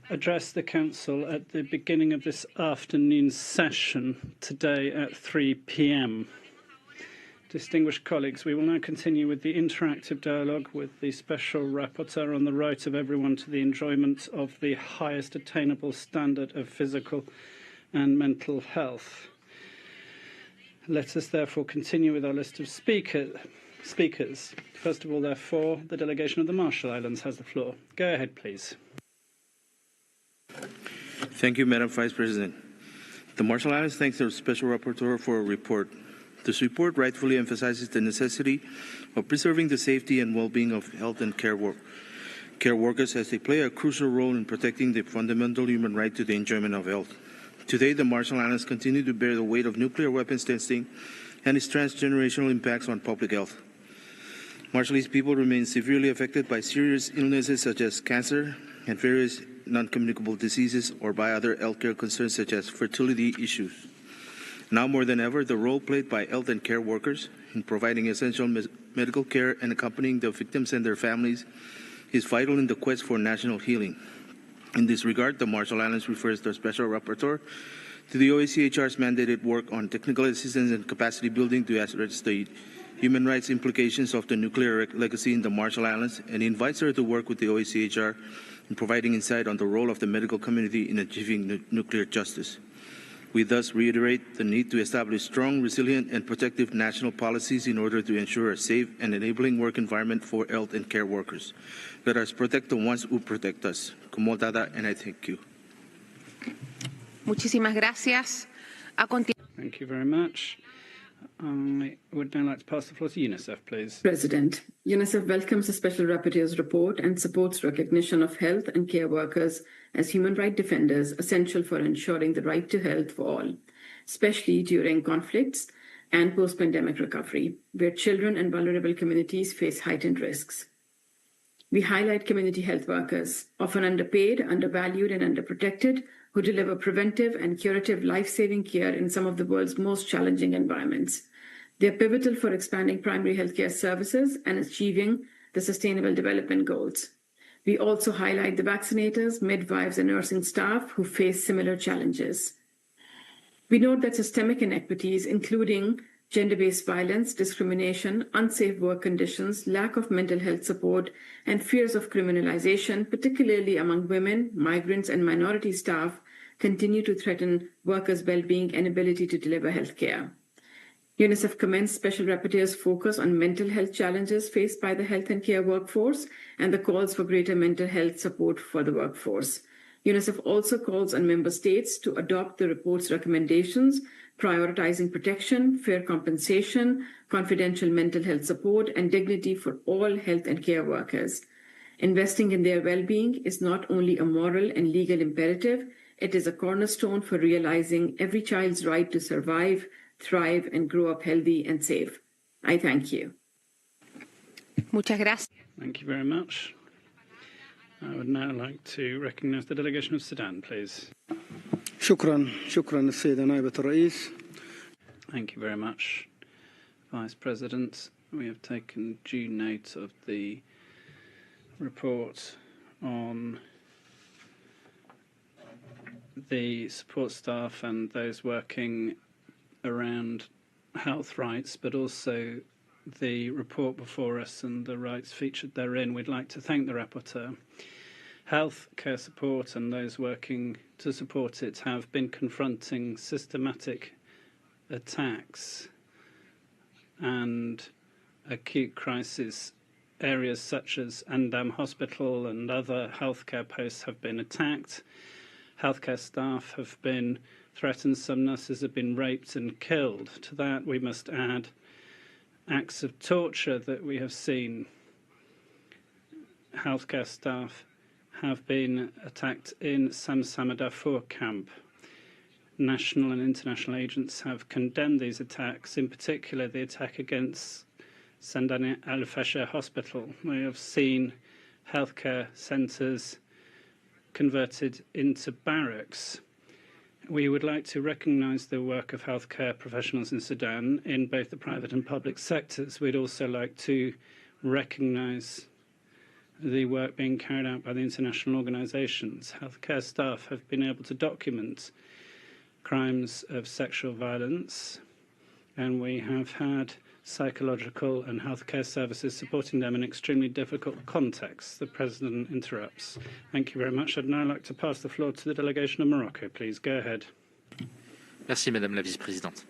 address the Council at the beginning of this afternoon's session today at 3 p.m. Distinguished colleagues, we will now continue with the interactive dialogue with the Special Rapporteur on the right of everyone to the enjoyment of the highest attainable standard of physical and mental health. Let us therefore continue with our list of speakers. First of all, therefore, the delegation of the Marshall Islands has the floor. Go ahead, please. Thank you, Madam Vice President. The Marshall Islands thanks their Special Rapporteur for a report. This report rightfully emphasizes the necessity of preserving the safety and well-being of health and care workers as they play a crucial role in protecting the fundamental human right to the enjoyment of health. Today, the Marshall Islands continue to bear the weight of nuclear weapons testing and its transgenerational impacts on public health. Marshallese people remain severely affected by serious illnesses such as cancer and various non-communicable diseases or by other healthcare concerns such as fertility issues. Now more than ever, the role played by health and care workers in providing essential medical care and accompanying the victims and their families is vital in the quest for national healing. In this regard, the Marshall Islands refers the Special Rapporteur to the OACHR's mandated work on technical assistance and capacity building to address the human rights implications of the nuclear legacy in the Marshall Islands and invites her to work with the OACHR in providing insight on the role of the medical community in achieving nuclear justice. We thus reiterate the need to establish strong, resilient, and protective national policies in order to ensure a safe and enabling work environment for health and care workers. Let us protect the ones who protect us. Como dada, and I thank you. Muchísimas gracias. Thank you very much. I would now like to pass the floor to UNICEF, please. President, UNICEF welcomes the Special Rapporteur's report and supports recognition of health and care workers as human rights defenders essential for ensuring the right to health for all, especially during conflicts and post-pandemic recovery, where children and vulnerable communities face heightened risks. We highlight community health workers, often underpaid, undervalued, and underprotected, who deliver preventive and curative life-saving care in some of the world's most challenging environments. They are pivotal for expanding primary healthcare services and achieving the Sustainable Development Goals. We also highlight the vaccinators, midwives, and nursing staff who face similar challenges. We note that systemic inequities, including gender-based violence, discrimination, unsafe work conditions, lack of mental health support, and fears of criminalization, particularly among women, migrants, and minority staff, continue to threaten workers' well-being and ability to deliver health care. UNICEF commends Special Rapporteur's focus on mental health challenges faced by the health and care workforce and the calls for greater mental health support for the workforce. UNICEF also calls on member states to adopt the report's recommendations, prioritizing protection, fair compensation, confidential mental health support, and dignity for all health and care workers. Investing in their well-being is not only a moral and legal imperative, it is a cornerstone for realizing every child's right to survive, thrive, and grow up healthy and safe. I thank you. Muchas gracias. Thank you very much. I would now like to recognize the delegation of Sudan, please. شكرا السيدة نائبة الرئيس. Thank you very much, Vice President. We have taken due note of the report on the support staff and those working around health rights, but also the report before us and the rights featured therein. We'd like to thank the rapporteur. Health care support and those working to support it have been confronting systematic attacks and acute crisis. Areas such as Andam Hospital and other healthcare posts have been attacked. Healthcare staff have been threatened. Some nurses have been raped and killed. To that, we must add acts of torture that we have seen. Healthcare staff have been attacked in Samsama Darfur camp. National and international agents have condemned these attacks, in particular the attack against Sandani Al-Fasher Hospital. We have seen healthcare centres converted into barracks. We would like to recognise the work of healthcare professionals in Sudan in both the private and public sectors. We'd also like to recognise the work being carried out by the international organisations. Healthcare staff have been able to document crimes of sexual violence, and we have had psychological and healthcare services supporting them in extremely difficult contexts. The President interrupts. Thank you very much. I'd now like to pass the floor to the delegation of Morocco. Please go ahead. Merci, Madame la Vice-Présidente.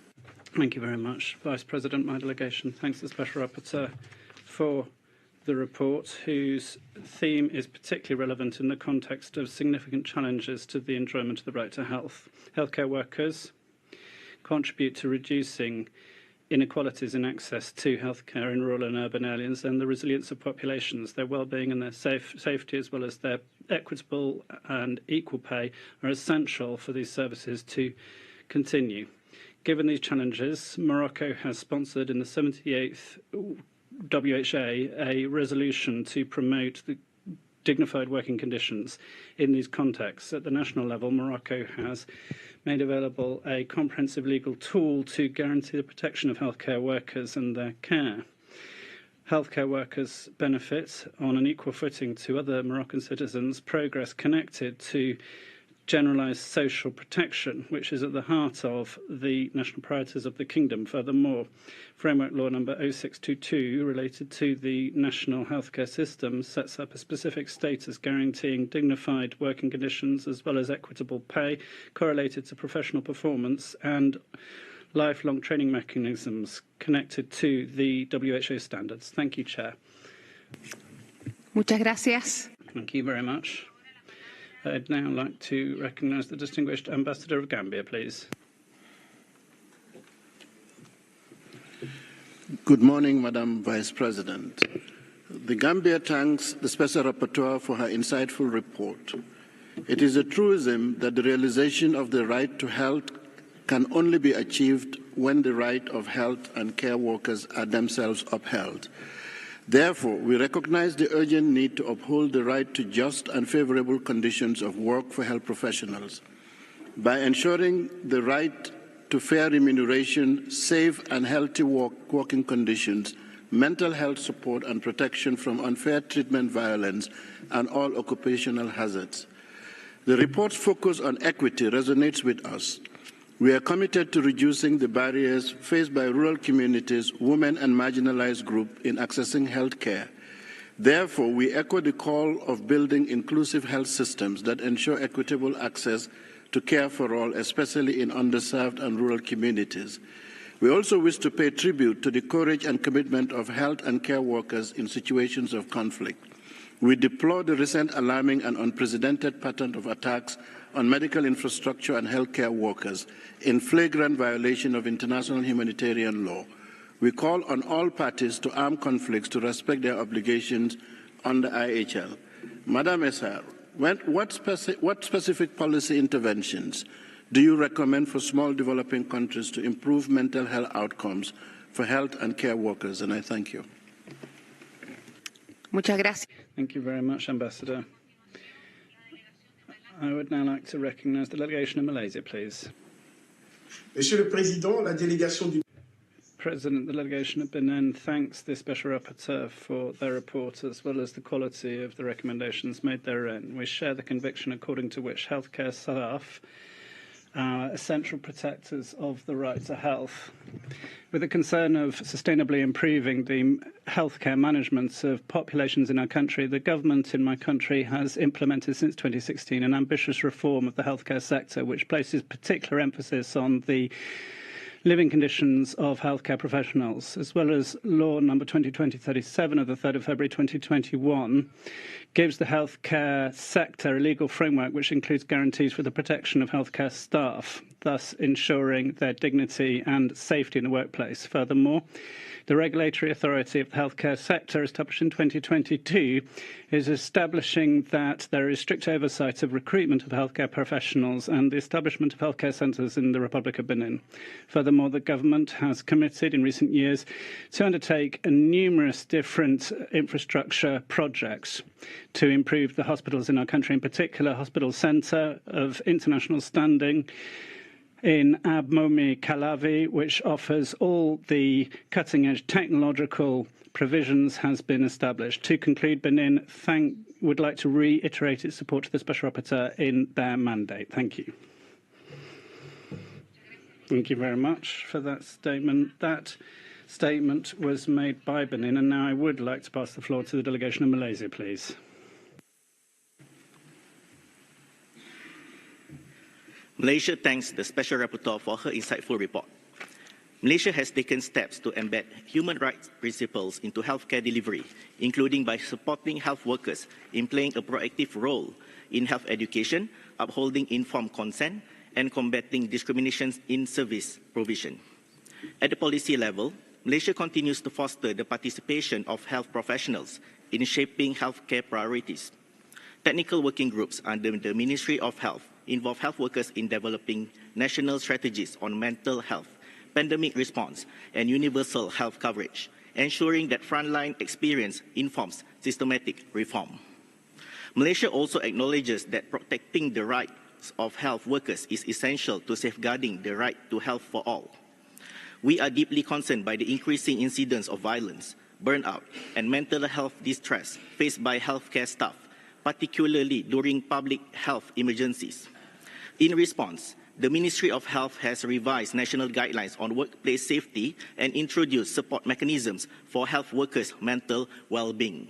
Thank you very much. Vice President, my delegation thanks the Special Rapporteur for the report, whose theme is particularly relevant in the context of significant challenges to the enjoyment of the right to health. Healthcare workers contribute to reducing inequalities in access to healthcare in rural and urban areas and the resilience of populations. Their well-being and their safety, as well as their equitable and equal pay, are essential for these services to continue. Given these challenges, Morocco has sponsored in the 78th WHA a resolution to promote the dignified working conditions in these contexts. At the national level, Morocco has made available a comprehensive legal tool to guarantee the protection of healthcare workers and their care. Healthcare workers benefit on an equal footing to other Moroccan citizens progress connected to generalised social protection, which is at the heart of the national priorities of the Kingdom. Furthermore, Framework Law number 0622 related to the national healthcare system sets up a specific status guaranteeing dignified working conditions as well as equitable pay correlated to professional performance and lifelong training mechanisms connected to the WHO standards. Thank you, Chair. Muchas gracias. Thank you very much. I'd now like to recognise the distinguished Ambassador of Gambia, please. Good morning, Madam Vice President. The Gambia thanks the Special Rapporteur for her insightful report. It is a truism that the realization of the right to health can only be achieved when the right of health and care workers are themselves upheld. Therefore, we recognize the urgent need to uphold the right to just and favorable conditions of work for health professionals. By ensuring the right to fair remuneration, safe and healthy working conditions, mental health support and protection from unfair treatment, violence, and all occupational hazards. The report's focus on equity resonates with us. We are committed to reducing the barriers faced by rural communities, women and marginalized groups in accessing health care. Therefore, we echo the call of building inclusive health systems that ensure equitable access to care for all, especially in underserved and rural communities. We also wish to pay tribute to the courage and commitment of health and care workers in situations of conflict. We deplore the recent alarming and unprecedented pattern of attacks on medical infrastructure and healthcare workers in flagrant violation of international humanitarian law. We call on all parties to armed conflicts to respect their obligations under IHL. Madam Essar, what specific policy interventions do you recommend for small developing countries to improve mental health outcomes for health and care workers? And I thank you. Muchas gracias. Thank you very much, Ambassador. I would now like to recognise the delegation of Malaysia, please. Monsieur le Président, la délégation du President, the delegation of Benin thanks the Special Rapporteur for their report as well as the quality of the recommendations made therein. We share the conviction according to which healthcare staff are essential protectors of the right to health. With the concern of sustainably improving the healthcare management of populations in our country, the government in my country has implemented since 2016 an ambitious reform of the healthcare sector, which places particular emphasis on the living conditions of healthcare professionals, as well as Law number 2020-37 of the 3rd of February 2021, gives the healthcare sector a legal framework which includes guarantees for the protection of healthcare staff, thus ensuring their dignity and safety in the workplace. Furthermore, the regulatory authority of the healthcare sector, established in 2022, is establishing that there is strict oversight of recruitment of healthcare professionals and the establishment of healthcare centres in the Republic of Benin. Furthermore, the government has committed in recent years to undertake numerous different infrastructure projects to improve the hospitals in our country, in particular Hospital Centre of International Standing, in Abmomi Calavi, which offers all the cutting-edge technological provisions, has been established. To conclude, Benin would like to reiterate its support to the Special Rapporteur in their mandate. Thank you. Thank you very much for that statement. That statement was made by Benin, and now I would like to pass the floor to the delegation of Malaysia, please. Malaysia thanks the Special Rapporteur for her insightful report. Malaysia has taken steps to embed human rights principles into healthcare delivery, including by supporting health workers in playing a proactive role in health education, upholding informed consent, and combating discrimination in service provision. At the policy level, Malaysia continues to foster the participation of health professionals in shaping healthcare priorities. Technical working groups under the Ministry of Health involve health workers in developing national strategies on mental health, pandemic response, and universal health coverage, ensuring that frontline experience informs systematic reform. Malaysia also acknowledges that protecting the rights of health workers is essential to safeguarding the right to health for all. We are deeply concerned by the increasing incidence of violence, burnout, and mental health distress faced by healthcare staff, particularly during public health emergencies. In response, the Ministry of Health has revised national guidelines on workplace safety and introduced support mechanisms for health workers' mental well-being.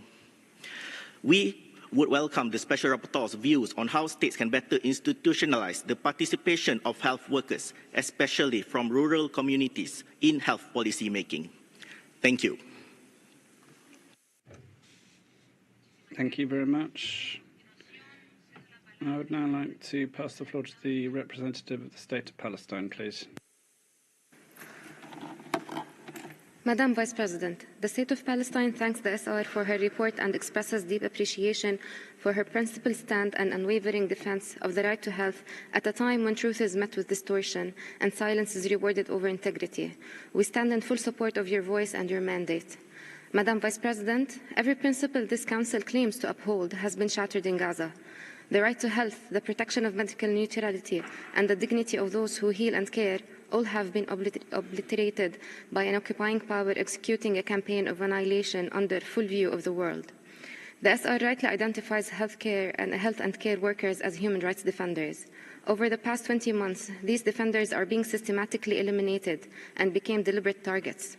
We would welcome the Special Rapporteur's views on how states can better institutionalize the participation of health workers, especially from rural communities, in health policy making. Thank you. Thank you very much. I would now like to pass the floor to the representative of the State of Palestine, please. Madam Vice President, the State of Palestine thanks the SR for her report and expresses deep appreciation for her principled stand and unwavering defense of the right to health at a time when truth is met with distortion and silence is rewarded over integrity. We stand in full support of your voice and your mandate. Madam Vice President, every principle this Council claims to uphold has been shattered in Gaza. The right to health, the protection of medical neutrality, and the dignity of those who heal and care all have been obliterated by an occupying power executing a campaign of annihilation under full view of the world. The SR rightly identifies health and care workers as human rights defenders. Over the past 20 months, these defenders are being systematically eliminated and became deliberate targets.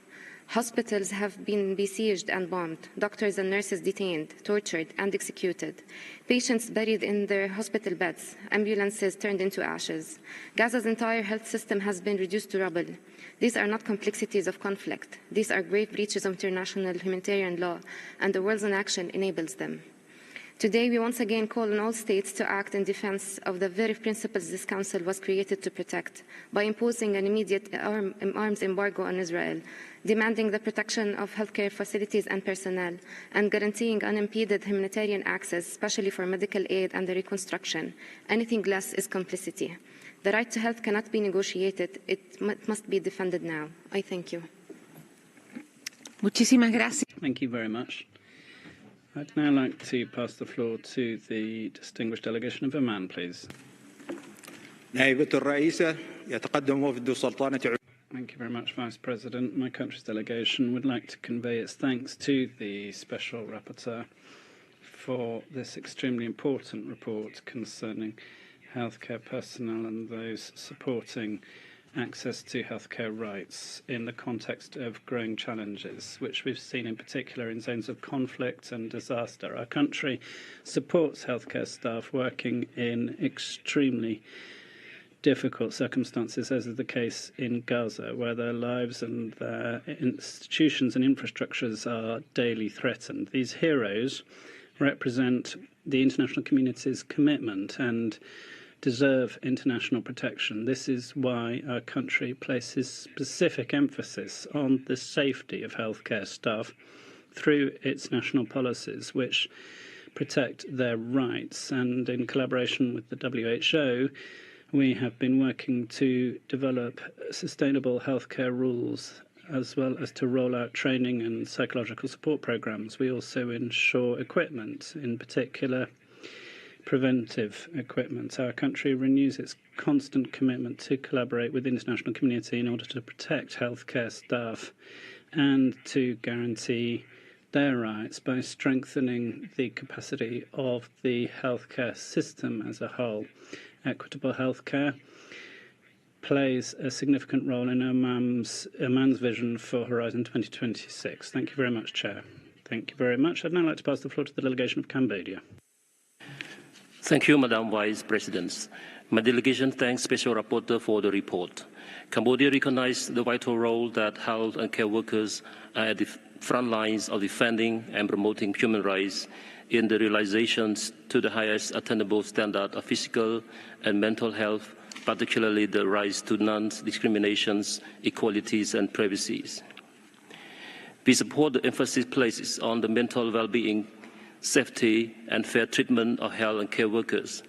Hospitals have been besieged and bombed, doctors and nurses detained, tortured, and executed, patients buried in their hospital beds, ambulances turned into ashes. Gaza's entire health system has been reduced to rubble. These are not complexities of conflict. These are grave breaches of international humanitarian law, and the world's inaction enables them. Today, we once again call on all states to act in defense of the very principles this Council was created to protect by imposing an immediate arms embargo on Israel, demanding the protection of healthcare facilities and personnel, and guaranteeing unimpeded humanitarian access, especially for medical aid and the reconstruction. Anything less is complicity. The right to health cannot be negotiated. It must be defended now. I thank you. Muchísimas gracias. Thank you very much. I'd now like to pass the floor to the distinguished delegation of Oman, please. نائبة الرئيسة يتقدم وفد سلطنة. Thank you very much, Vice President. My country's delegation would like to convey its thanks to the Special Rapporteur for this extremely important report concerning healthcare personnel and those supporting access to healthcare rights in the context of growing challenges, which we've seen in particular in zones of conflict and disaster. Our country supports healthcare staff working in extremely difficult circumstances, as is the case in Gaza, where their lives and their institutions and infrastructures are daily threatened. These heroes represent the international community's commitment and deserve international protection. This is why our country places specific emphasis on the safety of healthcare staff through its national policies, which protect their rights. And in collaboration with the WHO, we have been working to develop sustainable healthcare rules, as well as to roll out training and psychological support programs. We also ensure equipment, in particular preventive equipment. Our country renews its constant commitment to collaborate with the international community in order to protect healthcare staff and to guarantee their rights by strengthening the capacity of the healthcare system as a whole. Equitable healthcare plays a significant role in Oman's vision for Horizon 2026. Thank you very much, Chair. Thank you very much. I'd now like to pass the floor to the delegation of Cambodia. Thank you, Madam Vice President. My delegation thanks Special Rapporteur for the report. Cambodia recognizes the vital role that health and care workers are at the front lines of defending and promoting human rights in the realizations to the highest attainable standard of physical and mental health, particularly the rise to non-discriminations, equalities, and privacies. We support the emphasis placed on the mental well-being, safety, and fair treatment of health and care workers.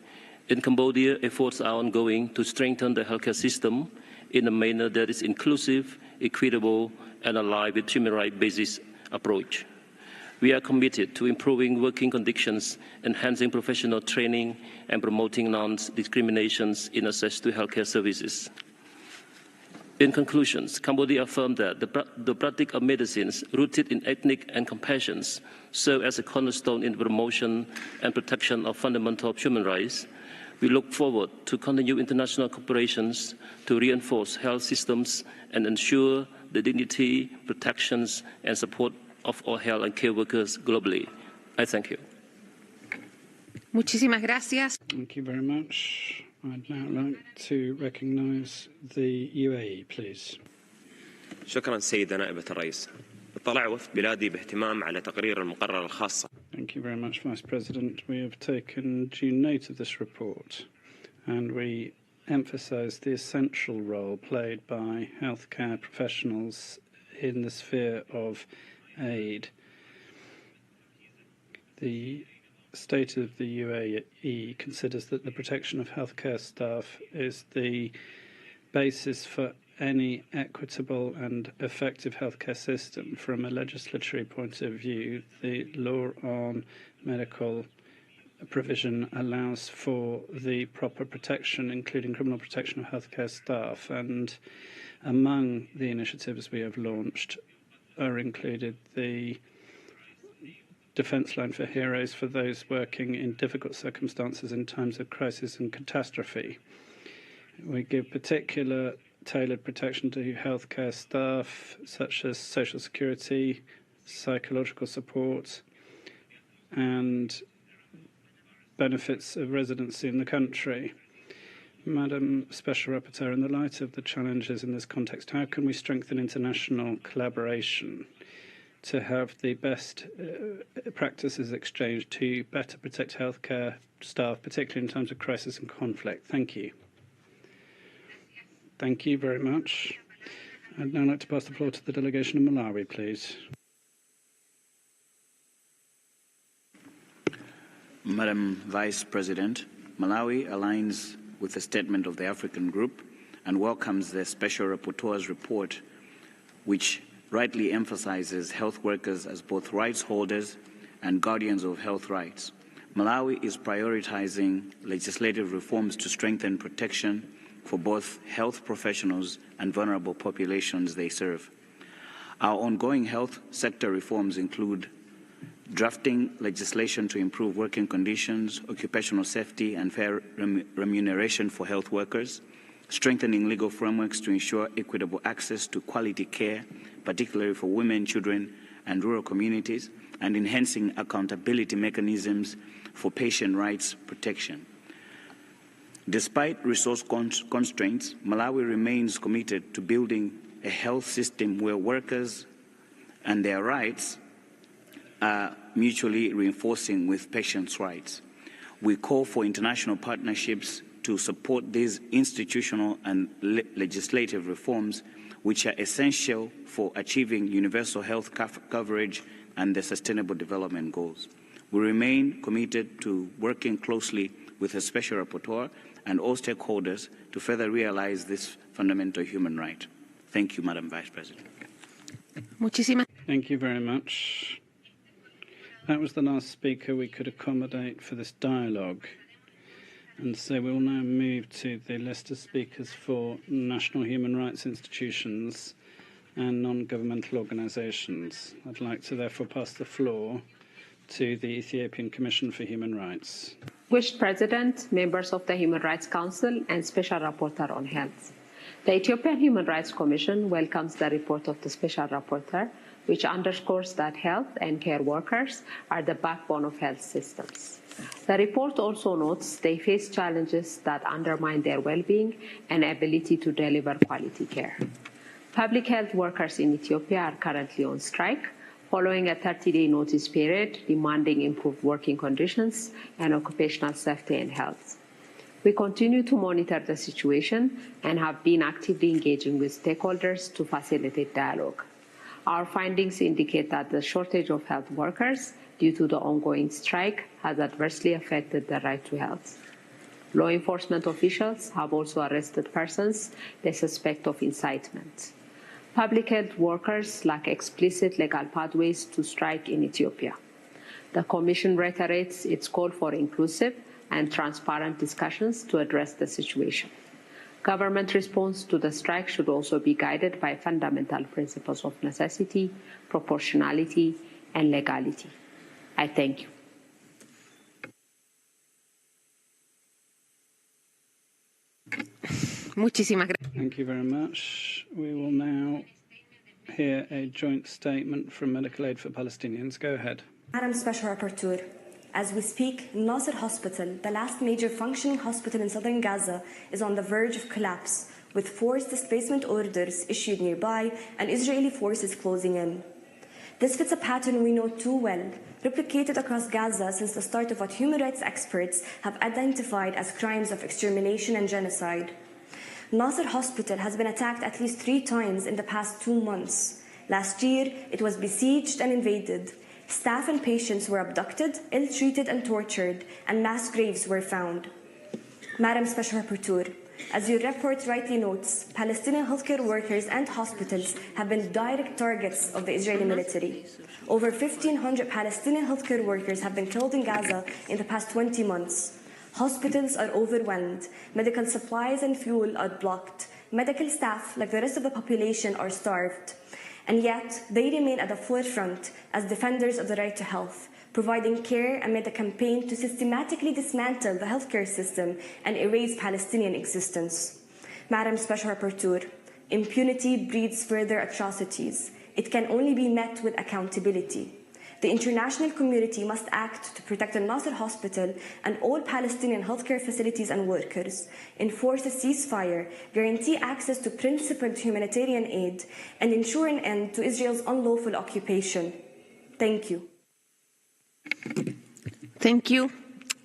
In Cambodia, efforts are ongoing to strengthen the healthcare system in a manner that is inclusive, equitable, and aligned with human rights-based approach. We are committed to improving working conditions, enhancing professional training, and promoting non-discriminations in access to healthcare services. In conclusion, Cambodia affirmed that the practice of medicines rooted in ethics and compassion serve as a cornerstone in the promotion and protection of fundamental human rights. We look forward to continue international cooperations to reinforce health systems and ensure the dignity, protections, and support of all health and care workers globally. I thank you. Muchísimas gracias. Thank you very much. I'd now like to recognise the UAE, please. شكرا سيدة نائبة الرئيس. اطلع وفد بلادي باهتمام على تقرير المقرر الخاصة. Thank you very much, Vice President. We have taken due note of this report, and we emphasise the essential role played by healthcare professionals in the sphere of aid. The State of the UAE considers that the protection of healthcare staff is the basis for any equitable and effective healthcare system. From a legislatory point of view, the law on medical provision allows for the proper protection, including criminal protection of healthcare staff, and among the initiatives we have launched are included the Defence Line for Heroes for those working in difficult circumstances in times of crisis and catastrophe. We give particular tailored protection to healthcare staff, such as social security, psychological support, and benefits of residency in the country. Madam Special Rapporteur, in the light of the challenges in this context, how can we strengthen international collaboration to have the best practices exchanged to better protect healthcare staff, particularly in times of crisis and conflict? Thank you. Thank you very much. I'd now like to pass the floor to the delegation of Malawi, please. Madam Vice President, Malawi aligns with the statement of the African Group and welcomes the Special Rapporteur's report, which rightly emphasizes health workers as both rights holders and guardians of health rights. Malawi is prioritizing legislative reforms to strengthen protection for both health professionals and vulnerable populations they serve. Our ongoing health sector reforms include drafting legislation to improve working conditions, occupational safety, and fair remuneration for health workers, strengthening legal frameworks to ensure equitable access to quality care, particularly for women, children, and rural communities, and enhancing accountability mechanisms for patient rights protection. Despite resource constraints, Malawi remains committed to building a health system where workers and their rights are mutually reinforcing with patients' rights. We call for international partnerships to support these institutional and legislative reforms, which are essential for achieving universal health coverage and the Sustainable Development Goals. We remain committed to working closely with the Special Rapporteur and all stakeholders to further realize this fundamental human right. Thank you, Madam Vice President. Thank you very much. That was the last speaker we could accommodate for this dialogue. And so we will now move to the list of speakers for national human rights institutions and non-governmental organisations. I'd like to therefore pass the floor to the Ethiopian Commission for Human Rights. Distinguished President, members of the Human Rights Council and Special Rapporteur on Health. The Ethiopian Human Rights Commission welcomes the report of the Special Rapporteur, which underscores that health and care workers are the backbone of health systems. The report also notes they face challenges that undermine their well-being and ability to deliver quality care. Public health workers in Ethiopia are currently on strike, following a 30-day notice period demanding improved working conditions and occupational safety and health. We continue to monitor the situation and have been actively engaging with stakeholders to facilitate dialogue. Our findings indicate that the shortage of health workers due to the ongoing strike has adversely affected the right to health. Law enforcement officials have also arrested persons they suspect of incitement. Public health workers lack explicit legal pathways to strike in Ethiopia. The Commission reiterates its call for inclusive and transparent discussions to address the situation. Government response to the strike should also be guided by fundamental principles of necessity, proportionality, and legality. I thank you. Thank you very much. We will now hear a joint statement from Medical Aid for Palestinians. Go ahead. Madam Special Rapporteur, as we speak, Nasser Hospital, the last major functioning hospital in southern Gaza, is on the verge of collapse, with forced displacement orders issued nearby and Israeli forces closing in. This fits a pattern we know too well, replicated across Gaza since the start of what human rights experts have identified as crimes of extermination and genocide. Nasser Hospital has been attacked at least 3 times in the past 2 months. Last year, it was besieged and invaded. Staff and patients were abducted, ill-treated and tortured, and mass graves were found. Madam Special Rapporteur, as your report rightly notes, Palestinian healthcare workers and hospitals have been direct targets of the Israeli military. Over 1,500 Palestinian healthcare workers have been killed in Gaza in the past 20 months. Hospitals are overwhelmed, medical supplies and fuel are blocked, medical staff, like the rest of the population, are starved. And yet, they remain at the forefront as defenders of the right to health, providing care amid a campaign to systematically dismantle the healthcare system and erase Palestinian existence. Madam Special Rapporteur, impunity breeds further atrocities. It can only be met with accountability. The international community must act to protect the Nasser Hospital and all Palestinian healthcare facilities and workers, enforce a ceasefire, guarantee access to principled humanitarian aid, and ensure an end to Israel's unlawful occupation. Thank you. Thank you.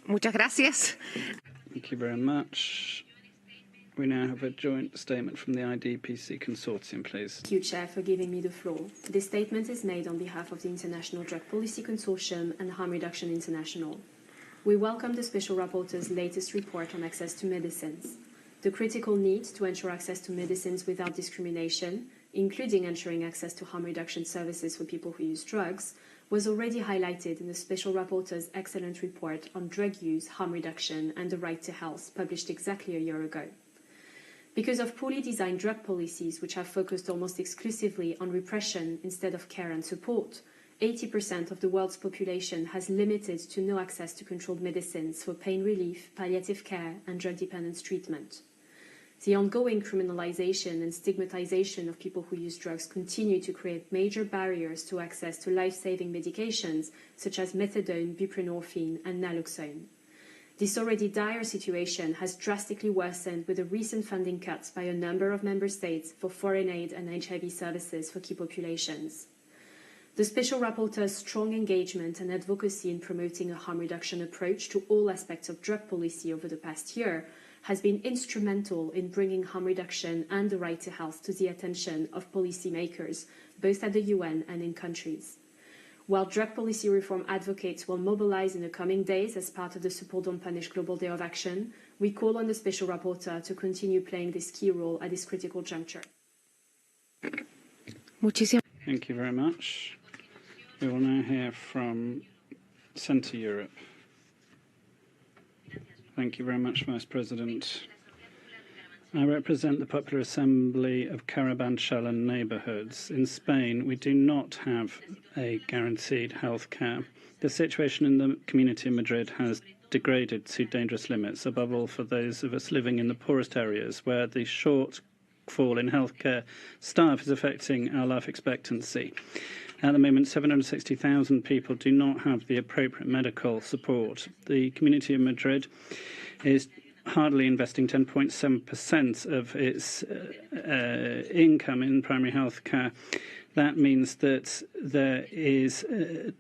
Muchas gracias. Thank you very much. We now have a joint statement from the IDPC Consortium, please. Thank you, Chair, for giving me the floor. This statement is made on behalf of the International Drug Policy Consortium and Harm Reduction International. We welcome the Special Rapporteur's latest report on access to medicines. The critical need to ensure access to medicines without discrimination, including ensuring access to harm reduction services for people who use drugs, was already highlighted in the Special Rapporteur's excellent report on drug use, harm reduction, and the right to health, published exactly a year ago. Because of poorly designed drug policies which have focused almost exclusively on repression instead of care and support, 80% of the world's population has limited to no access to controlled medicines for pain relief, palliative care, and drug dependence treatment. The ongoing criminalization and stigmatization of people who use drugs continue to create major barriers to access to life-saving medications such as methadone, buprenorphine, and naloxone. This already dire situation has drastically worsened with the recent funding cuts by a number of member states for foreign aid and HIV services for key populations. The Special Rapporteur's strong engagement and advocacy in promoting a harm reduction approach to all aspects of drug policy over the past year has been instrumental in bringing harm reduction and the right to health to the attention of policymakers, both at the UN and in countries. While drug policy reform advocates will mobilize in the coming days as part of the Support Don't Punish Global Day of Action, we call on the Special Rapporteur to continue playing this key role at this critical juncture. Thank you very much. We will now hear from Centre Europe. Thank you very much, Vice President. I represent the Popular Assembly of Carabanchel and neighbourhoods. In Spain, we do not have a guaranteed health care. The situation in the community of Madrid has degraded to dangerous limits, above all for those of us living in the poorest areas, where the shortfall in healthcare staff is affecting our life expectancy. At the moment, 760,000 people do not have the appropriate medical support. The community of Madrid is hardly investing 10.7% of its income in primary health care. That means that there is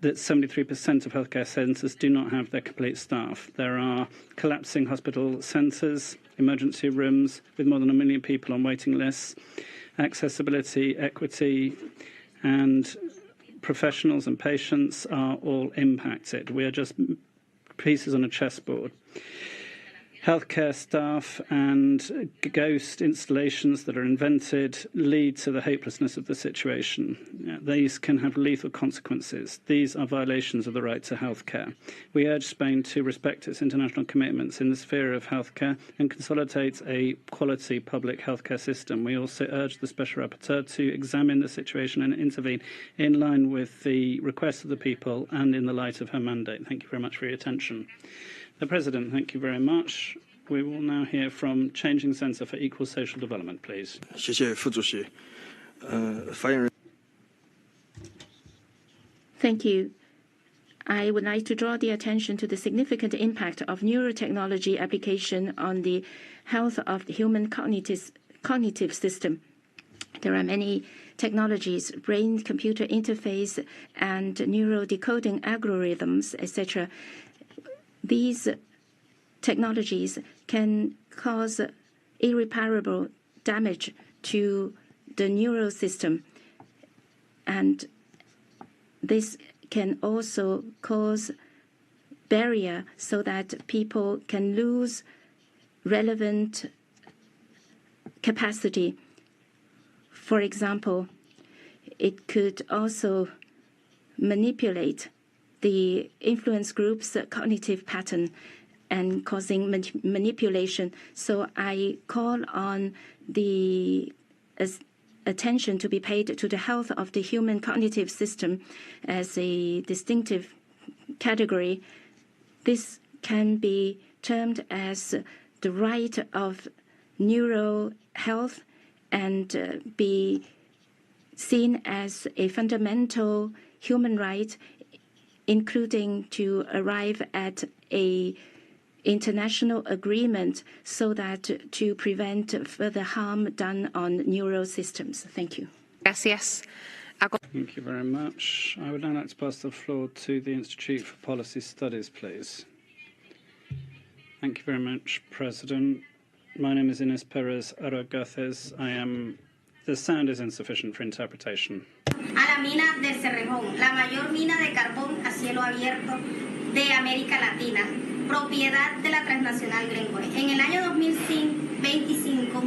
that 73% of healthcare centres do not have their complete staff. There are collapsing hospital centres, emergency rooms with more than 1 million people on waiting lists. Accessibility, equity, and professionals and patients are all impacted. We are just pieces on a chessboard. Healthcare staff and ghost installations that are invented lead to the hopelessness of the situation. These can have lethal consequences. These are violations of the right to healthcare. We urge Spain to respect its international commitments in the sphere of healthcare and consolidate a quality public healthcare system. We also urge the Special Rapporteur to examine the situation and intervene in line with the requests of the people and in the light of her mandate. Thank you very much for your attention. The President, thank you very much. We will now hear from Changing Centre for Equal Social Development, please. Thank you. I would like to draw the attention to the significant impact of neurotechnology application on the health of the human cognitive system. There are many technologies, brain-computer interface and neurodecoding algorithms, etc. These technologies can cause irreparable damage to the neural system, and this can also cause barrier so that people can lose relevant capacity. For example, it could also manipulate the influence group's cognitive pattern and causing manipulation. So I call on the attention to be paid to the health of the human cognitive system as a distinctive category. This can be termed as the right of neural health and be seen as a fundamental human right, including to arrive at a international agreement so that to prevent further harm done on neural systems. Thank you. Gracias. Thank you very much. I would now like to pass the floor to the Institute for Policy Studies, please. Thank you very much, President. My name is Inés Pérez Aragaces. The sound is insufficient for interpretation. A la mina del Cerrejón, la mayor mina de carbón a cielo abierto de América Latina, propiedad de la transnacional Glencore. En el año 2025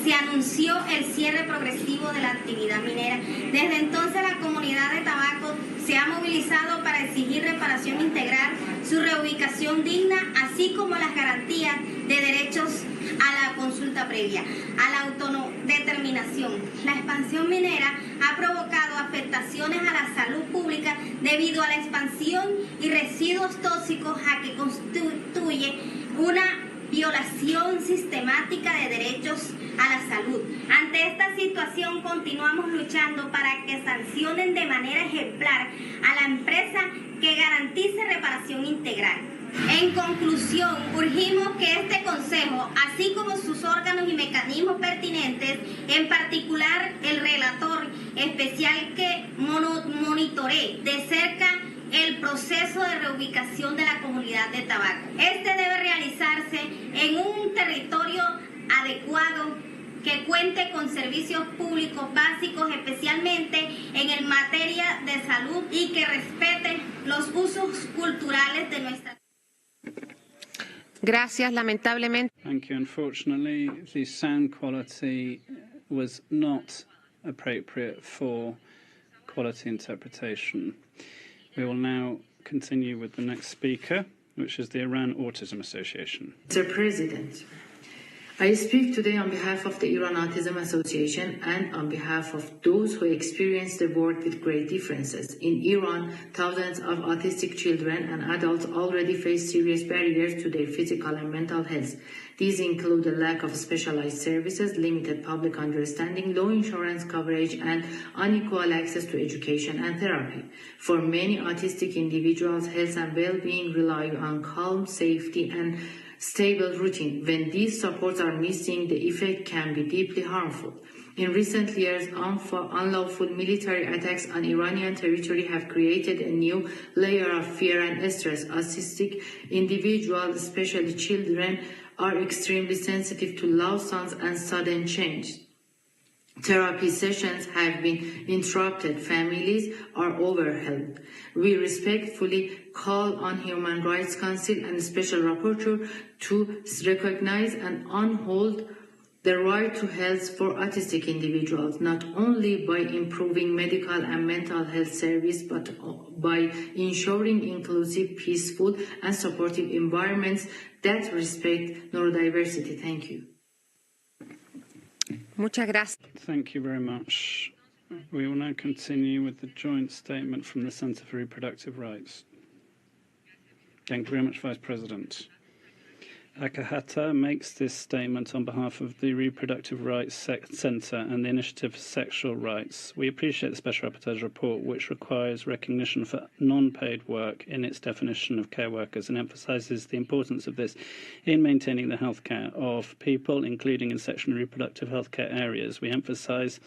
se anunció el cierre progresivo de la actividad minera. Desde entonces la comunidad de Tabaco se ha movilizado para exigir reparación integral, su reubicación digna, así como las garantías de derechos a la consulta previa, a la autodeterminación. La expansión minera ha provocado afectaciones a la salud pública debido a la expansión y residuos tóxicos, a que constituye una violación sistemática de derechos a la salud. Ante esta situación continuamos luchando para que sancionen de manera ejemplar a la empresa que garantice reparación integral. En conclusión, urgimos que este Consejo, así como sus órganos y mecanismos pertinentes, en particular el relator especial que monitoree de cerca el proceso de reubicación de la comunidad de Tabaco. Este debe realizarse en un territorio adecuado que cuente con servicios públicos básicos, especialmente en el materia de salud, y que respete los usos culturales de nuestra. Gracias, lamentablemente. Thank you. Unfortunately, the sound quality was not appropriate for quality interpretation. We will now continue with the next speaker. which is the Iran Autism Association. Mr. President, I speak today on behalf of the Iran Autism Association and on behalf of those who experience the world with great differences. In Iran, thousands of autistic children and adults already face serious barriers to their physical and mental health. These include a lack of specialized services, limited public understanding, low insurance coverage, and unequal access to education and therapy. For many autistic individuals, health and well-being rely on calm, safety, and stable routine. When these supports are missing, the effect can be deeply harmful. In recent years, unlawful military attacks on Iranian territory have created a new layer of fear and stress. Autistic individuals, especially children, are extremely sensitive to loud sounds and sudden change. Therapy sessions have been interrupted. Families are overwhelmed. We respectfully call on Human Rights Council and Special Rapporteur to recognize and uphold the right to health for autistic individuals, not only by improving medical and mental health service, but by ensuring inclusive, peaceful, and supportive environments that respect neurodiversity. Thank you. Muchas gracias. Thank you very much. We will now continue with the joint statement from the Centre for Reproductive Rights. Thank you very much, Vice President. Akahata makes this statement on behalf of the Reproductive Rights Centre and the Initiative for Sexual Rights. We appreciate the Special Rapporteur's report, which requires recognition for non-paid work in its definition of care workers and emphasises the importance of this in maintaining the healthcare of people, including in sexual and reproductive healthcare areas. We emphasise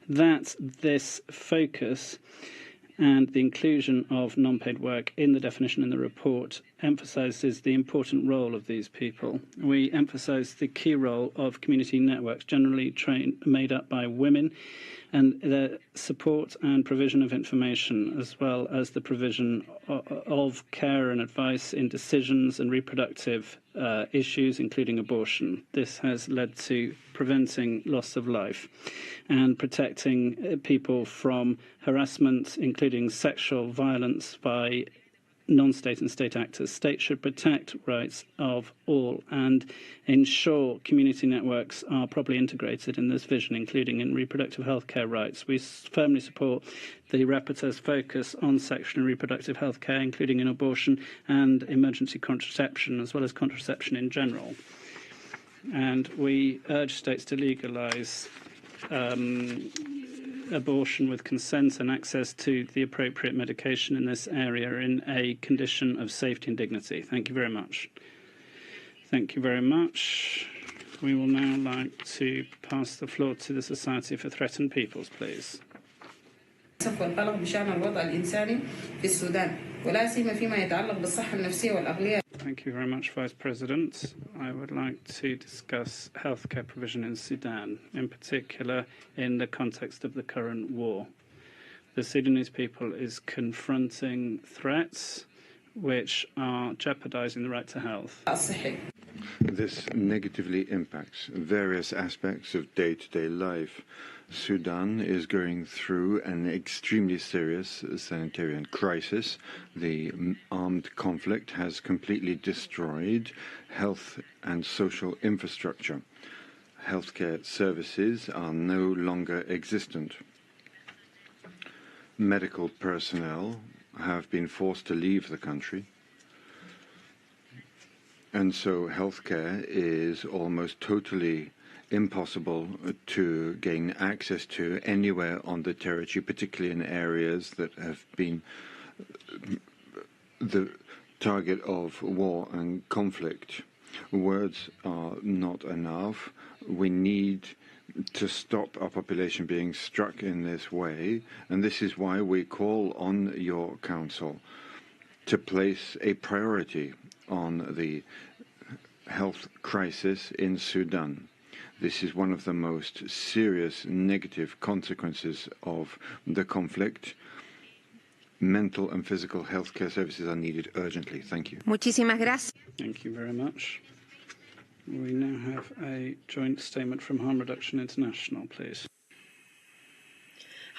that this focus and the inclusion of non-paid work in the definition in the report emphasises the important role of these people. We emphasise the key role of community networks, generally made up by women, and the support and provision of information, as well as the provision of care and advice in decisions and reproductive issues, including abortion. This has led to preventing loss of life and protecting people from harassment, including sexual violence by non-state and state actors. States should protect rights of all and ensure community networks are properly integrated in this vision, including in reproductive healthcare rights. We firmly support the Rapporteur's focus on sexual and reproductive healthcare, including in abortion and emergency contraception, as well as contraception in general. And we urge states to legalise abortion with consent and access to the appropriate medication in this area in a condition of safety and dignity. Thank you very much. Thank you very much. We will now like to pass the floor to the Society for Threatened Peoples, please. والقلق بشأن الوضع الإنساني في السودان ولا سيما فيما يتعلق بالصحة النفسية والعقلية. Thank you very much, Vice President. I would like to discuss healthcare provision in Sudan, in particular in the context of the current war. The Sudanese people is confronting threats which are jeopardizing the right to health. This negatively impacts various aspects of day-to-day life. Sudan is going through an extremely serious sanitarian crisis. The armed conflict has completely destroyed health and social infrastructure. Healthcare services are no longer existent. Medical personnel have been forced to leave the country. And so healthcare is almost totally impossible to gain access to anywhere on the territory, particularly in areas that have been the target of war and conflict. Words are not enough. We need to stop our population being struck in this way, and this is why we call on your Council to place a priority on the health crisis in Sudan. This is one of the most serious negative consequences of the conflict. Mental and physical health care services are needed urgently. Thank you. Muchísimas gracias. Thank you very much. We now have a joint statement from Harm Reduction International, please.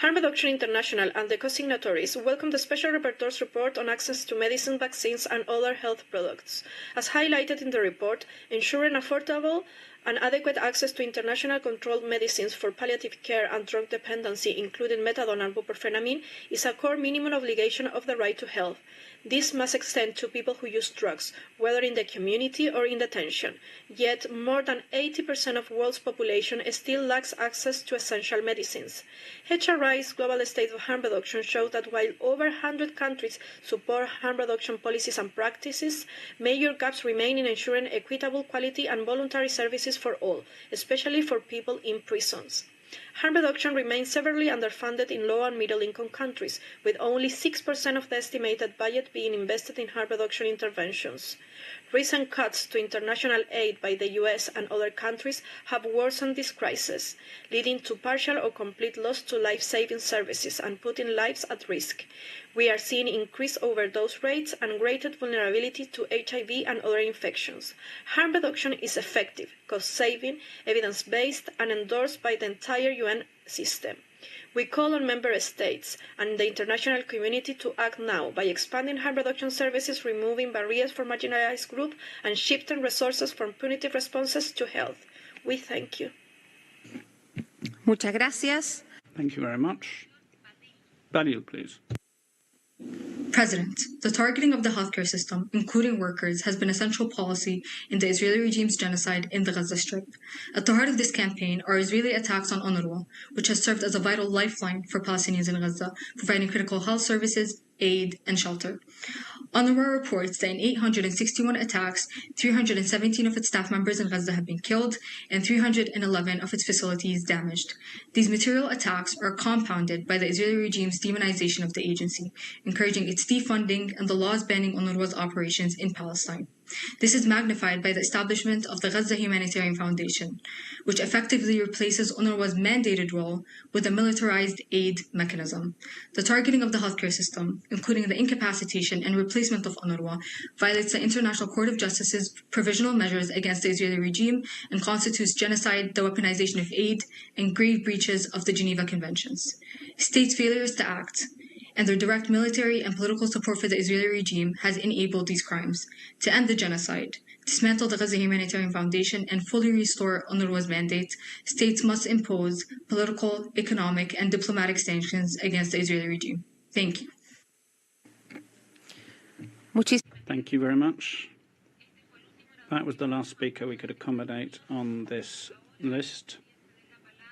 Harm Reduction International and the co-signatories welcome the Special Rapporteur's report on access to medicine, vaccines and other health products. As highlighted in the report, ensuring affordable and adequate access to international controlled medicines for palliative care and drug dependency, including methadone and buprenorphine, is a core minimum obligation of the right to health. This must extend to people who use drugs, whether in the community or in detention. Yet, more than 80% of the world's population still lacks access to essential medicines. HRI's Global State of Harm Reduction shows that while over 100 countries support harm reduction policies and practices, major gaps remain in ensuring equitable, quality and voluntary services for all, especially for people in prisons. Harm reduction remains severely underfunded in low and middle-income countries, with only 6% of the estimated budget being invested in harm reduction interventions. Recent cuts to international aid by the US and other countries have worsened this crisis, leading to partial or complete loss to life-saving services and putting lives at risk. We are seeing increased overdose rates and greater vulnerability to HIV and other infections. Harm reduction is effective, cost-saving, evidence-based, and endorsed by the entire UN system. We call on member states and the international community to act now by expanding harm reduction services, removing barriers for marginalized groups, and shifting resources from punitive responses to health. We thank you. Muchas gracias. Thank you very much. Badil, please. President, the targeting of the healthcare system, including workers, has been a central policy in the Israeli regime's genocide in the Gaza Strip. At the heart of this campaign are Israeli attacks on UNRWA, which has served as a vital lifeline for Palestinians in Gaza, providing critical health services, aid, and shelter. UNRWA reports that in 861 attacks, 317 of its staff members in Gaza have been killed and 311 of its facilities damaged. These material attacks are compounded by the Israeli regime's demonization of the agency, encouraging its defunding and the laws banning UNRWA's operations in Palestine. This is magnified by the establishment of the Gaza Humanitarian Foundation, which effectively replaces UNRWA's mandated role with a militarized aid mechanism. The targeting of the healthcare system, including the incapacitation and replacement of UNRWA, violates the International Court of Justice's provisional measures against the Israeli regime and constitutes genocide, the weaponization of aid, and grave breaches of the Geneva Conventions. States' failures to act and their direct military and political support for the Israeli regime has enabled these crimes. To end the genocide, dismantle the Gaza Humanitarian Foundation, and fully restore UNRWA's mandate, states must impose political, economic, and diplomatic sanctions against the Israeli regime. Thank you. Thank you very much. That was the last speaker we could accommodate on this list.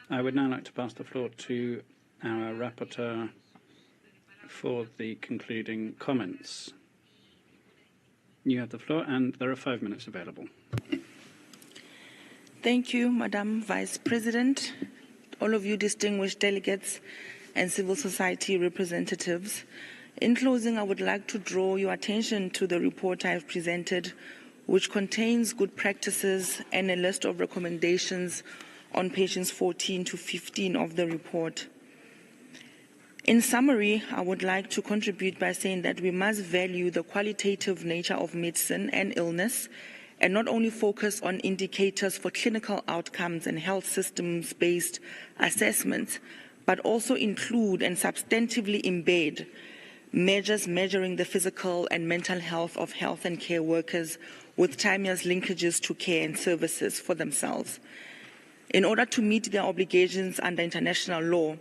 I would now like to pass the floor to our rapporteur for the concluding comments. You have the floor, and there are 5 minutes available. Thank you, Madam Vice President, all of you distinguished delegates and civil society representatives. In closing, I would like to draw your attention to the report I have presented, which contains good practices and a list of recommendations on pages 14 to 15 of the report. In summary, I would like to contribute by saying that we must value the qualitative nature of medicine and illness and not only focus on indicators for clinical outcomes and health systems-based assessments, but also include and substantively embed measures measuring the physical and mental health of health and care workers with timeless linkages to care and services for themselves. In order to meet their obligations under international law,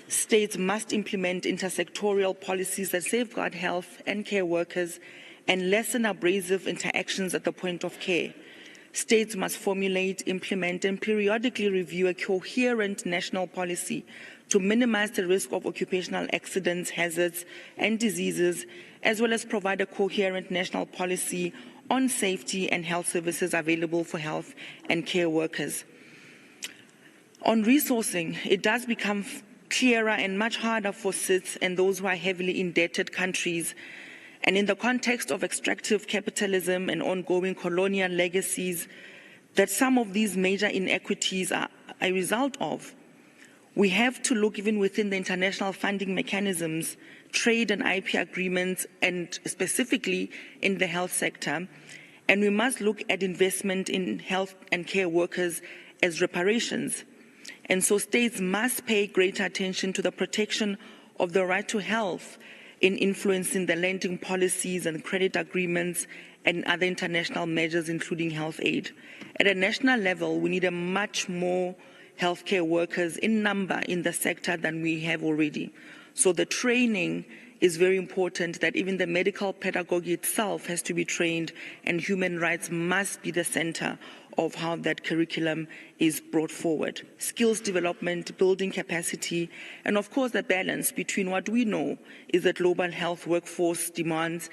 states must implement intersectoral policies that safeguard health and care workers and lessen abrasive interactions at the point of care. States must formulate, implement, and periodically review a coherent national policy to minimize the risk of occupational accidents, hazards, and diseases, as well as provide a coherent national policy on safety and health services available for health and care workers. On resourcing, it does become clearer and much harder for SIDS and those who are heavily indebted countries. And in the context of extractive capitalism and ongoing colonial legacies, that some of these major inequities are a result of, we have to look even within the international funding mechanisms, trade and IP agreements, and specifically in the health sector. And we must look at investment in health and care workers as reparations. And so states must pay greater attention to the protection of the right to health in influencing the lending policies and credit agreements and other international measures, including health aid. At a national level, we need a much more healthcare workers in number in the sector than we have already. So the training is very important, that even the medical pedagogy itself has to be trained, and human rights must be the center of how that curriculum is brought forward. Skills development, building capacity, and of course the balance between what we know is the global health workforce demands,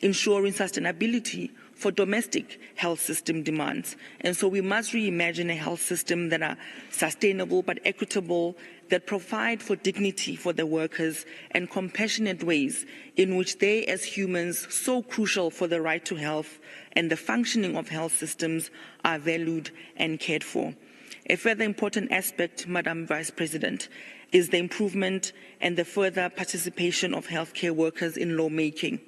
ensuring sustainability for domestic health system demands. And so we must reimagine a health system that are sustainable but equitable, that provide for dignity for the workers and compassionate ways in which they as humans, so crucial for the right to health and the functioning of health systems, are valued and cared for. A further important aspect, Madam Vice President, is the improvement and the further participation of healthcare workers in lawmaking.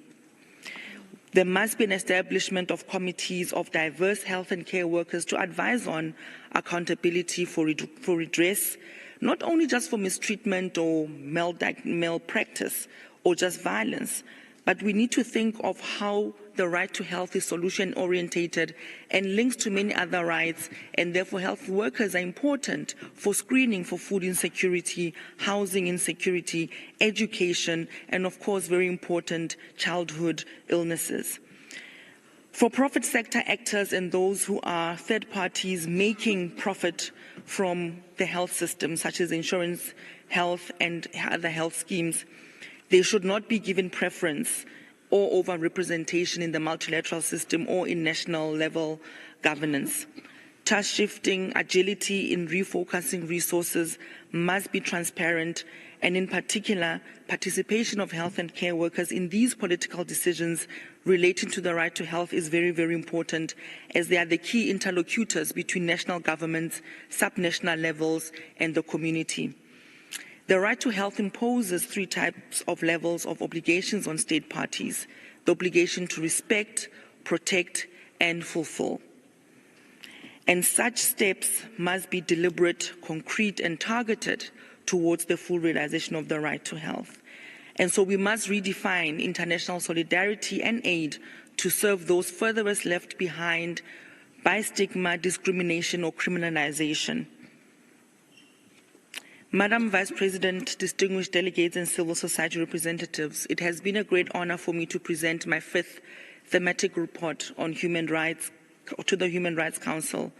There must be an establishment of committees of diverse health and care workers to advise on accountability for redress, not only just for mistreatment or malpractice or just violence, but we need to think of how the right to health is solution-orientated and links to many other rights, and therefore health workers are important for screening for food insecurity, housing insecurity, education, and of course, very important, childhood illnesses. For-profit sector actors and those who are third parties making profit from the health system, such as insurance, health, and other health schemes, they should not be given preference or over-representation in the multilateral system or in national level governance. Task shifting, agility in refocusing resources must be transparent, and in particular, participation of health and care workers in these political decisions relating to the right to health is very, very important, as they are the key interlocutors between national governments, subnational levels, and the community. The right to health imposes three types of levels of obligations on state parties: the obligation to respect, protect, and fulfill. And such steps must be deliberate, concrete, and targeted towards the full realization of the right to health. And so we must redefine international solidarity and aid to serve those furthest left behind by stigma, discrimination, or criminalization. Madam Vice President, distinguished delegates and civil society representatives, it has been a great honor for me to present my fifth thematic report on human rights to the Human Rights Council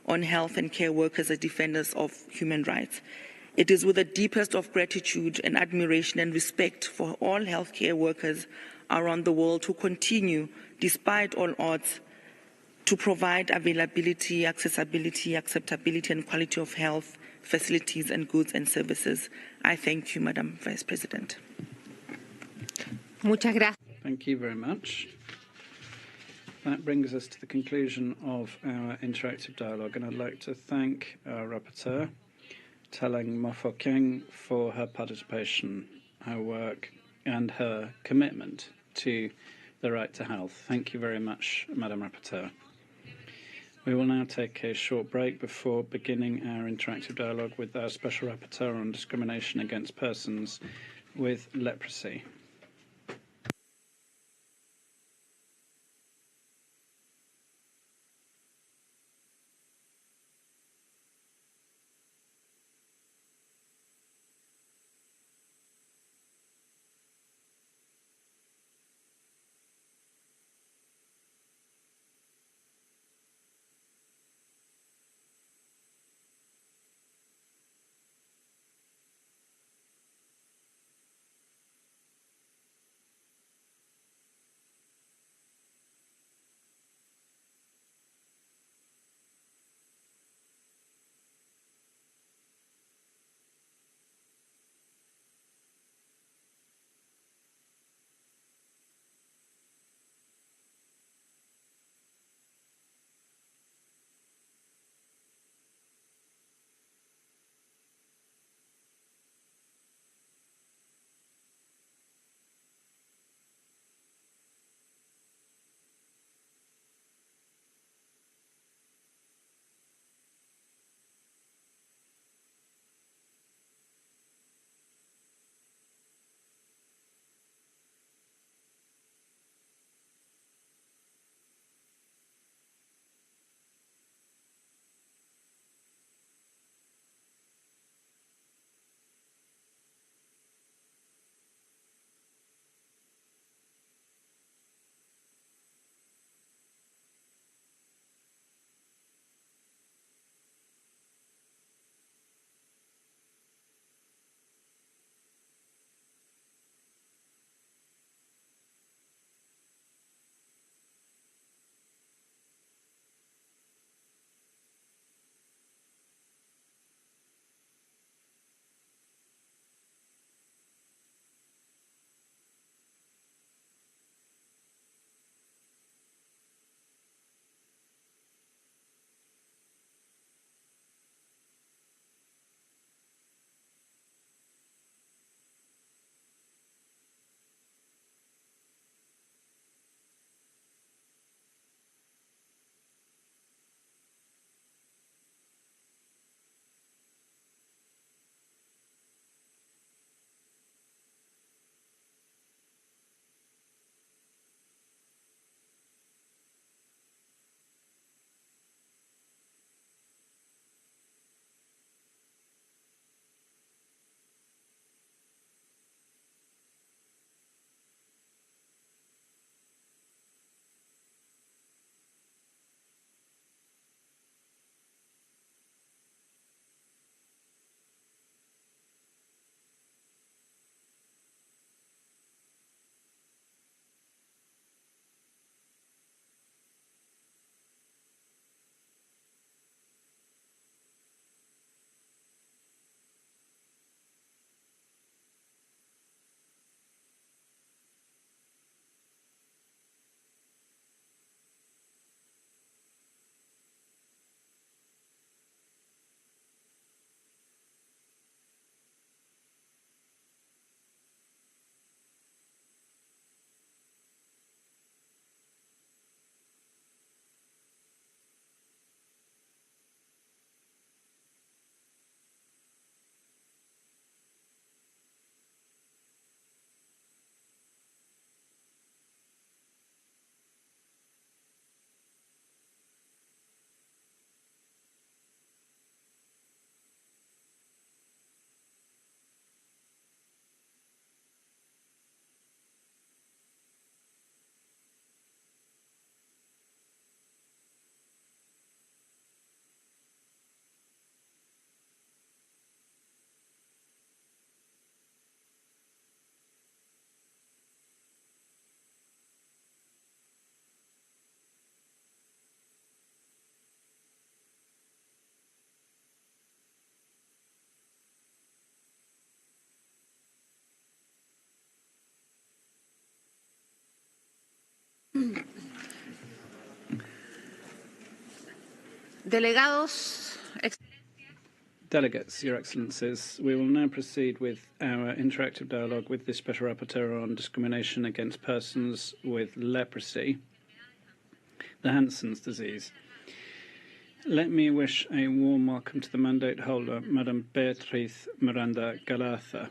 on health and care workers as defenders of human rights. It is with the deepest of gratitude and admiration and respect for all healthcare workers around the world who continue, despite all odds, to provide availability, accessibility, acceptability, and quality of health facilities and goods and services. I thank you, Madam Vice President. Muchas gracias. Thank you very much. That brings us to the conclusion of our interactive dialogue, and I'd like to thank our rapporteur, Talang Mofokeng, for her participation, her work, and her commitment to the right to health. Thank you very much, Madam Rapporteur. We will now take a short break before beginning our interactive dialogue with our Special Rapporteur on discrimination against persons with leprosy. Delegados. Delegates, Your Excellencies, we will now proceed with our interactive dialogue with the Special Rapporteur on discrimination against persons with leprosy, the Hansen's disease. Let me wish a warm welcome to the mandate holder, Madam Beatriz Miranda Galarza.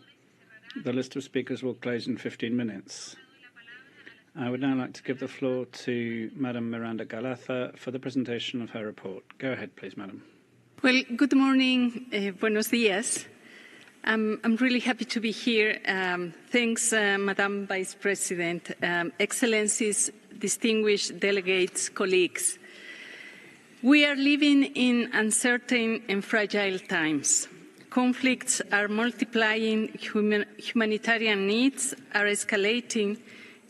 The list of speakers will close in 15 minutes. I would now like to give the floor to Madam Miranda Galarza for the presentation of her report. Go ahead, please, Madam. Well, good morning, buenos días. I'm really happy to be here. Thanks, Madam Vice President, Excellencies, distinguished delegates, colleagues. We are living in uncertain and fragile times. Conflicts are multiplying, humanitarian needs are escalating,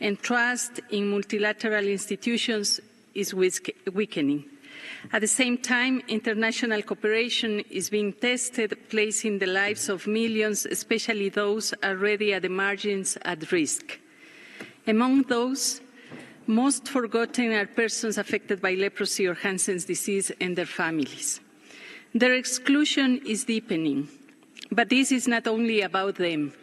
and trust in multilateral institutions is weakening. At the same time, international cooperation is being tested, placing the lives of millions, especially those already at the margins, at risk. Among those, most forgotten are persons affected by leprosy or Hansen's disease and their families. Their exclusion is deepening, but this is not only about them.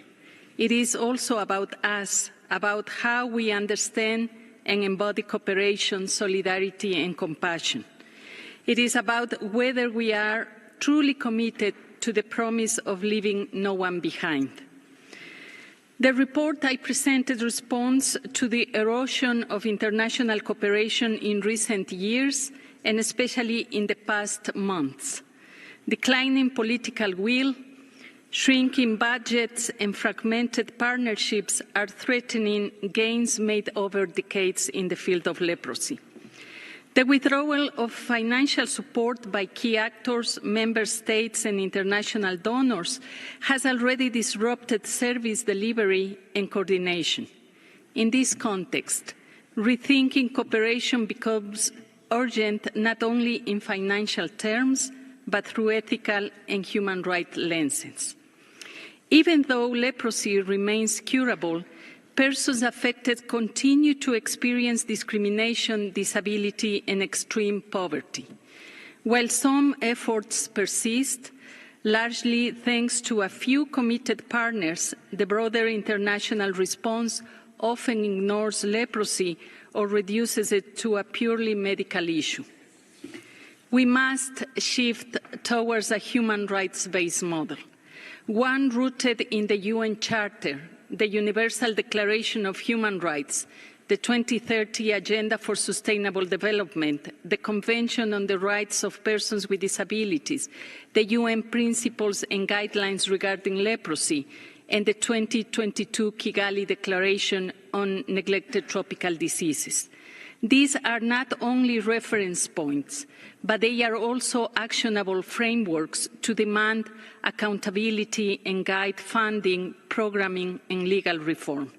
It is also about us, about how we understand and embody cooperation, solidarity, and compassion. It is about whether we are truly committed to the promise of leaving no one behind. The report I presented responds to the erosion of international cooperation in recent years, and especially in the past months. Declining political will, shrinking budgets, and fragmented partnerships are threatening gains made over decades in the field of leprosy. The withdrawal of financial support by key actors, member states, and international donors has already disrupted service delivery and coordination. In this context, rethinking cooperation becomes urgent not only in financial terms, but through ethical and human rights lenses. Even though leprosy remains curable, persons affected continue to experience discrimination, disability, and extreme poverty. While some efforts persist, largely thanks to a few committed partners, the broader international response often ignores leprosy or reduces it to a purely medical issue. We must shift towards a human rights-based model, one rooted in the UN Charter, the Universal Declaration of Human Rights, the 2030 Agenda for Sustainable Development, the Convention on the Rights of Persons with Disabilities, the UN Principles and Guidelines regarding leprosy, and the 2022 Kigali Declaration on Neglected Tropical Diseases. These are not only reference points, but they are also actionable frameworks to demand accountability and guide funding, programming, and legal reform.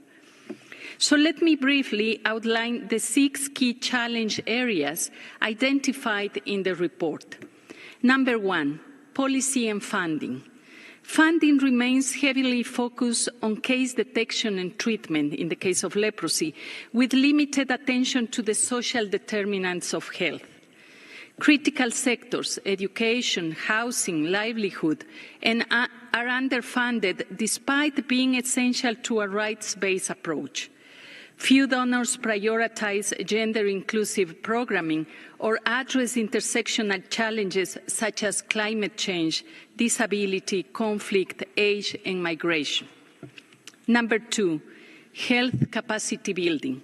So let me briefly outline the 6 key challenge areas identified in the report. Number 1, policy and funding. Funding remains heavily focused on case detection and treatment in the case of leprosy, with limited attention to the social determinants of health. Critical sectors, education, housing, livelihood, are underfunded despite being essential to a rights-based approach. Few donors prioritize gender-inclusive programming or address intersectional challenges such as climate change, disability, conflict, age, and migration. Number 2, health capacity building.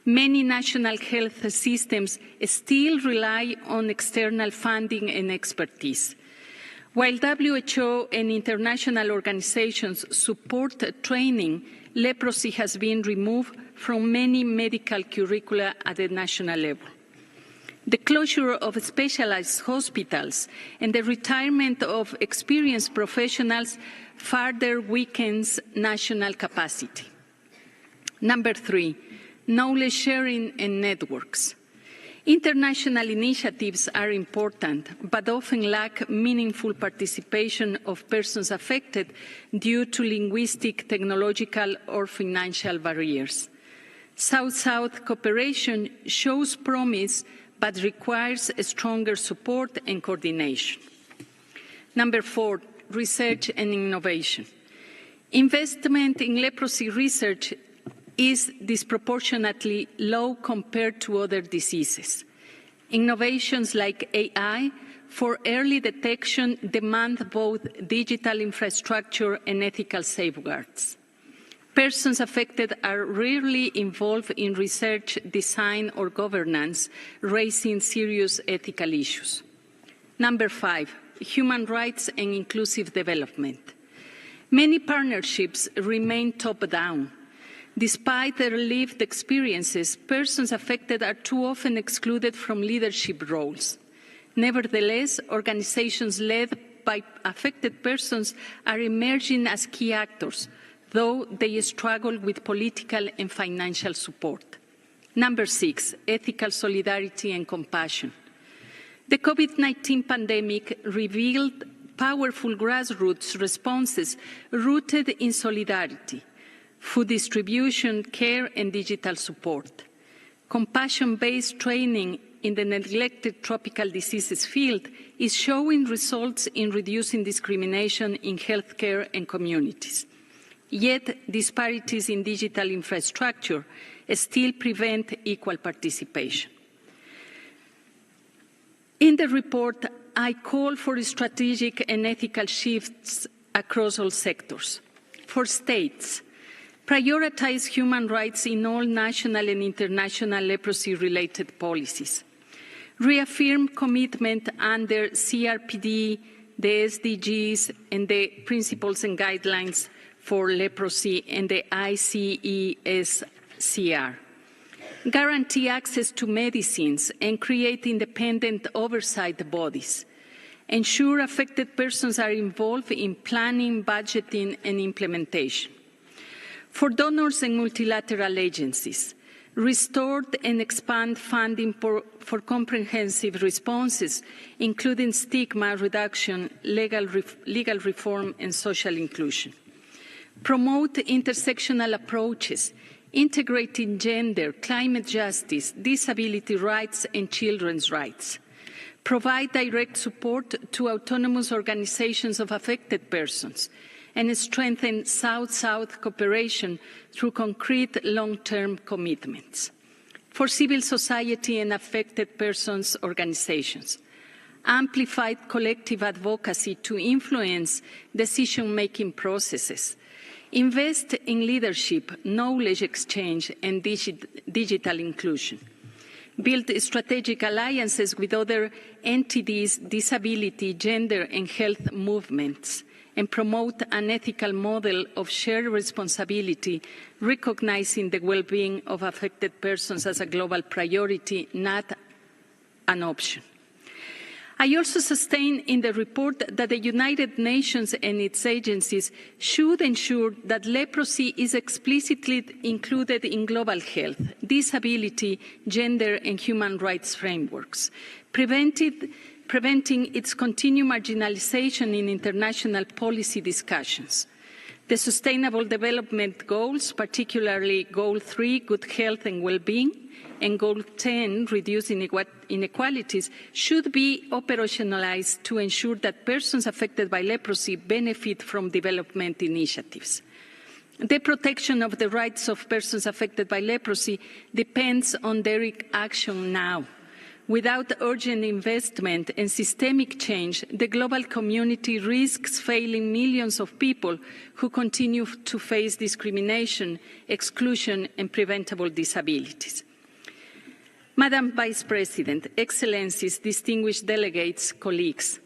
Many national health systems still rely on external funding and expertise. While WHO and international organizations support training, leprosy has been removed from many medical curricula at the national level. The closure of specialized hospitals and the retirement of experienced professionals further weakens national capacity. Number 3, knowledge sharing and networks. International initiatives are important, but often lack meaningful participation of persons affected due to linguistic, technological, or financial barriers. South-South cooperation shows promise but requires a stronger support and coordination. Number 4, research and innovation. Investment in leprosy research is disproportionately low compared to other diseases. Innovations like AI for early detection demand both digital infrastructure and ethical safeguards. Persons affected are rarely involved in research, design, or governance, raising serious ethical issues. Number 5, human rights and inclusive development. Many partnerships remain top-down. Despite their lived experiences, persons affected are too often excluded from leadership roles. Nevertheless, organizations led by affected persons are emerging as key actors, though they struggle with political and financial support. Number 6, ethical solidarity and compassion. The COVID-19 pandemic revealed powerful grassroots responses rooted in solidarity, food distribution, care, and digital support. Compassion-based training in the neglected tropical diseases field is showing results in reducing discrimination in healthcare and communities. Yet, disparities in digital infrastructure still prevent equal participation. In the report, I call for strategic and ethical shifts across all sectors. For states, prioritize human rights in all national and international leprosy-related policies. Reaffirm commitment under CRPD, the SDGs, and the principles and guidelines for leprosy and the ICESCR. Guarantee access to medicines and create independent oversight bodies. Ensure affected persons are involved in planning, budgeting, and implementation. For donors and multilateral agencies, restore and expand funding for comprehensive responses, including stigma reduction, legal reform, and social inclusion. Promote intersectional approaches, integrating gender, climate justice, disability rights, and children's rights. Provide direct support to autonomous organizations of affected persons, and strengthen South-South cooperation through concrete long-term commitments. For civil society and affected persons' organizations, amplify collective advocacy to influence decision-making processes. Invest in leadership, knowledge exchange, and digital inclusion. Build strategic alliances with other entities, disability, gender, and health movements, and promote an ethical model of shared responsibility, recognizing the well-being of affected persons as a global priority, not an option. I also sustain in the report that the United Nations and its agencies should ensure that leprosy is explicitly included in global health, disability, gender, and human rights frameworks, preventing its continued marginalization in international policy discussions. The Sustainable Development Goals, particularly Goal 3, Good Health and Well-being, and Goal 10, Reduce Inequalities, should be operationalized to ensure that persons affected by leprosy benefit from development initiatives. The protection of the rights of persons affected by leprosy depends on their action now. Without urgent investment and systemic change, the global community risks failing millions of people who continue to face discrimination, exclusion, and preventable disabilities. Madam Vice President, Excellencies, distinguished delegates, colleagues,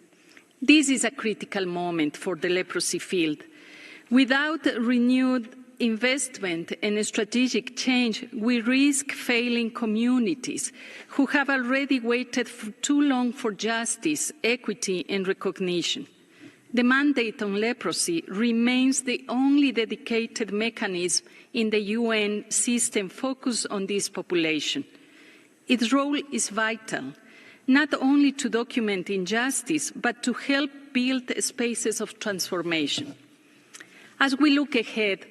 this is a critical moment for the leprosy field. Without renewed investment and strategic change, we risk failing communities who have already waited for too long for justice, equity, and recognition. The mandate on leprosy remains the only dedicated mechanism in the UN system focused on this population. Its role is vital, not only to document injustice, but to help build spaces of transformation. As we look ahead,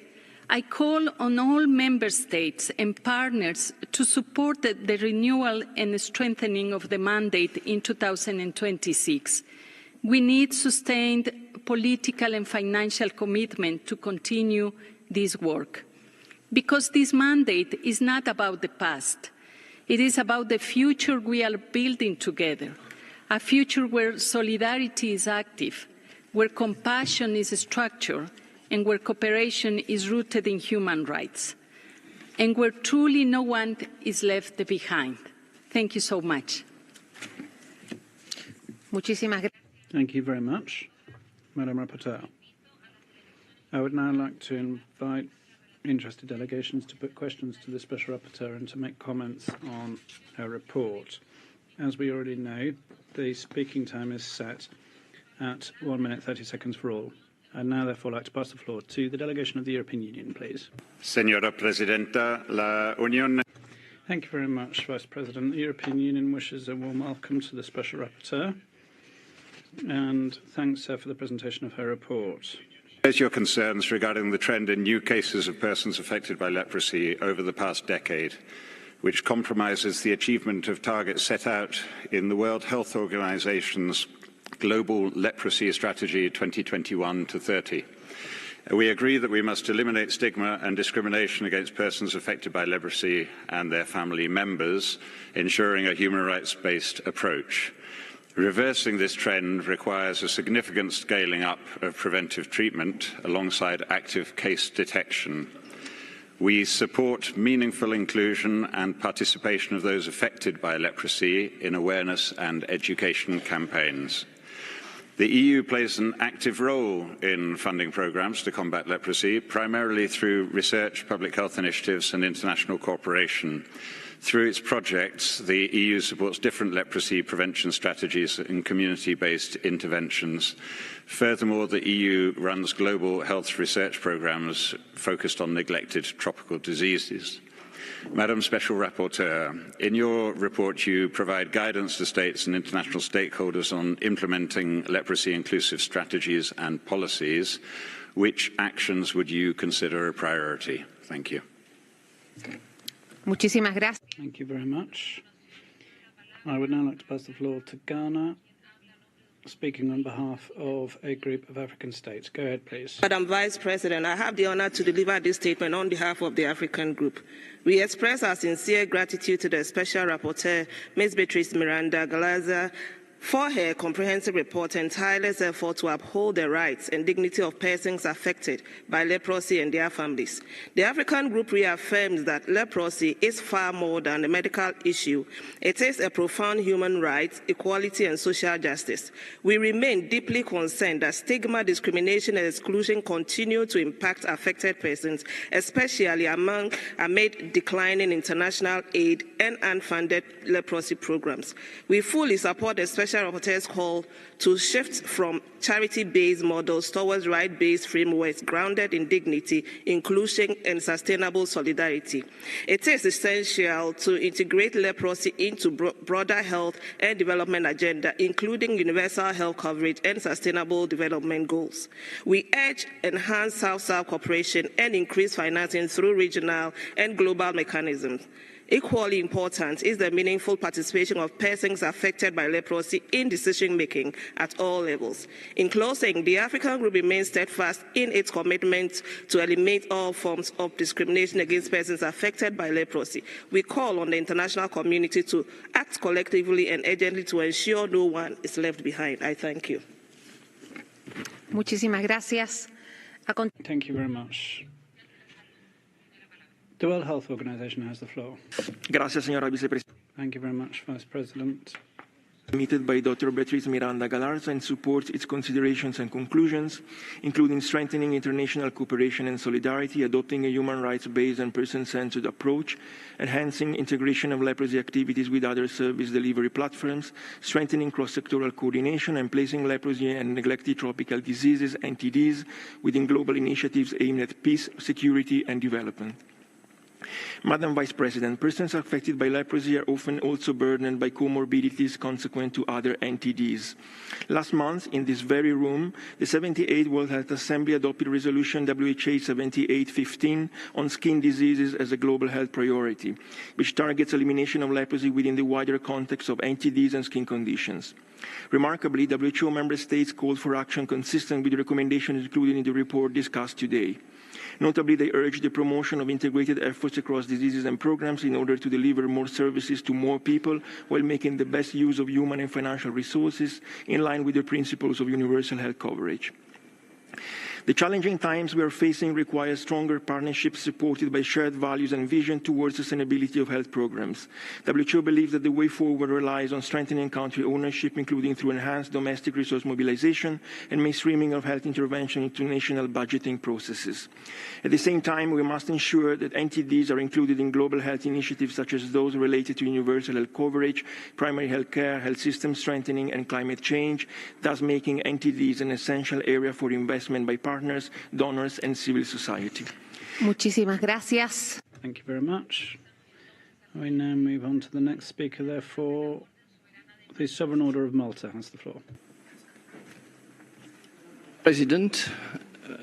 I call on all member states and partners to support the renewal and strengthening of the mandate in 2026. We need sustained political and financial commitment to continue this work. Because this mandate is not about the past. It is about the future we are building together, a future where solidarity is active, where compassion is structured, and where cooperation is rooted in human rights, and where truly no one is left behind. Thank you so much. Thank you very much, Madam Rapporteur. I would now like to invite interested delegations to put questions to the Special Rapporteur and to make comments on her report. As we already know, the speaking time is set at 1 minute 30 seconds for all. I'd now therefore like to pass the floor to the delegation of the European Union, please. Señora Presidenta, la Unión. Thank you very much, Vice President. The European Union wishes a warm welcome to the Special Rapporteur and thanks her for the presentation of her report. Raise your concerns regarding the trend in new cases of persons affected by leprosy over the past decade, which compromises the achievement of targets set out in the World Health Organization's Global Leprosy Strategy 2021-30. We agree that we must eliminate stigma and discrimination against persons affected by leprosy and their family members, ensuring a human rights-based approach. Reversing this trend requires a significant scaling up of preventive treatment alongside active case detection. We support meaningful inclusion and participation of those affected by leprosy in awareness and education campaigns. The EU plays an active role in funding programmes to combat leprosy, primarily through research, public health initiatives and international cooperation. Through its projects, the EU supports different leprosy prevention strategies and community-based interventions. Furthermore, the EU runs global health research programmes focused on neglected tropical diseases. Madam Special Rapporteur, in your report you provide guidance to states and international stakeholders on implementing leprosy-inclusive strategies and policies. Which actions would you consider a priority? Thank you. Thank you very much. I would now like to pass the floor to Ghana, speaking on behalf of a group of African states. Go ahead, please. Madam Vice President, I have the honor to deliver this statement on behalf of the African group. We express our sincere gratitude to the Special Rapporteur, Ms. Beatrice Miranda Galaza, for her comprehensive report and tireless effort to uphold the rights and dignity of persons affected by leprosy and their families. The African group reaffirms that leprosy is far more than a medical issue. It is a profound human right, equality and social justice. We remain deeply concerned that stigma, discrimination and exclusion continue to impact affected persons, especially amid declining international aid and unfunded leprosy programs. We fully support the Special Rapporteur's call to shift from charity-based models towards right-based frameworks grounded in dignity, inclusion, and sustainable solidarity. It is essential to integrate leprosy into broader health and development agenda, including universal health coverage and sustainable development goals. We urge enhanced South-South cooperation and increased financing through regional and global mechanisms. Equally important is the meaningful participation of persons affected by leprosy in decision-making at all levels. In closing, the African Group remains steadfast in its commitment to eliminate all forms of discrimination against persons affected by leprosy. We call on the international community to act collectively and urgently to ensure no one is left behind. I thank you. Muchísimas gracias. Thank you very much. The World Health Organization has the floor. Gracias, señora vicepresidenta. Thank you very much, Vice President. Submitted by Dr. Beatriz Miranda Galarza and supports its considerations and conclusions, including strengthening international cooperation and solidarity, adopting a human rights-based and person-centered approach, enhancing integration of leprosy activities with other service delivery platforms, strengthening cross-sectoral coordination, and placing leprosy and neglected tropical diseases, NTDs, within global initiatives aimed at peace, security, and development. Madam Vice President, persons affected by leprosy are often also burdened by comorbidities consequent to other NTDs. Last month, in this very room, the 78th World Health Assembly adopted Resolution WHA 7815 on skin diseases as a global health priority, which targets elimination of leprosy within the wider context of NTDs and skin conditions. Remarkably, WHO member states called for action consistent with the recommendations included in the report discussed today. Notably, they urged the promotion of integrated efforts across diseases and programs in order to deliver more services to more people while making the best use of human and financial resources in line with the principles of universal health coverage. The challenging times we are facing require stronger partnerships supported by shared values and vision towards sustainability of health programs. WHO believes that the way forward relies on strengthening country ownership, including through enhanced domestic resource mobilization and mainstreaming of health intervention into national budgeting processes. At the same time, we must ensure that NTDs are included in global health initiatives such as those related to universal health coverage, primary health care, health system strengthening, and climate change, thus making NTDs an essential area for investment by partners, donors, and civil society. Muchísimas gracias. Thank you very much. We now move on to the next speaker, therefore. The Sovereign Order of Malta has the floor. President,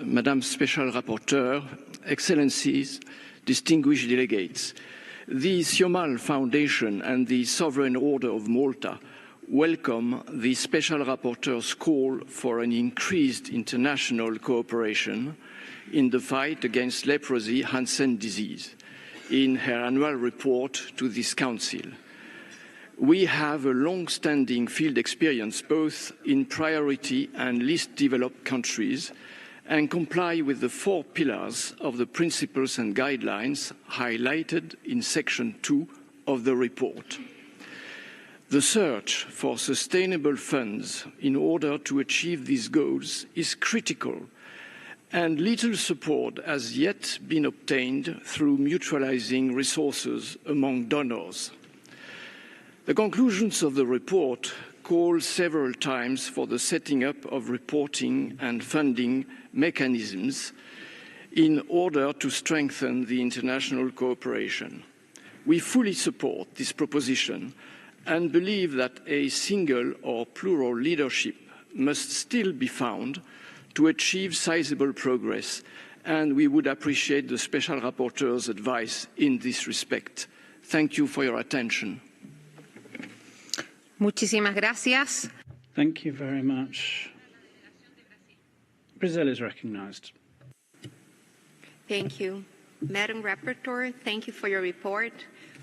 Madam Special Rapporteur, Excellencies, distinguished delegates, the Siomal Foundation and the Sovereign Order of Malta welcome the Special Rapporteur's call for an increased international cooperation in the fight against leprosy Hansen disease in her annual report to this Council. We have a long-standing field experience both in priority and least developed countries and comply with the 4 pillars of the principles and guidelines highlighted in Section 2 of the report. The search for sustainable funds in order to achieve these goals is critical, and little support has yet been obtained through mutualizing resources among donors. The conclusions of the report call several times for the setting up of reporting and funding mechanisms in order to strengthen the international cooperation. We fully support this proposition and believe that a single or plural leadership must still be found to achieve sizable progress, and we would appreciate the Special Rapporteur's advice in this respect. Thank you for your attention. Muchísimas gracias. Thank you very much. Brazil is recognized. Thank you. Madam Rapporteur, thank you for your report.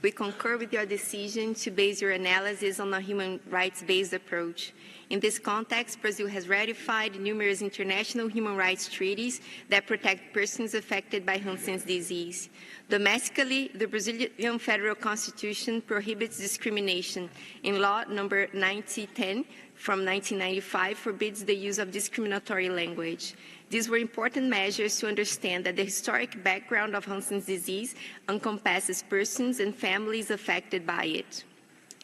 We concur with your decision to base your analysis on a human rights-based approach. In this context, Brazil has ratified numerous international human rights treaties that protect persons affected by Hansen's disease. Domestically, the Brazilian Federal Constitution prohibits discrimination. In Law Number 9010 from 1995 forbids the use of discriminatory language. These were important measures to understand that the historic background of Hansen's disease encompasses persons and families affected by it.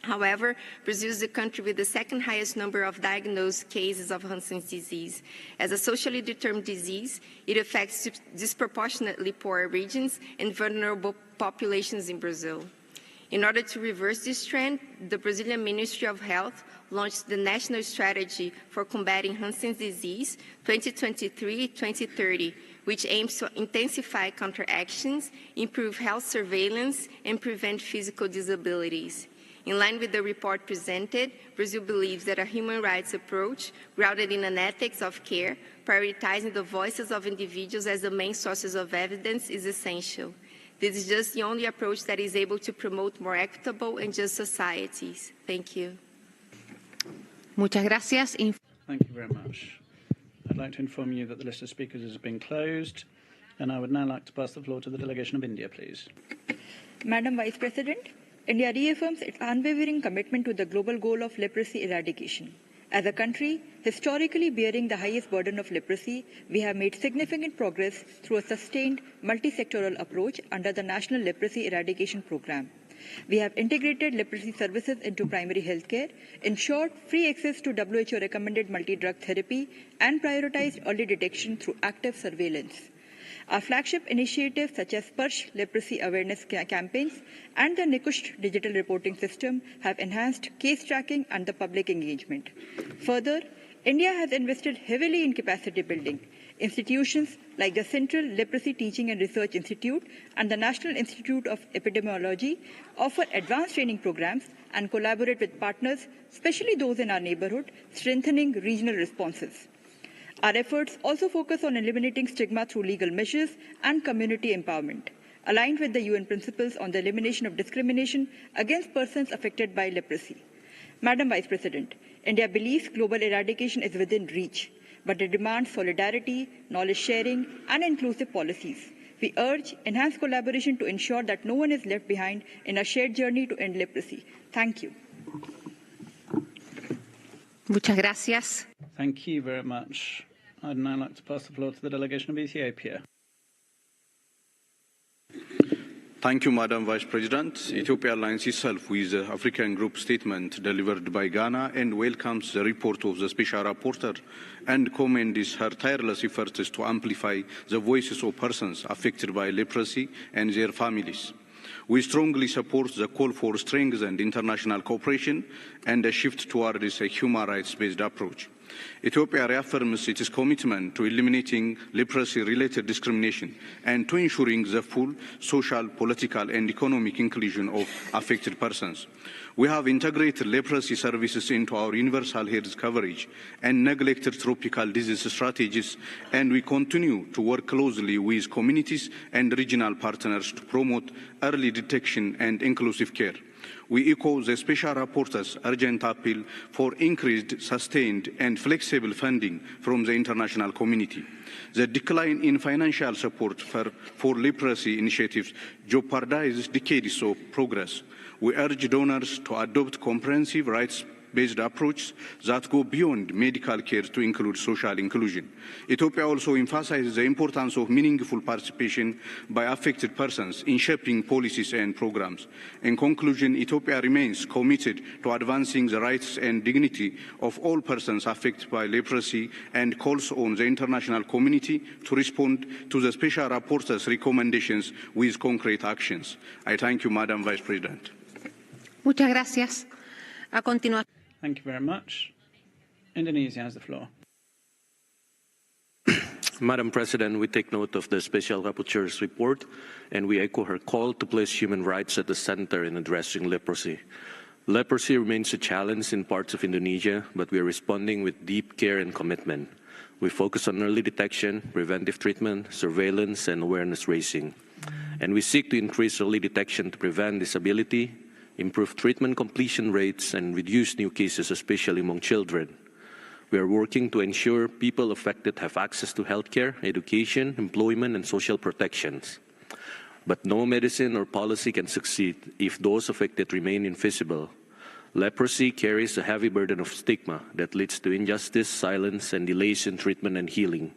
However, Brazil is the country with the second highest number of diagnosed cases of Hansen's disease. As a socially determined disease, it affects disproportionately poor regions and vulnerable populations in Brazil. In order to reverse this trend, the Brazilian Ministry of Health launched the National Strategy for Combating Hansen's Disease 2023-2030, which aims to intensify counteractions, improve health surveillance, and prevent physical disabilities. In line with the report presented, Brazil believes that a human rights approach grounded in an ethics of care, prioritizing the voices of individuals as the main sources of evidence, is essential. This is just the only approach that is able to promote more equitable and just societies. Thank you. Muchas gracias. Thank you very much. I'd like to inform you that the list of speakers has been closed, and I would now like to pass the floor to the delegation of India, please. Madam Vice President, India reaffirms its unwavering commitment to the global goal of leprosy eradication. As a country historically bearing the highest burden of leprosy, we have made significant progress through a sustained multi-sectoral approach under the National Leprosy Eradication Program. We have integrated leprosy services into primary health care, ensured free access to WHO-recommended multi-drug therapy, and prioritized early detection through active surveillance. Our flagship initiatives such as Sparsh leprosy awareness campaigns and the Nikush digital reporting system have enhanced case tracking and the public engagement. Further, India has invested heavily in capacity building. Institutions like the Central Leprosy Teaching and Research Institute and the National Institute of Epidemiology offer advanced training programs and collaborate with partners, especially those in our neighborhood, strengthening regional responses. Our efforts also focus on eliminating stigma through legal measures and community empowerment, aligned with the UN principles on the elimination of discrimination against persons affected by leprosy. Madam Vice President, India believes global eradication is within reach, but it demands solidarity, knowledge sharing, and inclusive policies. We urge enhanced collaboration to ensure that no one is left behind in a shared journey to end leprosy. Thank you. Muchas gracias. Thank you very much. I'd now like to pass the floor to the delegation of Ethiopia. Thank you, Madam Vice President. Ethiopia aligns itself with the African Group statement delivered by Ghana and welcomes the report of the Special Rapporteur and commends her tireless efforts to amplify the voices of persons affected by leprosy and their families. We strongly support the call for strengthened international cooperation and a shift towards a human rights-based approach. Ethiopia reaffirms its commitment to eliminating leprosy-related discrimination and to ensuring the full social, political, and economic inclusion of affected persons. We have integrated leprosy services into our universal health coverage and neglected tropical disease strategies, and we continue to work closely with communities and regional partners to promote early detection and inclusive care. We echo the Special Rapporteur's urgent appeal for increased, sustained, and flexible funding from the international community. The decline in financial support for leprosy initiatives jeopardizes decades of progress. We urge donors to adopt comprehensive rights-based approaches that go beyond medical care to include social inclusion. Ethiopia also emphasizes the importance of meaningful participation by affected persons in shaping policies and programs. In conclusion, Ethiopia remains committed to advancing the rights and dignity of all persons affected by leprosy and calls on the international community to respond to the Special Rapporteur's recommendations with concrete actions. I thank you, Madam Vice President. Muchas gracias. A continuación. Thank you very much. Indonesia has the floor. Madam President, we take note of the Special Rapporteur's report and we echo her call to place human rights at the center in addressing leprosy. Leprosy remains a challenge in parts of Indonesia, but we are responding with deep care and commitment. We focus on early detection, preventive treatment, surveillance, and awareness raising. And we seek to increase early detection to prevent disability, improve treatment completion rates, and reduce new cases, especially among children. We are working to ensure people affected have access to healthcare, education, employment, and social protections. But no medicine or policy can succeed if those affected remain invisible. Leprosy carries a heavy burden of stigma that leads to injustice, silence, and delays in treatment and healing.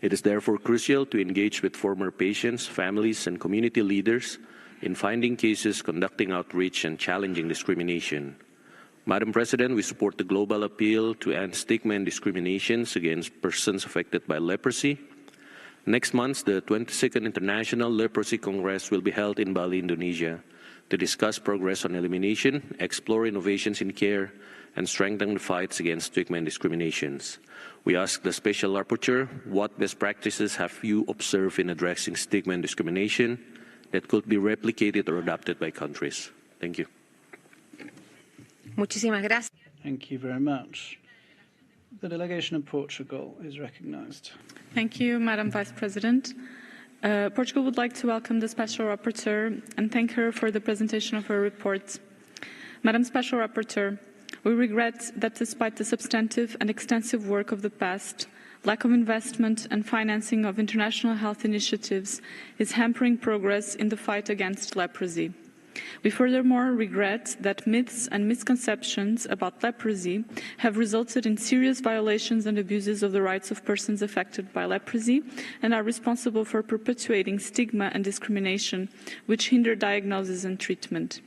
It is therefore crucial to engage with former patients, families, and community leaders in finding cases, conducting outreach, and challenging discrimination. Madam President, we support the global appeal to end stigma and discriminations against persons affected by leprosy. Next month, the 22nd International Leprosy Congress will be held in Bali, Indonesia, to discuss progress on elimination, explore innovations in care, and strengthen the fights against stigma and discriminations. We ask the Special Rapporteur, what best practices have you observed in addressing stigma and discrimination that could be replicated or adopted by countries? Thank you. Muchísimas gracias. Thank you very much. The delegation of Portugal is recognized. Thank you, Madam Vice President. Portugal would like to welcome the Special Rapporteur and thank her for the presentation of her report. Madam Special Rapporteur, we regret that despite the substantive and extensive work of the past, lack of investment and financing of international health initiatives is hampering progress in the fight against leprosy. We furthermore regret that myths and misconceptions about leprosy have resulted in serious violations and abuses of the rights of persons affected by leprosy and are responsible for perpetuating stigma and discrimination, which hinder diagnosis and treatment.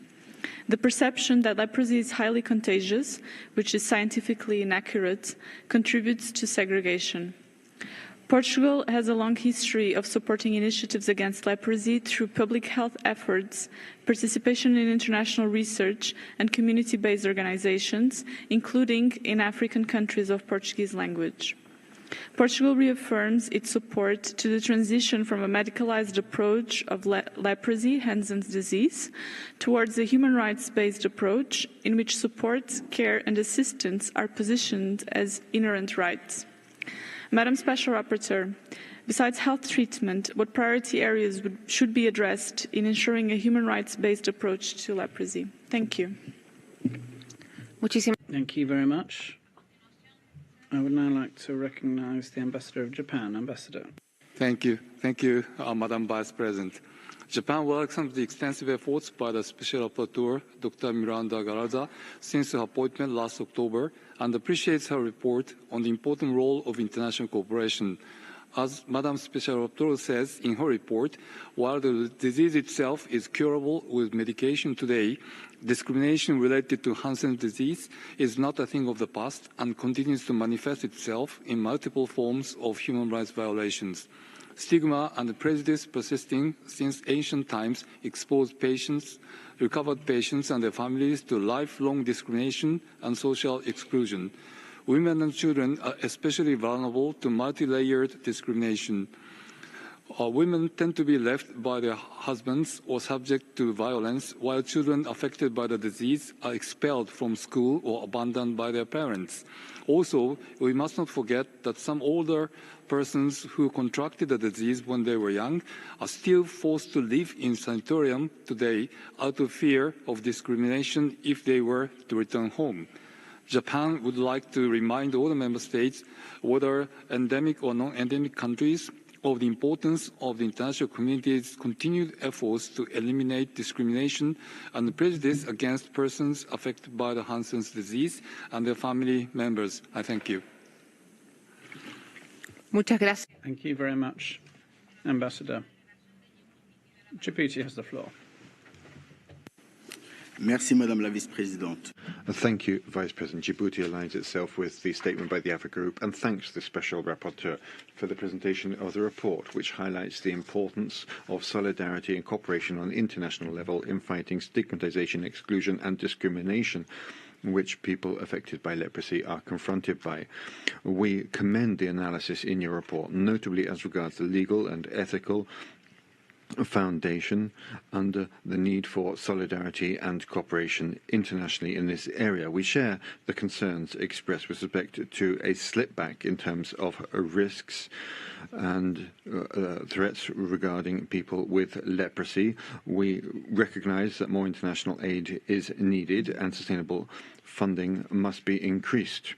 The perception that leprosy is highly contagious, which is scientifically inaccurate, contributes to segregation. Portugal has a long history of supporting initiatives against leprosy through public health efforts, participation in international research, and community-based organizations, including in African countries of Portuguese language. Portugal reaffirms its support to the transition from a medicalized approach of leprosy, Hansen's disease, towards a human rights-based approach in which support, care, and assistance are positioned as inherent rights. Madam Special Rapporteur, besides health treatment, what priority areas should be addressed in ensuring a human rights-based approach to leprosy? Thank you. Thank you very much. I would now like to recognize the Ambassador of Japan. Ambassador. Thank you. Thank you, Madam Vice President. Japan welcomes the extensive efforts by the Special Rapporteur, Dr. Miranda Galarza, since her appointment last October, and appreciates her report on the important role of international cooperation. As Madam Special Rapporteur says in her report, while the disease itself is curable with medication today, discrimination related to Hansen's disease is not a thing of the past and continues to manifest itself in multiple forms of human rights violations. Stigma and prejudice persisting since ancient times expose patients, recovered patients and their families to lifelong discrimination and social exclusion. Women and children are especially vulnerable to multi-layered discrimination. Women tend to be left by their husbands or subject to violence, while children affected by the disease are expelled from school or abandoned by their parents. Also, we must not forget that some older persons who contracted the disease when they were young are still forced to live in sanatorium today out of fear of discrimination if they were to return home. Japan would like to remind all the member states, whether endemic or non-endemic countries, of the importance of the international community's continued efforts to eliminate discrimination and prejudice against persons affected by the Hansen's disease and their family members. I thank you. Thank you very much, Ambassador. Djibouti has the floor. Merci, Madame la Vice-Présidente. Thank you, Vice President. Djibouti aligns itself with the statement by the Africa Group and thanks the Special Rapporteur for the presentation of the report, which highlights the importance of solidarity and cooperation on an international level in fighting stigmatization, exclusion and discrimination which people affected by leprosy are confronted by. We commend the analysis in your report, notably as regards the legal and ethical foundation under the need for solidarity and cooperation internationally in this area. We share the concerns expressed with respect to a slip back in terms of risks and threats regarding people with leprosy. We recognize that more international aid is needed and sustainable funding must be increased.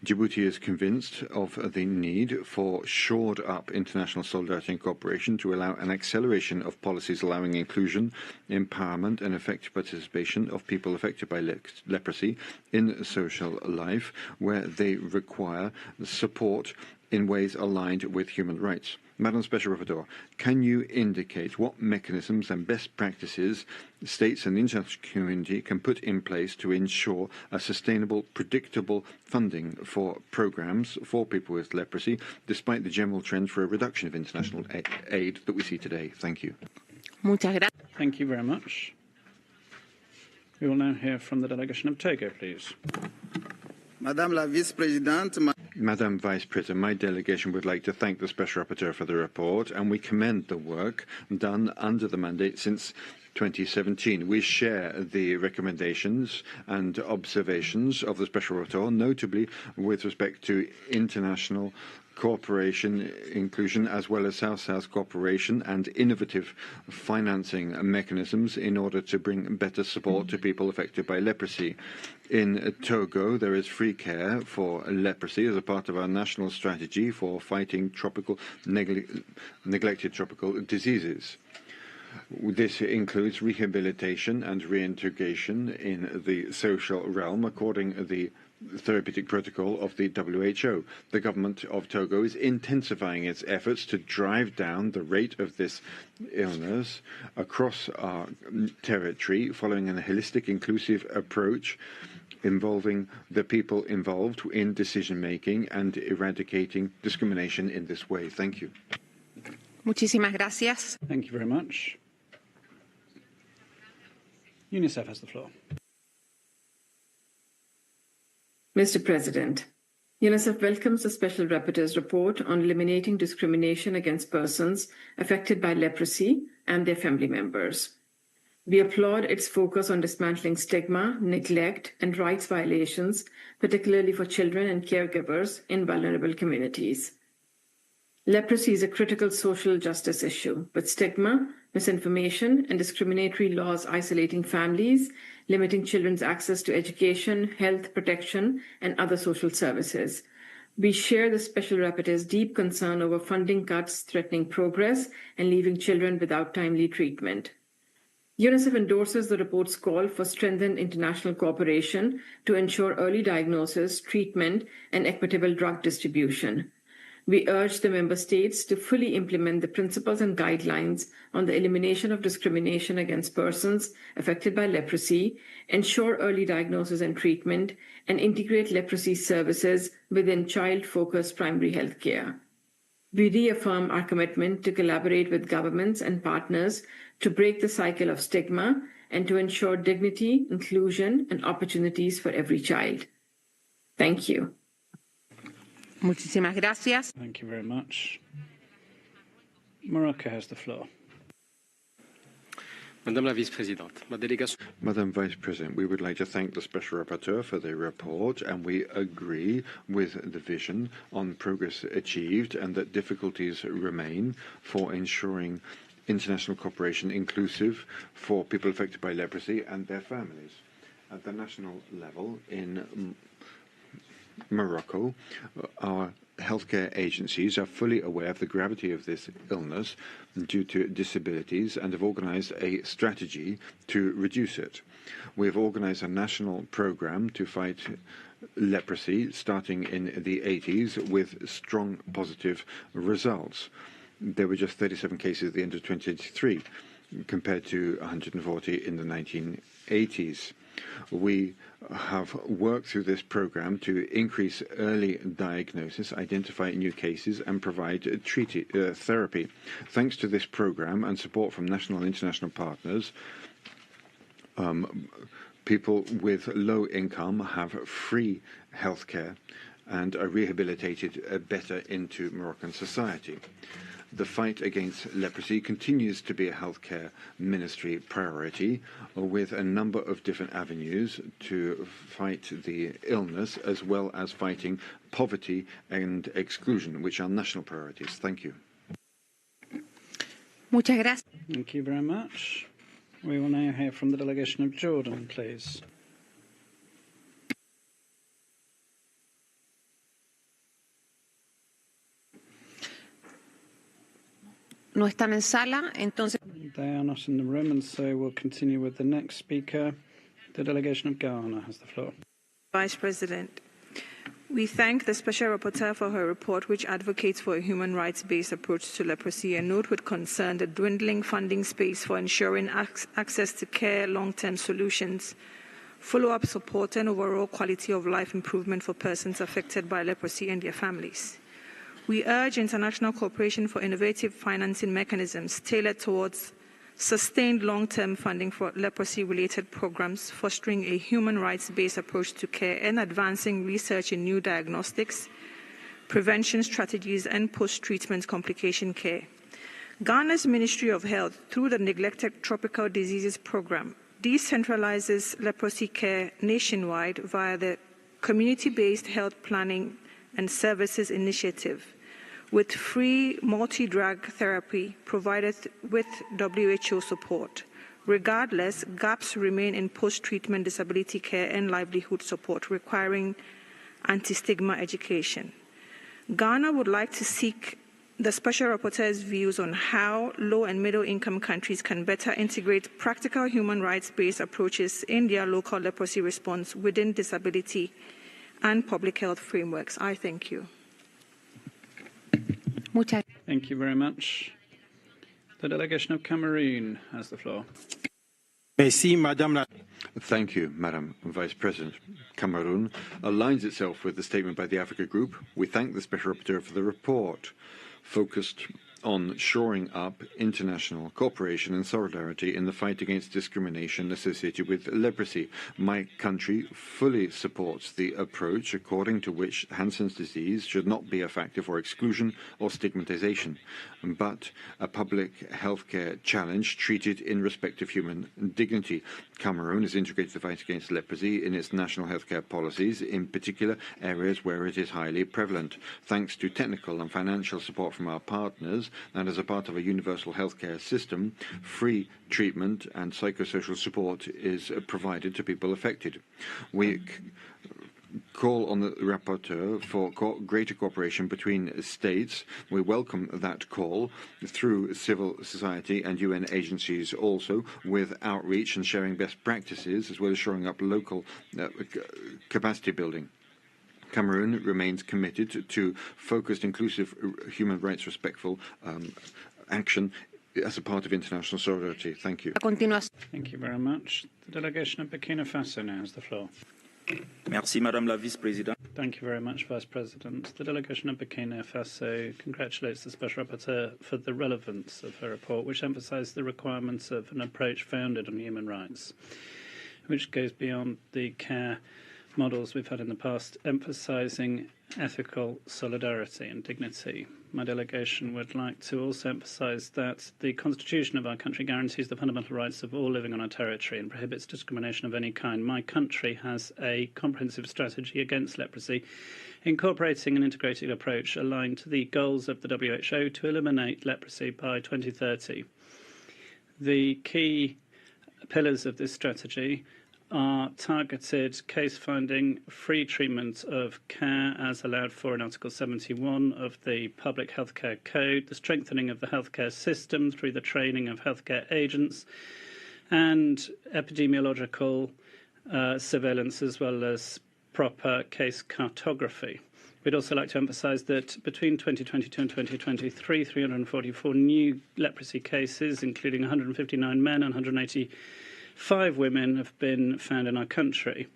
Djibouti is convinced of the need for shored-up international solidarity and cooperation to allow an acceleration of policies allowing inclusion, empowerment and effective participation of people affected by leprosy in social life, where they require support in ways aligned with human rights. Madam Special Rapporteur, can you indicate what mechanisms and best practices states and the international community can put in place to ensure a sustainable, predictable funding for programs for people with leprosy, despite the general trend for a reduction of international aid that we see today? Thank you. Thank you very much. We will now hear from the delegation of Togo, please. Madame la Vice-Présidente, Madam Vice President, my delegation would like to thank the Special Rapporteur for the report, and we commend the work done under the mandate since 2017. We share the recommendations and observations of the Special Rapporteur, notably with respect to international cooperation, inclusion, as well as South-South cooperation and innovative financing mechanisms in order to bring better support to people affected by leprosy. In Togo, there is free care for leprosy as a part of our national strategy for fighting neglected tropical diseases. This includes rehabilitation and reintegration in the social realm according to the therapeutic protocol of the WHO. The government of Togo is intensifying its efforts to drive down the rate of this illness across our territory, following a holistic, inclusive approach involving the people involved in decision-making and eradicating discrimination in this way. Thank you. Muchísimas gracias. Thank you very much. UNICEF has the floor. Mr. President, UNICEF welcomes the Special Rapporteur's report on eliminating discrimination against persons affected by leprosy and their family members. We applaud its focus on dismantling stigma, neglect, and rights violations, particularly for children and caregivers in vulnerable communities. Leprosy is a critical social justice issue, but stigma, misinformation, and discriminatory laws isolating families, limiting children's access to education, health protection, and other social services. We share the Special Rapporteur's deep concern over funding cuts threatening progress and leaving children without timely treatment. UNICEF endorses the report's call for strengthened international cooperation to ensure early diagnosis, treatment, and equitable drug distribution. We urge the member states to fully implement the principles and guidelines on the elimination of discrimination against persons affected by leprosy, ensure early diagnosis and treatment, and integrate leprosy services within child-focused primary health care. We reaffirm our commitment to collaborate with governments and partners to break the cycle of stigma and to ensure dignity, inclusion, and opportunities for every child. Thank you. Muchísimas gracias. Thank you very much. Morocco has the floor. Madame Vice President, we would like to thank the Special Rapporteur for the report, and we agree with the vision on progress achieved and that difficulties remain for ensuring international cooperation inclusive for people affected by leprosy and their families. At the national level in Morocco, our healthcare agencies are fully aware of the gravity of this illness due to disabilities and have organized a strategy to reduce it. We have organized a national program to fight leprosy starting in the 80s with strong positive results. There were just 37 cases at the end of 2023 compared to 140 in the 1980s. We have worked through this program to increase early diagnosis, identify new cases, and provide therapy. Thanks to this program and support from national and international partners, people with low income have free healthcare and are rehabilitated better into Moroccan society. The fight against leprosy continues to be a healthcare ministry priority, with a number of different avenues to fight the illness, as well as fighting poverty and exclusion, which are national priorities. Thank you. Muchas gracias. Thank you very much. We will now hear from the delegation of Jordan, please. No están en sala, entonces. They are not in the room, and so we'll continue with the next speaker. The delegation of Ghana has the floor. Vice President, we thank the Special Rapporteur for her report, which advocates for a human rights-based approach to leprosy, and note with concern the dwindling funding space for ensuring access to care, long-term solutions, follow-up support, and overall quality of life improvement for persons affected by leprosy and their families. We urge international cooperation for innovative financing mechanisms tailored towards sustained long-term funding for leprosy-related programs, fostering a human rights-based approach to care and advancing research in new diagnostics, prevention strategies, and post-treatment complication care. Ghana's Ministry of Health, through the Neglected Tropical Diseases Program, decentralizes leprosy care nationwide via the Community-Based Health Planning and Services Initiative, with free multi-drug therapy provided with WHO support. Regardless, gaps remain in post-treatment disability care and livelihood support, requiring anti-stigma education. Ghana would like to seek the Special Rapporteur's views on how low and middle-income countries can better integrate practical human rights-based approaches in their local leprosy response within disability and public health frameworks. I thank you. Thank you very much. The delegation of Cameroon has the floor. Thank you, Madam Vice President. Cameroon aligns itself with the statement by the Africa Group. We thank the Special Rapporteur for the report, focused on shoring up international cooperation and solidarity in the fight against discrimination associated with leprosy. My country fully supports the approach according to which Hansen's disease should not be a factor for exclusion or stigmatization, but a public healthcare challenge treated in respect of human dignity. Cameroon has integrated the fight against leprosy in its national healthcare policies, in particular areas where it is highly prevalent. Thanks to technical and financial support from our partners, and as a part of a universal healthcare system, free treatment and psychosocial support is provided to people affected. We call on the rapporteur for greater cooperation between states. We welcome that call through civil society and UN agencies also, with outreach and sharing best practices, as well as shoring up local capacity building. Cameroon remains committed to focused, inclusive, human rights respectful action as a part of international solidarity. Thank you. Thank you very much. The delegation of Burkina Faso now has the floor. Merci, Madame la Vice-Présidente. Thank you very much, Vice President. The delegation of Burkina Faso congratulates the Special Rapporteur for the relevance of her report, which emphasised the requirements of an approach founded on human rights, which goes beyond the care models we've had in the past, emphasising ethical solidarity and dignity. My delegation would like to also emphasise that the Constitution of our country guarantees the fundamental rights of all living on our territory and prohibits discrimination of any kind. My country has a comprehensive strategy against leprosy, incorporating an integrated approach aligned to the goals of the WHO to eliminate leprosy by 2030. The key pillars of this strategy are targeted case finding, free treatment of care as allowed for in Article 71 of the Public Healthcare Code, the strengthening of the healthcare system through the training of healthcare agents, and epidemiological surveillance, as well as proper case cartography. We'd also like to emphasise that between 2022 and 2023, 344 new leprosy cases, including 159 men and 185 women, have been found in our country.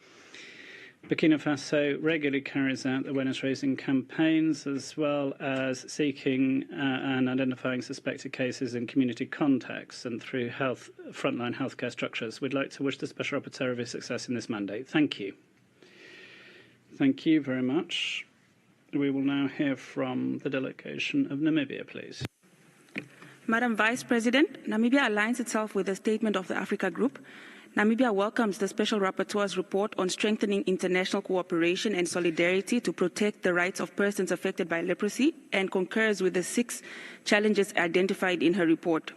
Burkina Faso regularly carries out awareness-raising campaigns, as well as seeking and identifying suspected cases in community contexts and through frontline healthcare structures. We'd like to wish the Special Rapporteur every success in this mandate. Thank you. Thank you very much. We will now hear from the delegation of Namibia, please. Madam Vice President, Namibia aligns itself with the statement of the Africa Group. Namibia welcomes the Special Rapporteur's report on strengthening international cooperation and solidarity to protect the rights of persons affected by leprosy and concurs with the 6 challenges identified in her report.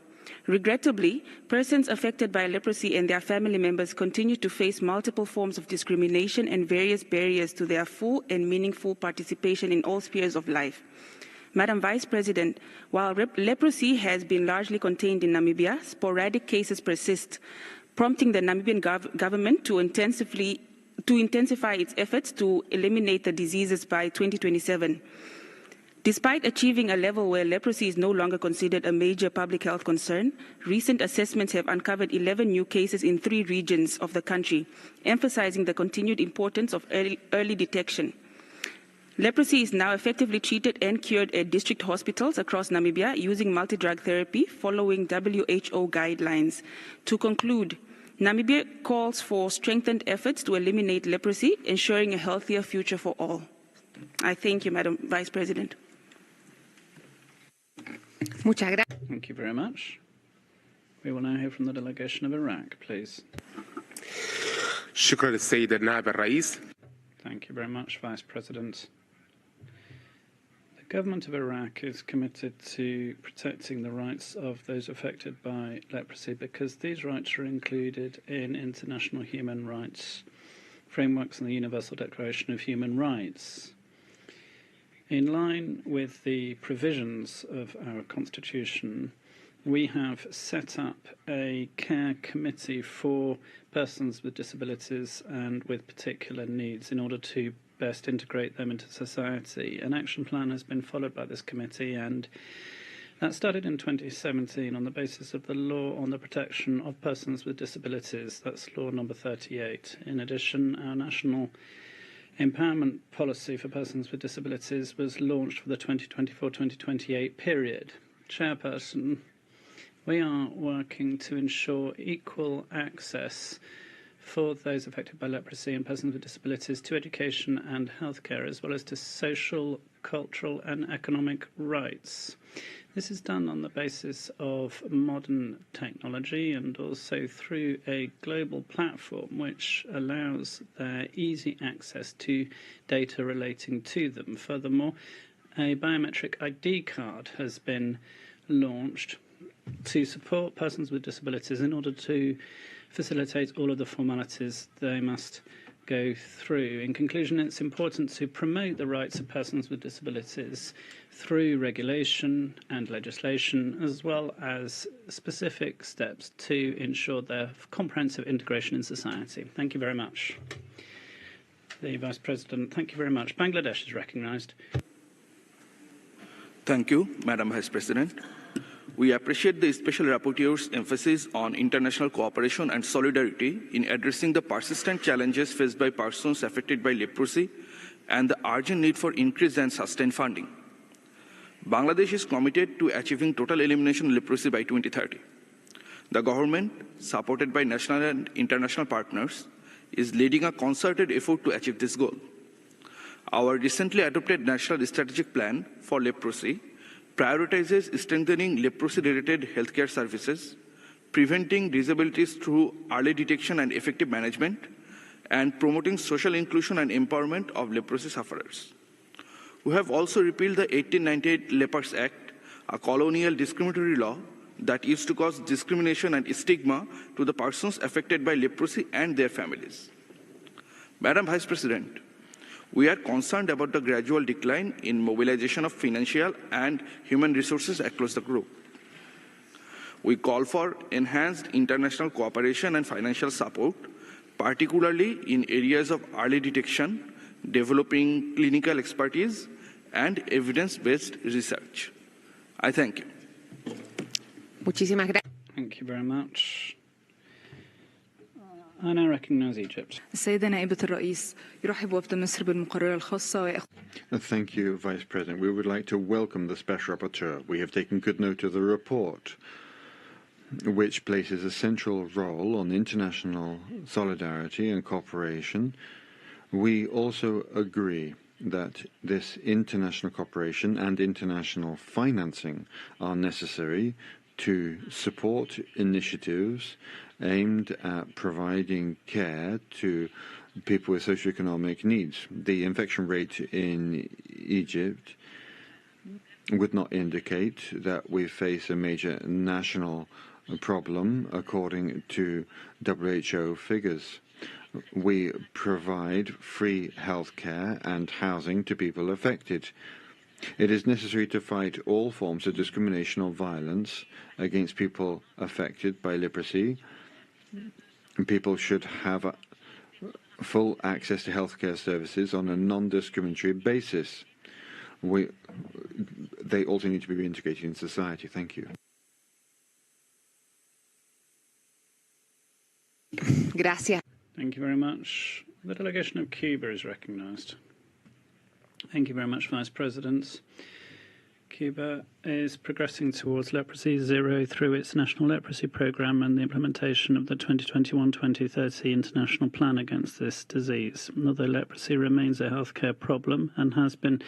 Regrettably, persons affected by leprosy and their family members continue to face multiple forms of discrimination and various barriers to their full and meaningful participation in all spheres of life. Madam Vice President, while leprosy has been largely contained in Namibia, sporadic cases persist, prompting the Namibian government to intensify its efforts to eliminate the diseases by 2027. Despite achieving a level where leprosy is no longer considered a major public health concern, recent assessments have uncovered 11 new cases in 3 regions of the country, emphasizing the continued importance of early detection. Leprosy is now effectively treated and cured at district hospitals across Namibia using multi-drug therapy following WHO guidelines. To conclude, Namibia calls for strengthened efforts to eliminate leprosy, ensuring a healthier future for all. I thank you, Madam Vice President. Thank you very much. We will now hear from the delegation of Iraq, please. شكرا للسيد النائب الرئيس. Thank you very much, Vice President. The government of Iraq is committed to protecting the rights of those affected by leprosy because these rights are included in international human rights frameworks and the Universal Declaration of Human Rights. In line with the provisions of our Constitution, we have set up a care committee for persons with disabilities and with particular needs in order to best integrate them into society. An action plan has been followed by this committee, and That started in 2017 on the basis of the Law on the Protection of Persons with Disabilities. That's Law number 38. In addition, our national empowerment policy for persons with disabilities was launched for the 2024-2028 period. Chairperson, we are working to ensure equal access for those affected by leprosy and persons with disabilities to education and healthcare, as well as to social, cultural and economic rights. This is done on the basis of modern technology and also through a global platform which allows their easy access to data relating to them. Furthermore, a biometric ID card has been launched to support persons with disabilities in order to facilitate all of the formalities they must go through. In conclusion, it's important to promote the rights of persons with disabilities through regulation and legislation, as well as specific steps to ensure their comprehensive integration in society. Thank you very much. The Vice President, thank you very much. Bangladesh is recognised. Thank you, Madam Vice President. We appreciate the Special Rapporteur's emphasis on international cooperation and solidarity in addressing the persistent challenges faced by persons affected by leprosy and the urgent need for increased and sustained funding. Bangladesh is committed to achieving total elimination of leprosy by 2030. The government, supported by national and international partners, is leading a concerted effort to achieve this goal. Our recently adopted National Strategic Plan for Leprosy prioritizes strengthening leprosy-related healthcare services, preventing disabilities through early detection and effective management, and promoting social inclusion and empowerment of leprosy sufferers. We have also repealed the 1898 Lepers Act, a colonial discriminatory law that used to cause discrimination and stigma to the persons affected by leprosy and their families. Madam Vice President, we are concerned about the gradual decline in mobilization of financial and human resources across the group. We call for enhanced international cooperation and financial support, particularly in areas of early detection, developing clinical expertise, and evidence-based research. I thank you. Thank you very much. I now recognize Egypt. السيدة نائبة الرئيس يرحب وفد مصر بالمقررة الخاصة Thank you, Vice President. We would like to welcome the Special Rapporteur. We have taken good note of the report, which places a central role on international solidarity and cooperation. We also agree that this international cooperation and international financing are necessary to support initiatives aimed at providing care to people with socioeconomic needs. The infection rate in Egypt would not indicate that we face a major national problem, according to WHO figures. We provide free health care and housing to people affected. It is necessary to fight all forms of discrimination or violence against people affected by leprosy. People should have full access to healthcare services on a non-discriminatory basis. They also need to be reintegrated in society. Thank you. Gracias. Thank you very much. The delegation of Cuba is recognized. Thank you very much, Vice President. Cuba is progressing towards leprosy zero through its national leprosy program and the implementation of the 2021-2030 international plan against this disease. Although leprosy remains a healthcare problem and has been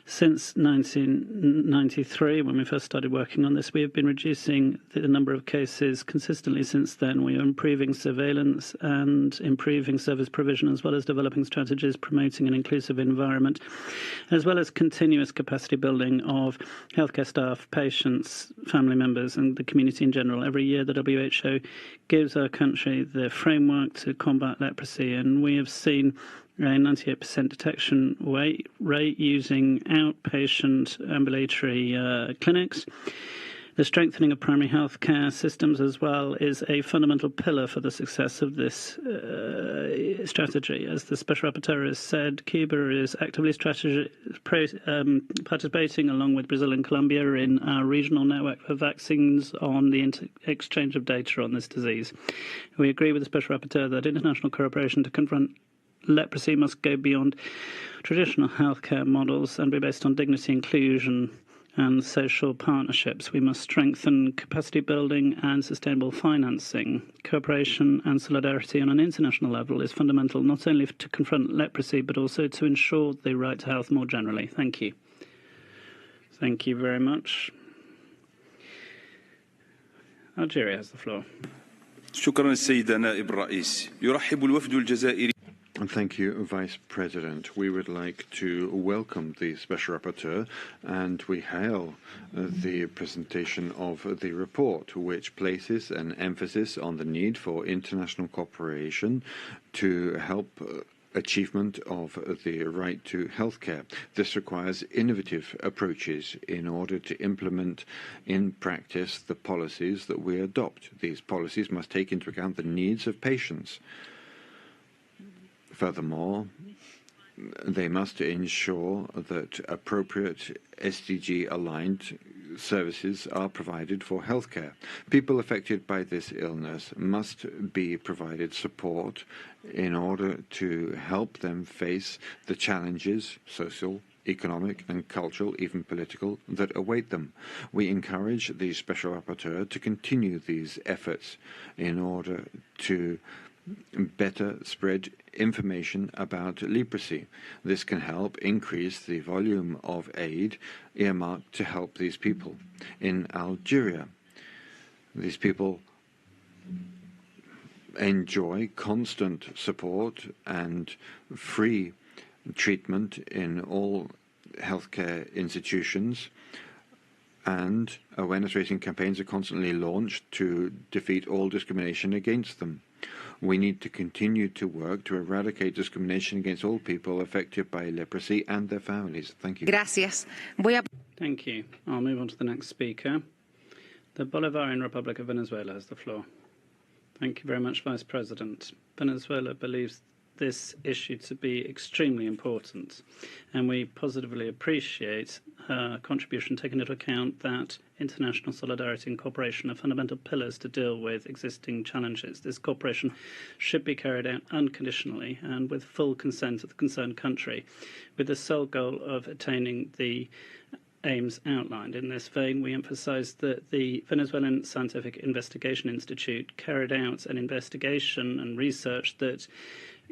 since 1993, when we first started working on this, we have been reducing the number of cases consistently since then. We are improving surveillance and improving service provision, as well as developing strategies promoting an inclusive environment, as well as continuous capacity building of healthcare staff, patients, family members, and the community in general. Every year, the WHO gives our country the framework to combat leprosy, and we have seen a 98% detection rate using outpatient ambulatory clinics. The strengthening of primary health care systems as well is a fundamental pillar for the success of this strategy. As the Special Rapporteur has said, Cuba is actively participating along with Brazil and Colombia in our regional network for vaccines on the exchange of data on this disease. We agree with the Special Rapporteur that international cooperation to confront leprosy must go beyond traditional healthcare models and be based on dignity, inclusion, and social partnerships. We must strengthen capacity building and sustainable financing. Cooperation and solidarity on an international level is fundamental not only to confront leprosy but also to ensure the right to health more generally. Thank you. Thank you very much. Algeria has the floor. شكرا السيدة نائب الرئيس. يرحب الوفد الجزائري. Thank you, Vice President. We would like to welcome the Special Rapporteur, and we hail the presentation of the report, which places an emphasis on the need for international cooperation to help achievement of the right to healthcare. This requires innovative approaches in order to implement in practice the policies that we adopt. These policies must take into account the needs of patients. Furthermore, they must ensure that appropriate SDG-aligned services are provided for healthcare. People affected by this illness must be provided support in order to help them face the challenges, social, economic and cultural, even political, that await them. We encourage the Special Rapporteur to continue these efforts in order to better spread information about leprosy. This can help increase the volume of aid earmarked to help these people. In Algeria, these people enjoy constant support and free treatment in all healthcare institutions, and awareness-raising campaigns are constantly launched to defeat all discrimination against them. We need to continue to work to eradicate discrimination against all people affected by leprosy and their families. Thank you. Gracias. Thank you. I'll move on to the next speaker. The Bolivarian Republic of Venezuela has the floor. Thank you very much, Vice President. Venezuela believes this issue to be extremely important, and we positively appreciate her contribution, taking into account that international solidarity and cooperation are fundamental pillars to deal with existing challenges. This cooperation should be carried out unconditionally and with full consent of the concerned country, with the sole goal of attaining the aims outlined. In this vein, we emphasize that the Venezuelan Scientific Investigation Institute carried out an investigation and research that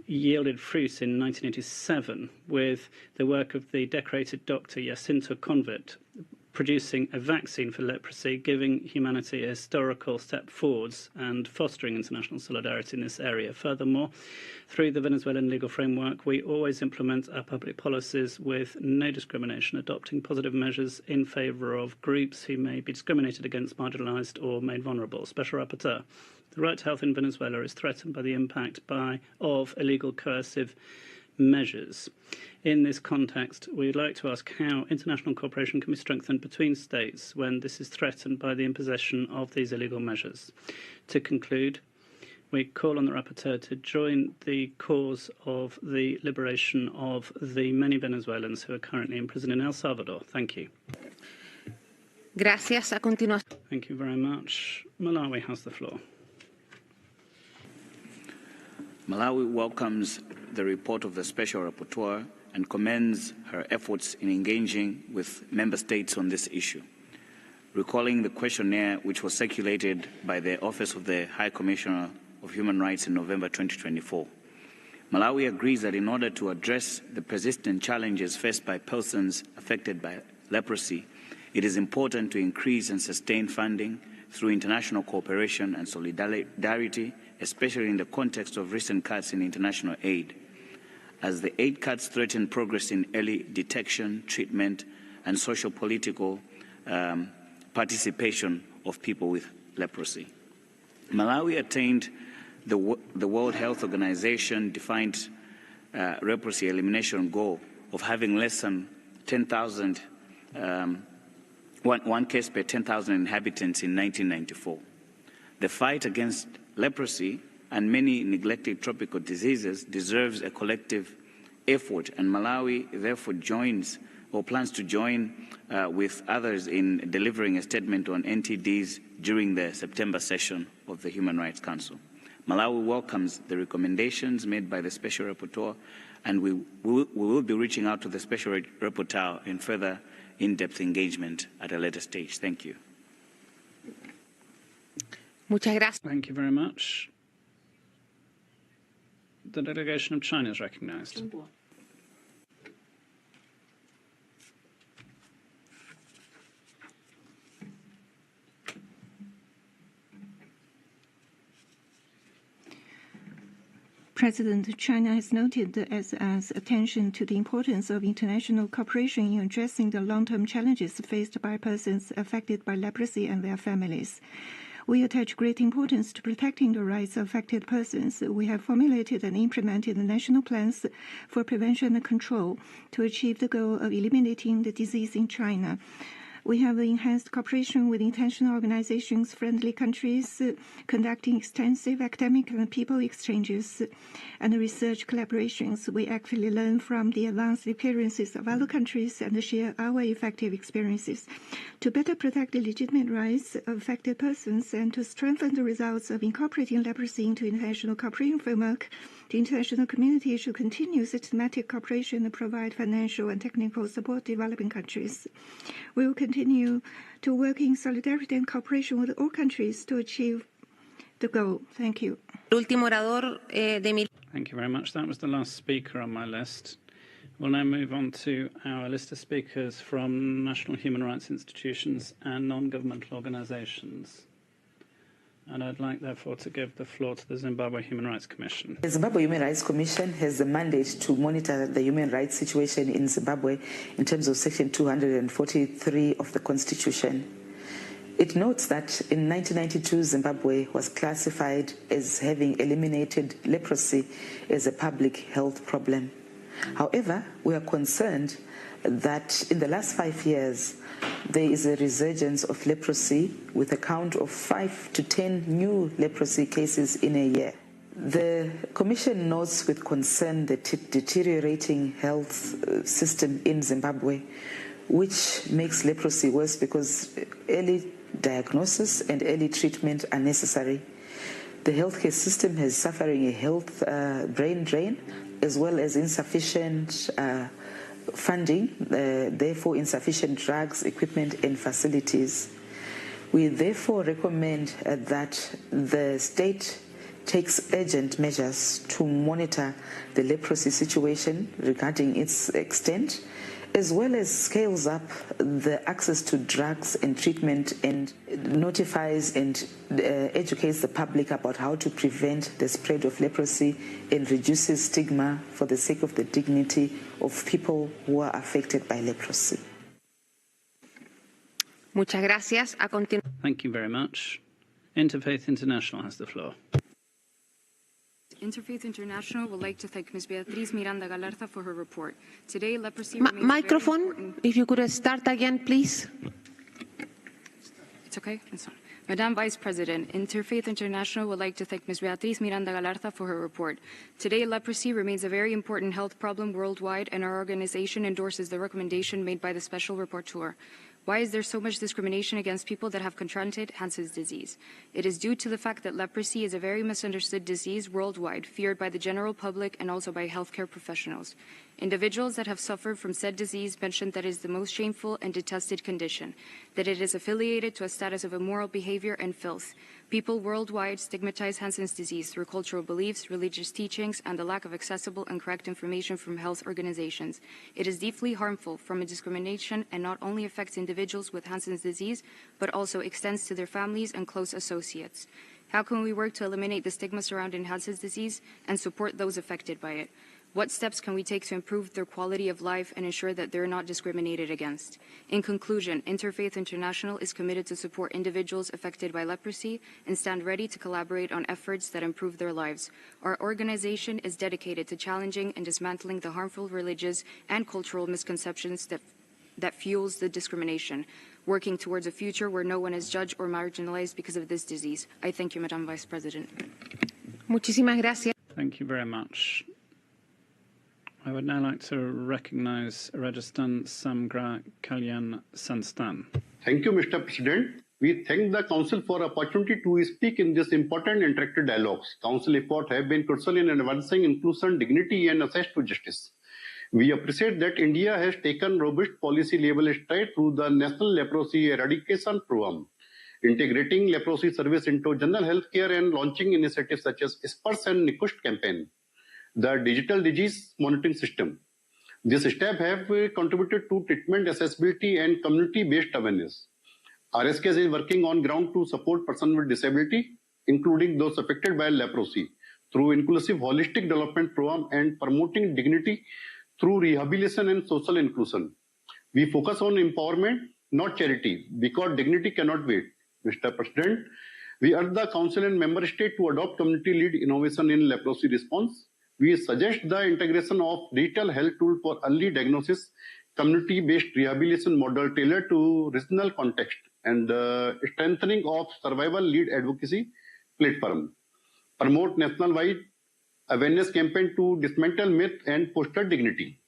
yielded fruit in 1987 with the work of the decorated Dr. Jacinto Convit, producing a vaccine for leprosy, giving humanity a historical step forwards and fostering international solidarity in this area. Furthermore, through the Venezuelan legal framework, we always implement our public policies with no discrimination, adopting positive measures in favour of groups who may be discriminated against, marginalised or made vulnerable. Special Rapporteur. The right to health in Venezuela is threatened by the impact of illegal coercive measures. In this context, we would like to ask how international cooperation can be strengthened between states when this is threatened by the imposition of these illegal measures. To conclude, we call on the Rapporteur to join the cause of the liberation of the many Venezuelans who are currently imprisoned in El Salvador. Thank you. Gracias. A continuación. Thank you very much. Malawi has the floor. Malawi welcomes the report of the Special Rapporteur and commends her efforts in engaging with member states on this issue. Recalling the questionnaire which was circulated by the Office of the High Commissioner of Human Rights in November 2024, Malawi agrees that in order to address the persistent challenges faced by persons affected by leprosy, it is important to increase and sustain funding through international cooperation and solidarity, especially in the context of recent cuts in international aid, as the aid cuts threaten progress in early detection, treatment, and social-political participation of people with leprosy. Malawi attained the World Health Organization defined leprosy elimination goal of having less than 10,000 one case per 10,000 inhabitants in 1994. The fight against leprosy and many neglected tropical diseases deserves a collective effort, and Malawi therefore joins or plans to join with others in delivering a statement on NTDs during the September session of the Human Rights Council. Malawi welcomes the recommendations made by the Special Rapporteur, and we will be reaching out to the Special Rapporteur in further in-depth engagement at a later stage. Thank you. Muchas gracias. Thank you very much. The delegation of China is recognized. President, China has noted as attention to the importance of international cooperation in addressing the long-term challenges faced by persons affected by leprosy and their families. We attach great importance to protecting the rights of affected persons. We have formulated and implemented national plans for prevention and control to achieve the goal of eliminating the disease in China. We have enhanced cooperation with international organizations, friendly countries, conducting extensive academic and people exchanges and research collaborations. We actively learn from the advanced experiences of other countries and share our effective experiences to better protect the legitimate rights of affected persons and to strengthen the results of incorporating leprosy into international cooperation framework. The international community should continue systematic cooperation and provide financial and technical support to developing countries. We will continue to work in solidarity and cooperation with all countries to achieve the goal. Thank you. Thank you very much. That was the last speaker on my list. We'll now move on to our list of speakers from national human rights institutions and non-governmental organizations. And I'd like, therefore, to give the floor to the Zimbabwe Human Rights Commission. The Zimbabwe Human Rights Commission has the mandate to monitor the human rights situation in Zimbabwe in terms of Section 243 of the Constitution. It notes that in 1992, Zimbabwe was classified as having eliminated leprosy as a public health problem. However, we are concerned that in the last 5 years, there is a resurgence of leprosy with a count of 5 to 10 new leprosy cases in a year. The Commission notes with concern the deteriorating health system in Zimbabwe, which makes leprosy worse because early diagnosis and early treatment are necessary. The healthcare system is suffering a health brain drain as well as insufficient funding, therefore insufficient drugs, equipment and facilities. We therefore recommend that the state takes urgent measures to monitor the leprosy situation regarding its extent, as well as scales up the access to drugs and treatment and notifies and educates the public about how to prevent the spread of leprosy and reduces stigma for the sake of the dignity of people who are affected by leprosy. Muchas gracias. Thank you very much. Interfaith International has the floor. Interfaith International would like to thank Ms. Beatriz Miranda Galarza for her report. Today, leprosy Microphone, if you could start again, please. It's okay? It's on. Madam Vice President, Interfaith International would like to thank Ms. Beatriz Miranda Galarza for her report. Today, leprosy remains a very important health problem worldwide, and our organization endorses the recommendation made by the Special Rapporteur. Why is there so much discrimination against people that have contracted Hansen's disease? It is due to the fact that leprosy is a very misunderstood disease worldwide, feared by the general public and also by healthcare professionals. Individuals that have suffered from said disease mentioned that it is the most shameful and detested condition, that it is affiliated to a status of immoral behavior and filth. People worldwide stigmatize Hansen's disease through cultural beliefs, religious teachings, and the lack of accessible and correct information from health organizations. It is deeply harmful from a discrimination and not only affects individuals with Hansen's disease, but also extends to their families and close associates. How can we work to eliminate the stigma surrounding Hansen's disease and support those affected by it? What steps can we take to improve their quality of life and ensure that they're not discriminated against? In conclusion, Interfaith International is committed to support individuals affected by leprosy and stand ready to collaborate on efforts that improve their lives. Our organization is dedicated to challenging and dismantling the harmful religious and cultural misconceptions that fuels the discrimination. working towards a future where no one is judged or marginalized because of this disease. I thank you, Madam Vice President. Muchísimas gracias. Thank you very much. I would now like to recognize Rajasthan Samgra Kalyan Sanstan. Thank you, Mr. President. We thank the Council for opportunity to speak in this important interactive dialogues. Council efforts have been crucial in advancing inclusion, dignity, and access to justice. We appreciate that India has taken robust policy-level strides through the National Leprosy Eradication Program, integrating leprosy service into general health care and launching initiatives such as SPERS and NICUST campaign, the digital disease monitoring system. This step have contributed to treatment accessibility and community-based awareness. RSKS is working on ground to support persons with disability, including those affected by leprosy, through inclusive holistic development program and promoting dignity through rehabilitation and social inclusion. We focus on empowerment, not charity, because dignity cannot wait. Mr. President, we urge the Council and Member States to adopt community-led innovation in leprosy response. We suggest the integration of digital health tool for early diagnosis, community-based rehabilitation model tailored to regional context, and strengthening of survival lead advocacy platform. Promote national-wide awareness campaign to dismantle myth and foster dignity.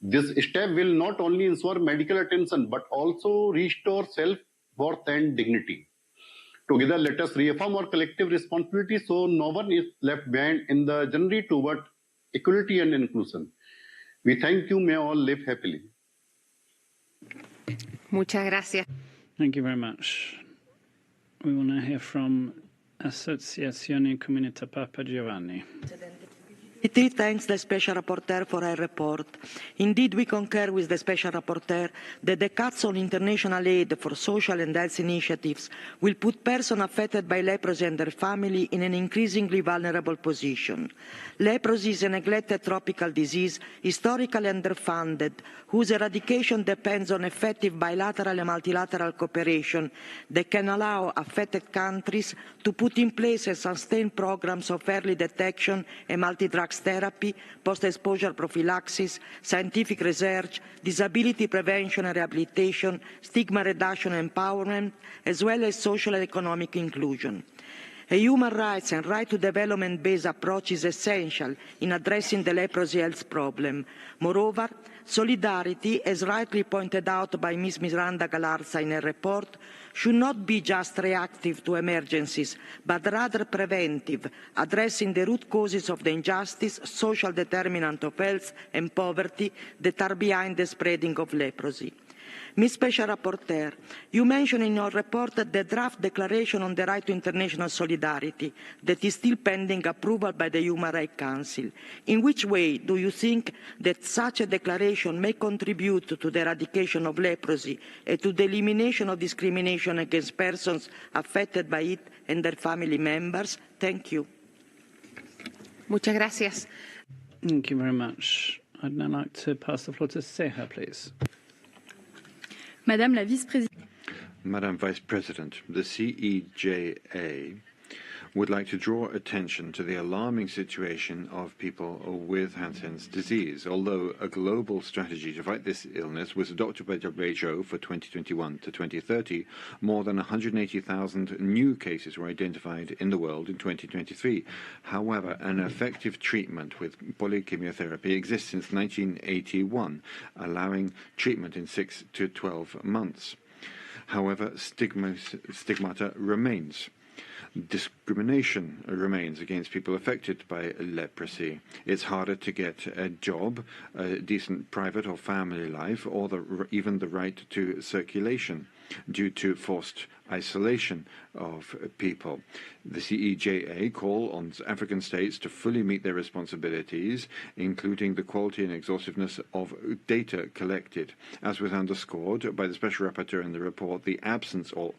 This step will not only ensure medical attention but also restore self-worth and dignity. Together, let us reaffirm our collective responsibility so no one is left behind in the journey toward equality and inclusion. We thank you. May all live happily. Muchas gracias. Thank you very much. We will now hear from Associazione Comunità Papa Giovanni. It thanks the Special Rapporteur for her report. Indeed, we concur with the Special Rapporteur that the cuts on international aid for social and health initiatives will put persons affected by leprosy and their family in an increasingly vulnerable position. Leprosy is a neglected tropical disease, historically underfunded, whose eradication depends on effective bilateral and multilateral cooperation that can allow affected countries to put in place and sustain programs of early detection and multi-drug therapy, post-exposure prophylaxis, scientific research, disability prevention and rehabilitation, stigma reduction and empowerment, as well as social and economic inclusion. A human rights and right to development-based approach is essential in addressing the leprosy health problem. Moreover, solidarity, as rightly pointed out by Ms. Miranda Galarza in her report, should not be just reactive to emergencies, but rather preventive, addressing the root causes of the injustice, social determinant of health and poverty that are behind the spreading of leprosy. Ms. Special Rapporteur, you mentioned in your report the draft declaration on the right to international solidarity that is still pending approval by the Human Rights Council. In which way do you think that such a declaration may contribute to the eradication of leprosy and to the elimination of discrimination against persons affected by it and their family members? Thank you. Muchas gracias. Thank you very much. I'd now like to pass the floor to Seha, please. Madame la Vice-Présidente. Madam Vice President, the CEJA would like to draw attention to the alarming situation of people with Hansen's disease. Although a global strategy to fight this illness was adopted by WHO for 2021 to 2030, more than 180,000 new cases were identified in the world in 2023. However, an effective treatment with polychemotherapy exists since 1981, allowing treatment in 6 to 12 months. However, stigmata remains. Discrimination remains against people affected by leprosy. It's harder to get a job, a decent private or family life, or even the right to circulation due to forced isolation of people. The CEJA call on African states to fully meet their responsibilities, including the quality and exhaustiveness of data collected. As was underscored by the Special Rapporteur in the report, the absence or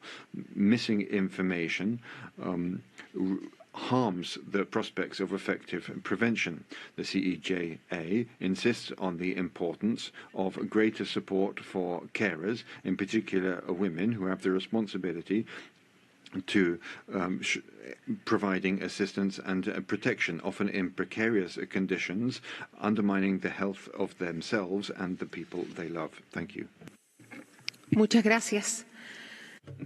missing information harms the prospects of effective prevention. The CEJA insists on the importance of greater support for carers, in particular women who have the responsibility to providing assistance and protection, often in precarious conditions, undermining the health of themselves and the people they love. Thank you. Muchas gracias.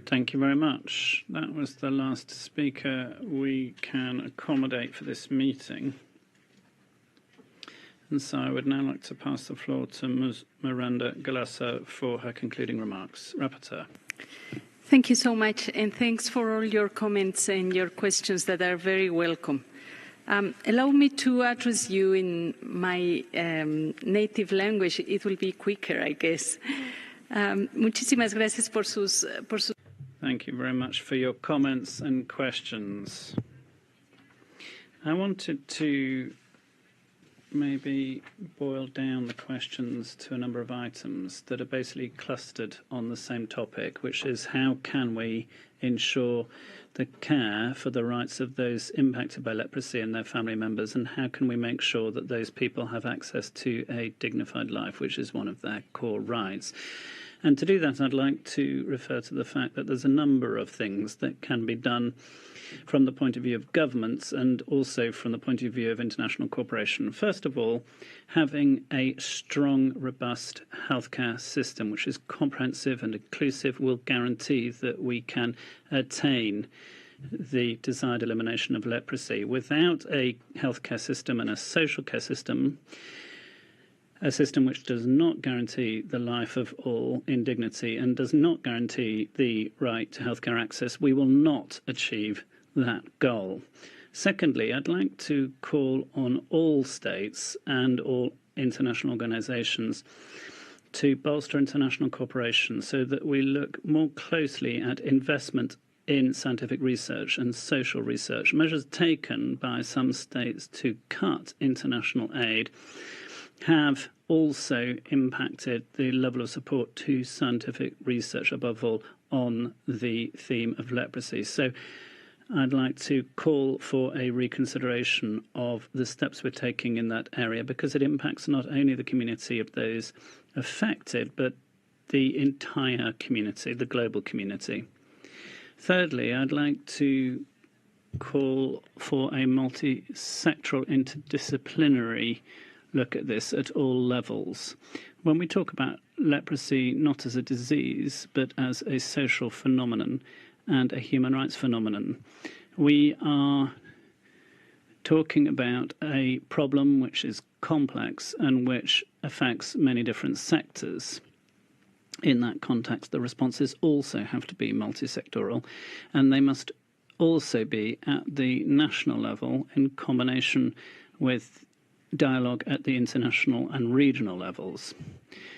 Thank you very much. That was the last speaker we can accommodate for this meeting. And so I would now like to pass the floor to Ms. Miranda Galassa for her concluding remarks. Rapporteur. Thank you so much, and thanks for all your comments and your questions that are very welcome. Allow me to address you in my native language. It will be quicker, I guess. Muchísimas gracias por sus... Thank you very much for your comments and questions. I wanted to maybe boil down the questions to a number of items that are basically clustered on the same topic, which is how can we ensure the care for the rights of those impacted by leprosy and their family members, and how can we make sure that those people have access to a dignified life, which is one of their core rights. And to do that, I'd like to refer to the fact that there's a number of things that can be done from the point of view of governments and also from the point of view of international cooperation. First of all, having a strong, robust healthcare system which is comprehensive and inclusive will guarantee that we can attain the desired elimination of leprosy. Without a healthcare system and a social care system, a system which does not guarantee the life of all in dignity and does not guarantee the right to healthcare access, we will not achieve that goal. Secondly, I'd like to call on all states and all international organisations to bolster international cooperation so that we look more closely at investment in scientific research and social research. Measures taken by some states to cut international aid have also impacted the level of support to scientific research, above all on the theme of leprosy. So I'd like to call for a reconsideration of the steps we're taking in that area, because it impacts not only the community of those affected, but the entire community, the global community. Thirdly, I'd like to call for a multi-sectoral, interdisciplinary look at this at all levels. When we talk about leprosy not as a disease, but as a social phenomenon and a human rights phenomenon, we are talking about a problem which is complex and which affects many different sectors. In that context, the responses also have to be multi-sectoral, and they must also be at the national level in combination with dialogue at the international and regional levels.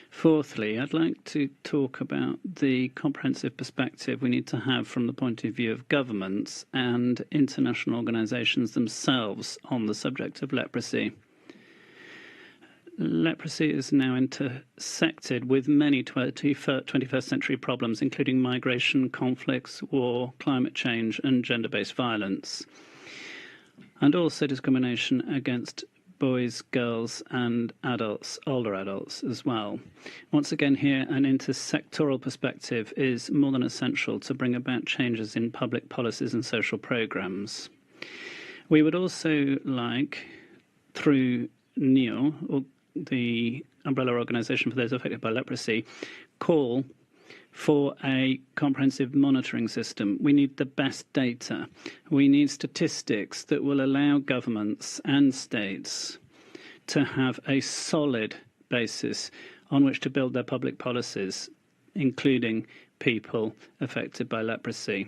Fourthly, I'd like to talk about the comprehensive perspective we need to have from the point of view of governments and international organisations themselves on the subject of leprosy. Leprosy is now intersected with many 21st century problems, including migration, conflicts, war, climate change, and gender-based violence, and also discrimination against boys, girls, and adults, older adults as well. Once again here, an intersectoral perspective is more than essential to bring about changes in public policies and social programs. We would also like, through NEO, or the umbrella organisation for those affected by leprosy, call for a comprehensive monitoring system. We need the best data. We need statistics that will allow governments and states to have a solid basis on which to build their public policies, including people affected by leprosy.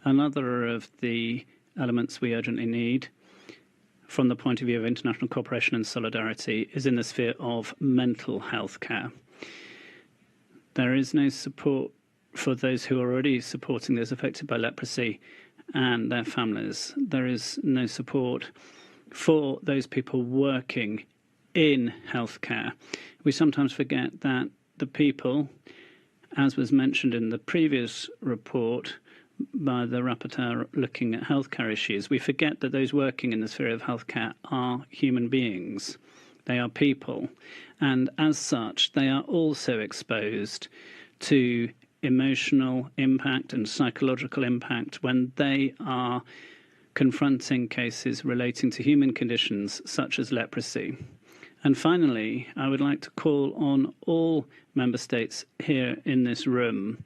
Another of the elements we urgently need from the point of view of international cooperation and solidarity is in the sphere of mental health care. There is no support for those who are already supporting those affected by leprosy and their families. There is no support for those people working in healthcare. We sometimes forget that the people, as was mentioned in the previous report by the rapporteur looking at healthcare issues, we forget that those working in the sphere of healthcare are human beings. They are people, and as such, they are also exposed to emotional impact and psychological impact when they are confronting cases relating to human conditions such as leprosy. And finally, I would like to call on all member states here in this room,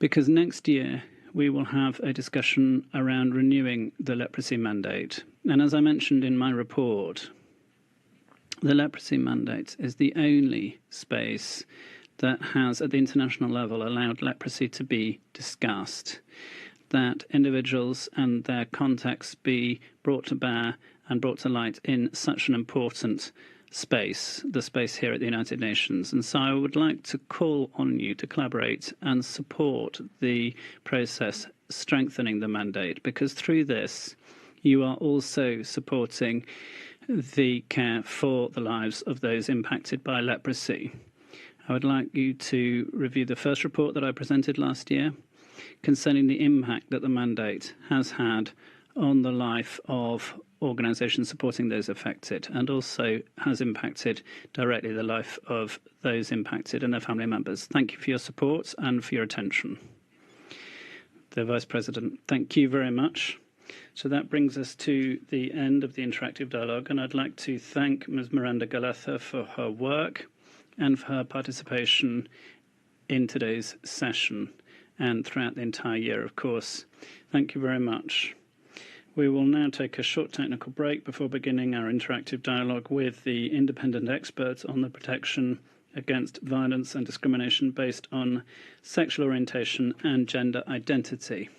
because next year we will have a discussion around renewing the leprosy mandate. And as I mentioned in my report, the leprosy mandate is the only space that has, at the international level, allowed leprosy to be discussed, that individuals and their contexts be brought to bear and brought to light in such an important space, the space here at the United Nations. And so I would like to call on you to collaborate and support the process strengthening the mandate, because through this you are also supporting the care for the lives of those impacted by leprosy. I would like you to review the first report that I presented last year concerning the impact that the mandate has had on the life of organisations supporting those affected, and also has impacted directly the life of those impacted and their family members. Thank you for your support and for your attention. The Vice President, thank you very much. So that brings us to the end of the interactive dialogue, and I'd like to thank Ms. Miranda Galarza for her work and for her participation in today's session and throughout the entire year, of course. Thank you very much. We will now take a short technical break before beginning our interactive dialogue with the independent experts on the protection against violence and discrimination based on sexual orientation and gender identity.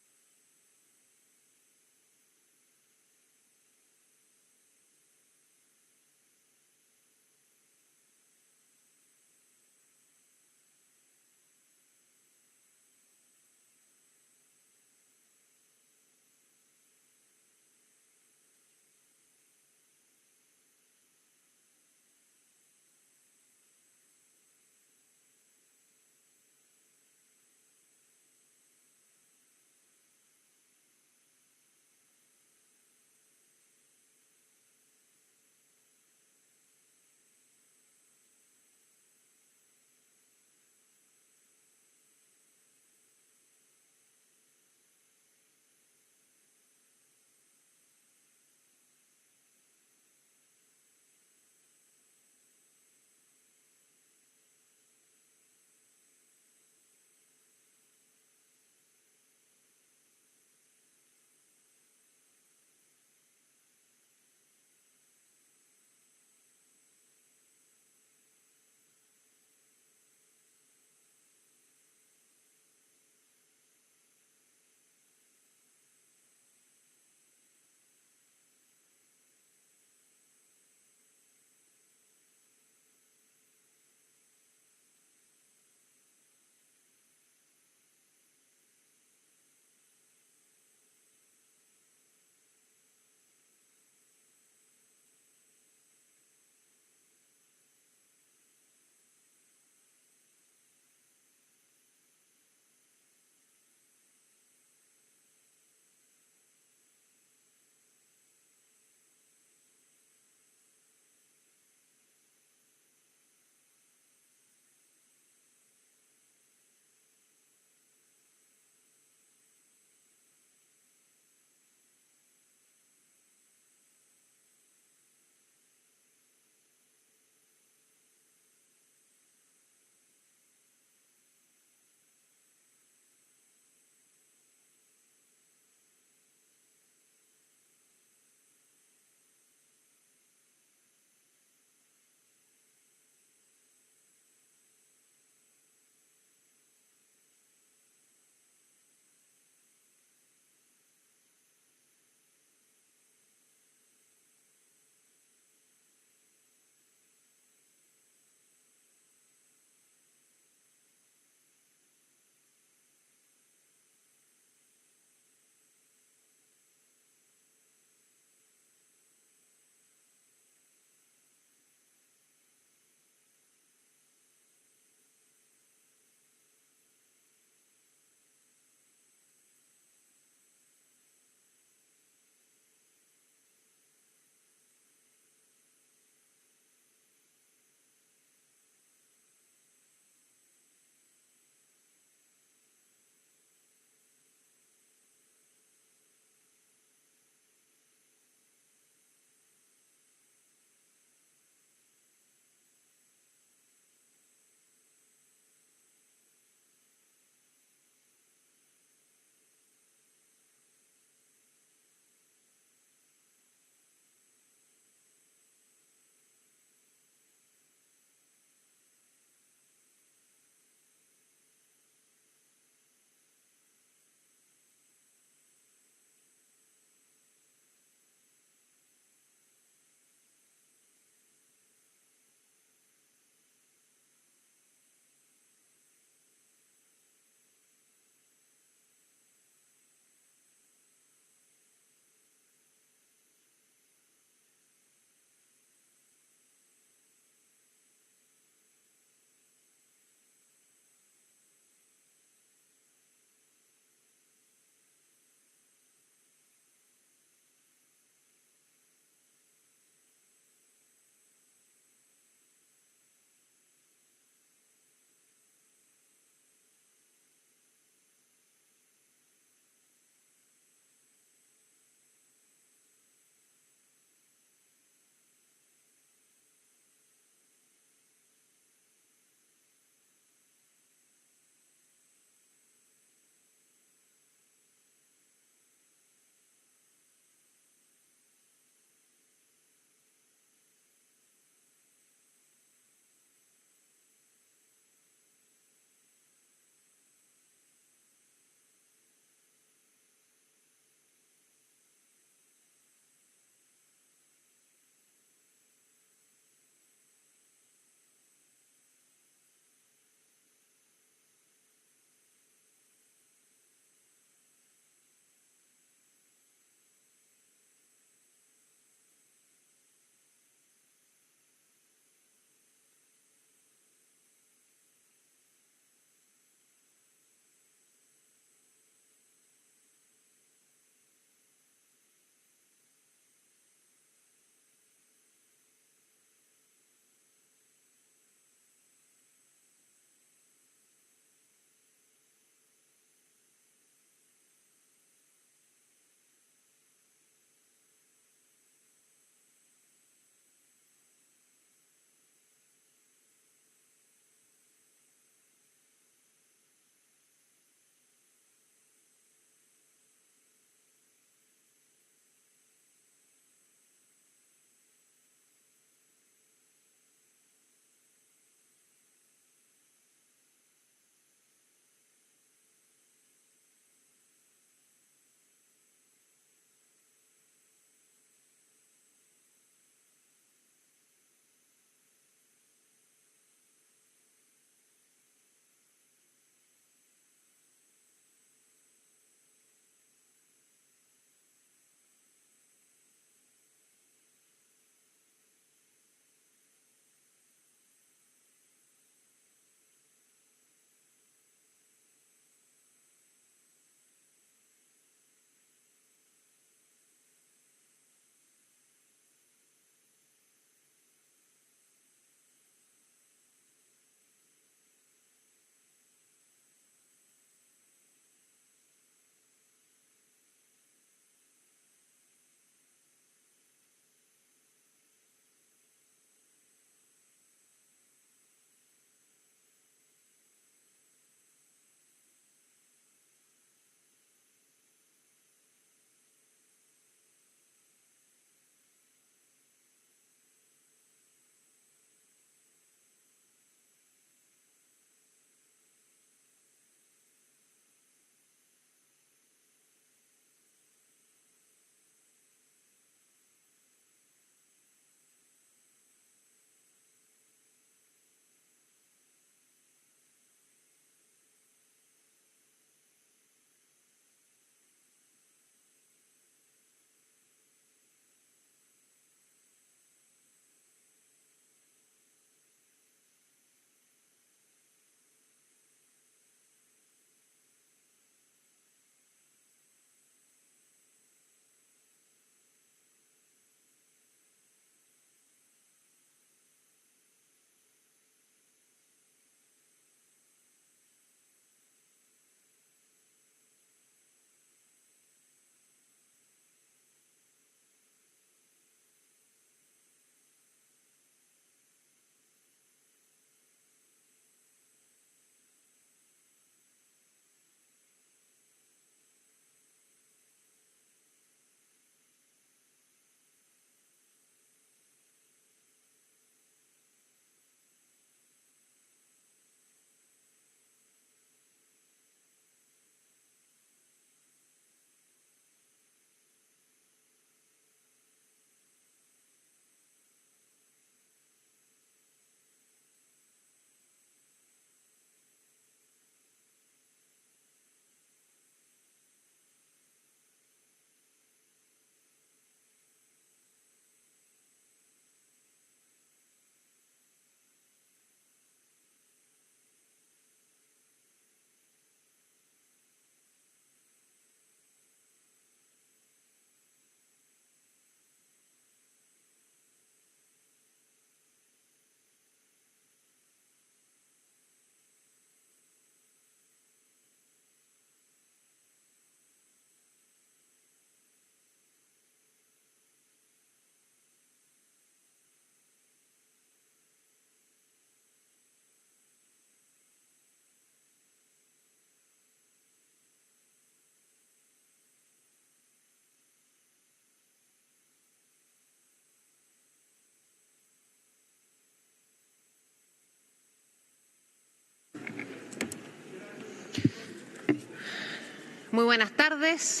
Muy buenas tardes.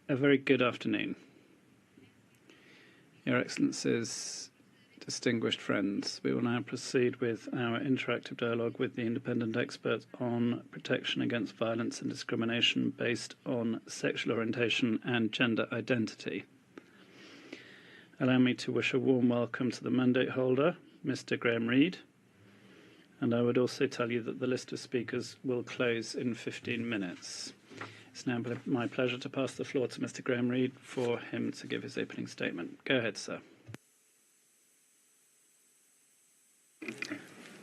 A very good afternoon. Your Excellencies, distinguished friends, we will now proceed with our interactive dialogue with the independent expert on protection against violence and discrimination based on sexual orientation and gender identity. Allow me to wish a warm welcome to the mandate holder, Mr. Graham Reid, and I would also tell you that the list of speakers will close in 15 minutes. It's now my pleasure to pass the floor to Mr. Graham Reid for him to give his opening statement. Go ahead, sir.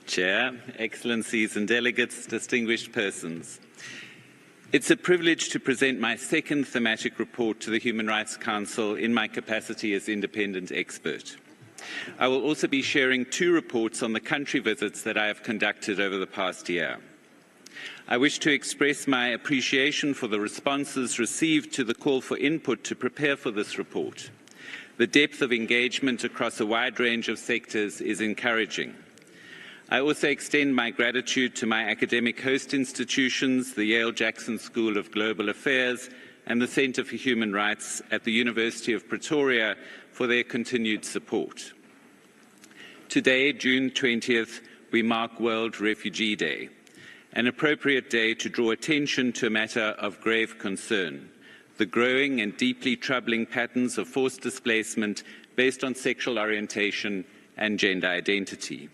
Chair, Excellencies and delegates, distinguished persons. It's a privilege to present my second thematic report to the Human Rights Council in my capacity as independent expert. I will also be sharing 2 reports on the country visits that I have conducted over the past year. I wish to express my appreciation for the responses received to the call for input to prepare for this report. The depth of engagement across a wide range of sectors is encouraging. I also extend my gratitude to my academic host institutions, the Yale-Jackson School of Global Affairs and the Centre for Human Rights at the University of Pretoria for their continued support. Today, June 20th, we mark World Refugee Day, an appropriate day to draw attention to a matter of grave concern, the growing and deeply troubling patterns of forced displacement based on sexual orientation and gender identity.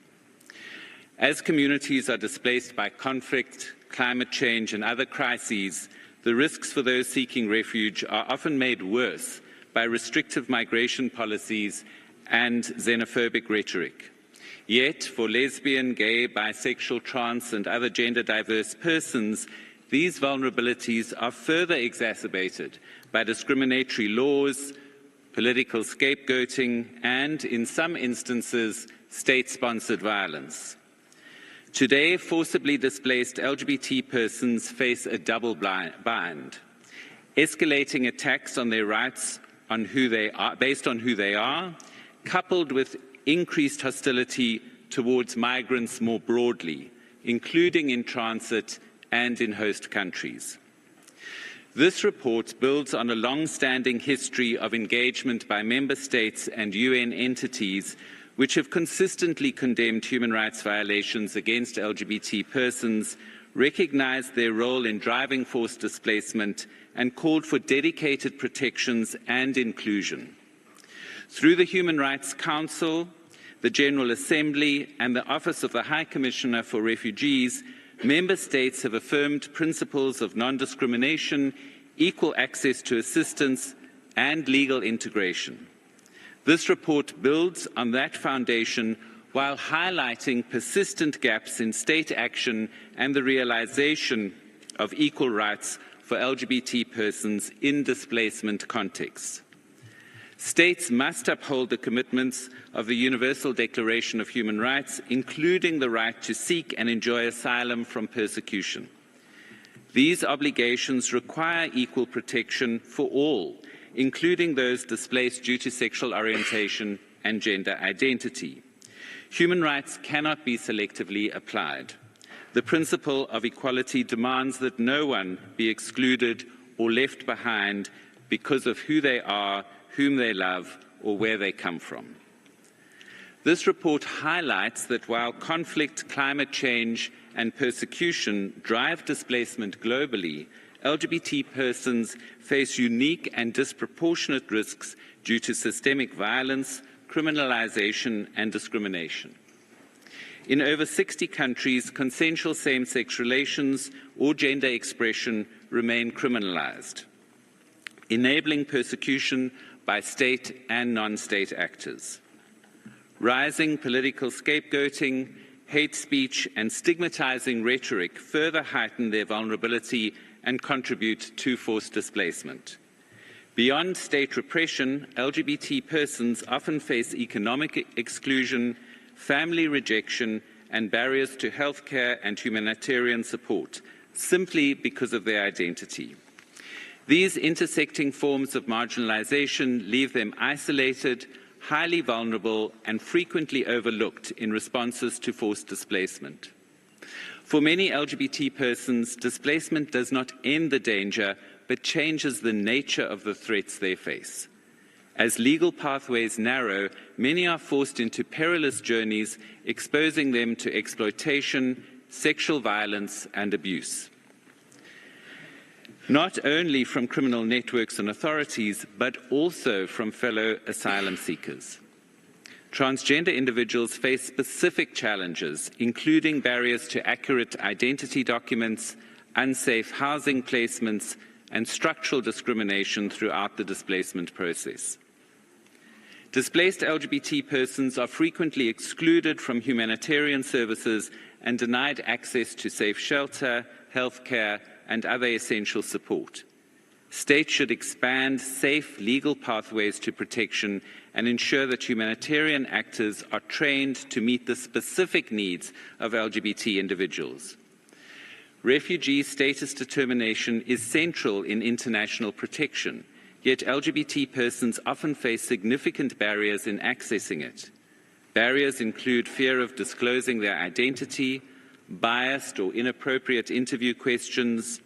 As communities are displaced by conflict, climate change and other crises, the risks for those seeking refuge are often made worse by restrictive migration policies and xenophobic rhetoric. Yet, for lesbian, gay, bisexual, trans and other gender-diverse persons, these vulnerabilities are further exacerbated by discriminatory laws, political scapegoating and, in some instances, state-sponsored violence. Today, forcibly displaced LGBT persons face a double bind: escalating attacks on their rights on who they are, based on who they are, coupled with increased hostility towards migrants more broadly, including in transit and in host countries. This report builds on a long-standing history of engagement by member states and UN entities which have consistently condemned human rights violations against LGBT persons, recognized their role in driving forced displacement, and called for dedicated protections and inclusion. Through the Human Rights Council, the General Assembly, and the Office of the High Commissioner for Refugees, member states have affirmed principles of non-discrimination, equal access to assistance, and legal integration. This report builds on that foundation while highlighting persistent gaps in state action and the realization of equal rights for LGBT persons in displacement contexts. States must uphold the commitments of the Universal Declaration of Human Rights, including the right to seek and enjoy asylum from persecution. These obligations require equal protection for all, including those displaced due to sexual orientation and gender identity. Human rights cannot be selectively applied. The principle of equality demands that no one be excluded or left behind because of who they are, whom they love, or where they come from. This report highlights that while conflict, climate change, and persecution drive displacement globally, LGBT persons face unique and disproportionate risks due to systemic violence, criminalization, and discrimination. In over 60 countries, consensual same-sex relations or gender expression remain criminalized, enabling persecution by state and non-state actors. Rising political scapegoating, hate speech, and stigmatizing rhetoric further heighten their vulnerability and contribute to forced displacement. Beyond state repression, LGBT persons often face economic exclusion, family rejection, and barriers to healthcare and humanitarian support, simply because of their identity. These intersecting forms of marginalization leave them isolated, highly vulnerable, and frequently overlooked in responses to forced displacement. For many LGBT persons, displacement does not end the danger, but changes the nature of the threats they face. As legal pathways narrow, many are forced into perilous journeys, exposing them to exploitation, sexual violence, and abuse. Not only from criminal networks and authorities, but also from fellow asylum seekers. Transgender individuals face specific challenges, including barriers to accurate identity documents, unsafe housing placements, and structural discrimination throughout the displacement process. Displaced LGBT persons are frequently excluded from humanitarian services and denied access to safe shelter, healthcare, and other essential support. States should expand safe legal pathways to protection and ensure that humanitarian actors are trained to meet the specific needs of LGBT individuals. Refugee status determination is central in international protection, yet LGBT persons often face significant barriers in accessing it. Barriers include fear of disclosing their identity, biased or inappropriate interview questions,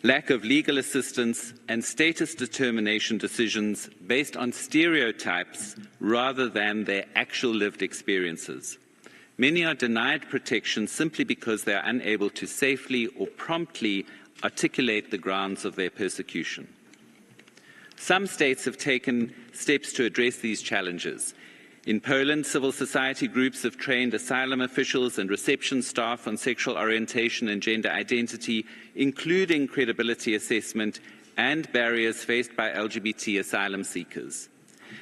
lack of legal assistance, and status determination decisions based on stereotypes rather than their actual lived experiences. Many are denied protection simply because they are unable to safely or promptly articulate the grounds of their persecution. Some states have taken steps to address these challenges. In Poland, civil society groups have trained asylum officials and reception staff on sexual orientation and gender identity, including credibility assessment and barriers faced by LGBT asylum seekers.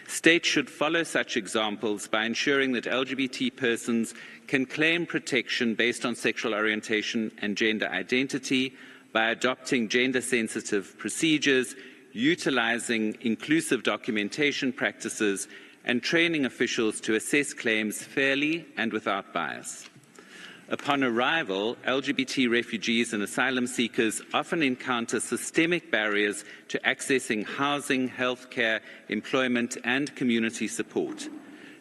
States should follow such examples by ensuring that LGBT persons can claim protection based on sexual orientation and gender identity by adopting gender-sensitive procedures, utilizing inclusive documentation practices, and training officials to assess claims fairly and without bias. Upon arrival, LGBT refugees and asylum seekers often encounter systemic barriers to accessing housing, healthcare, employment, and community support.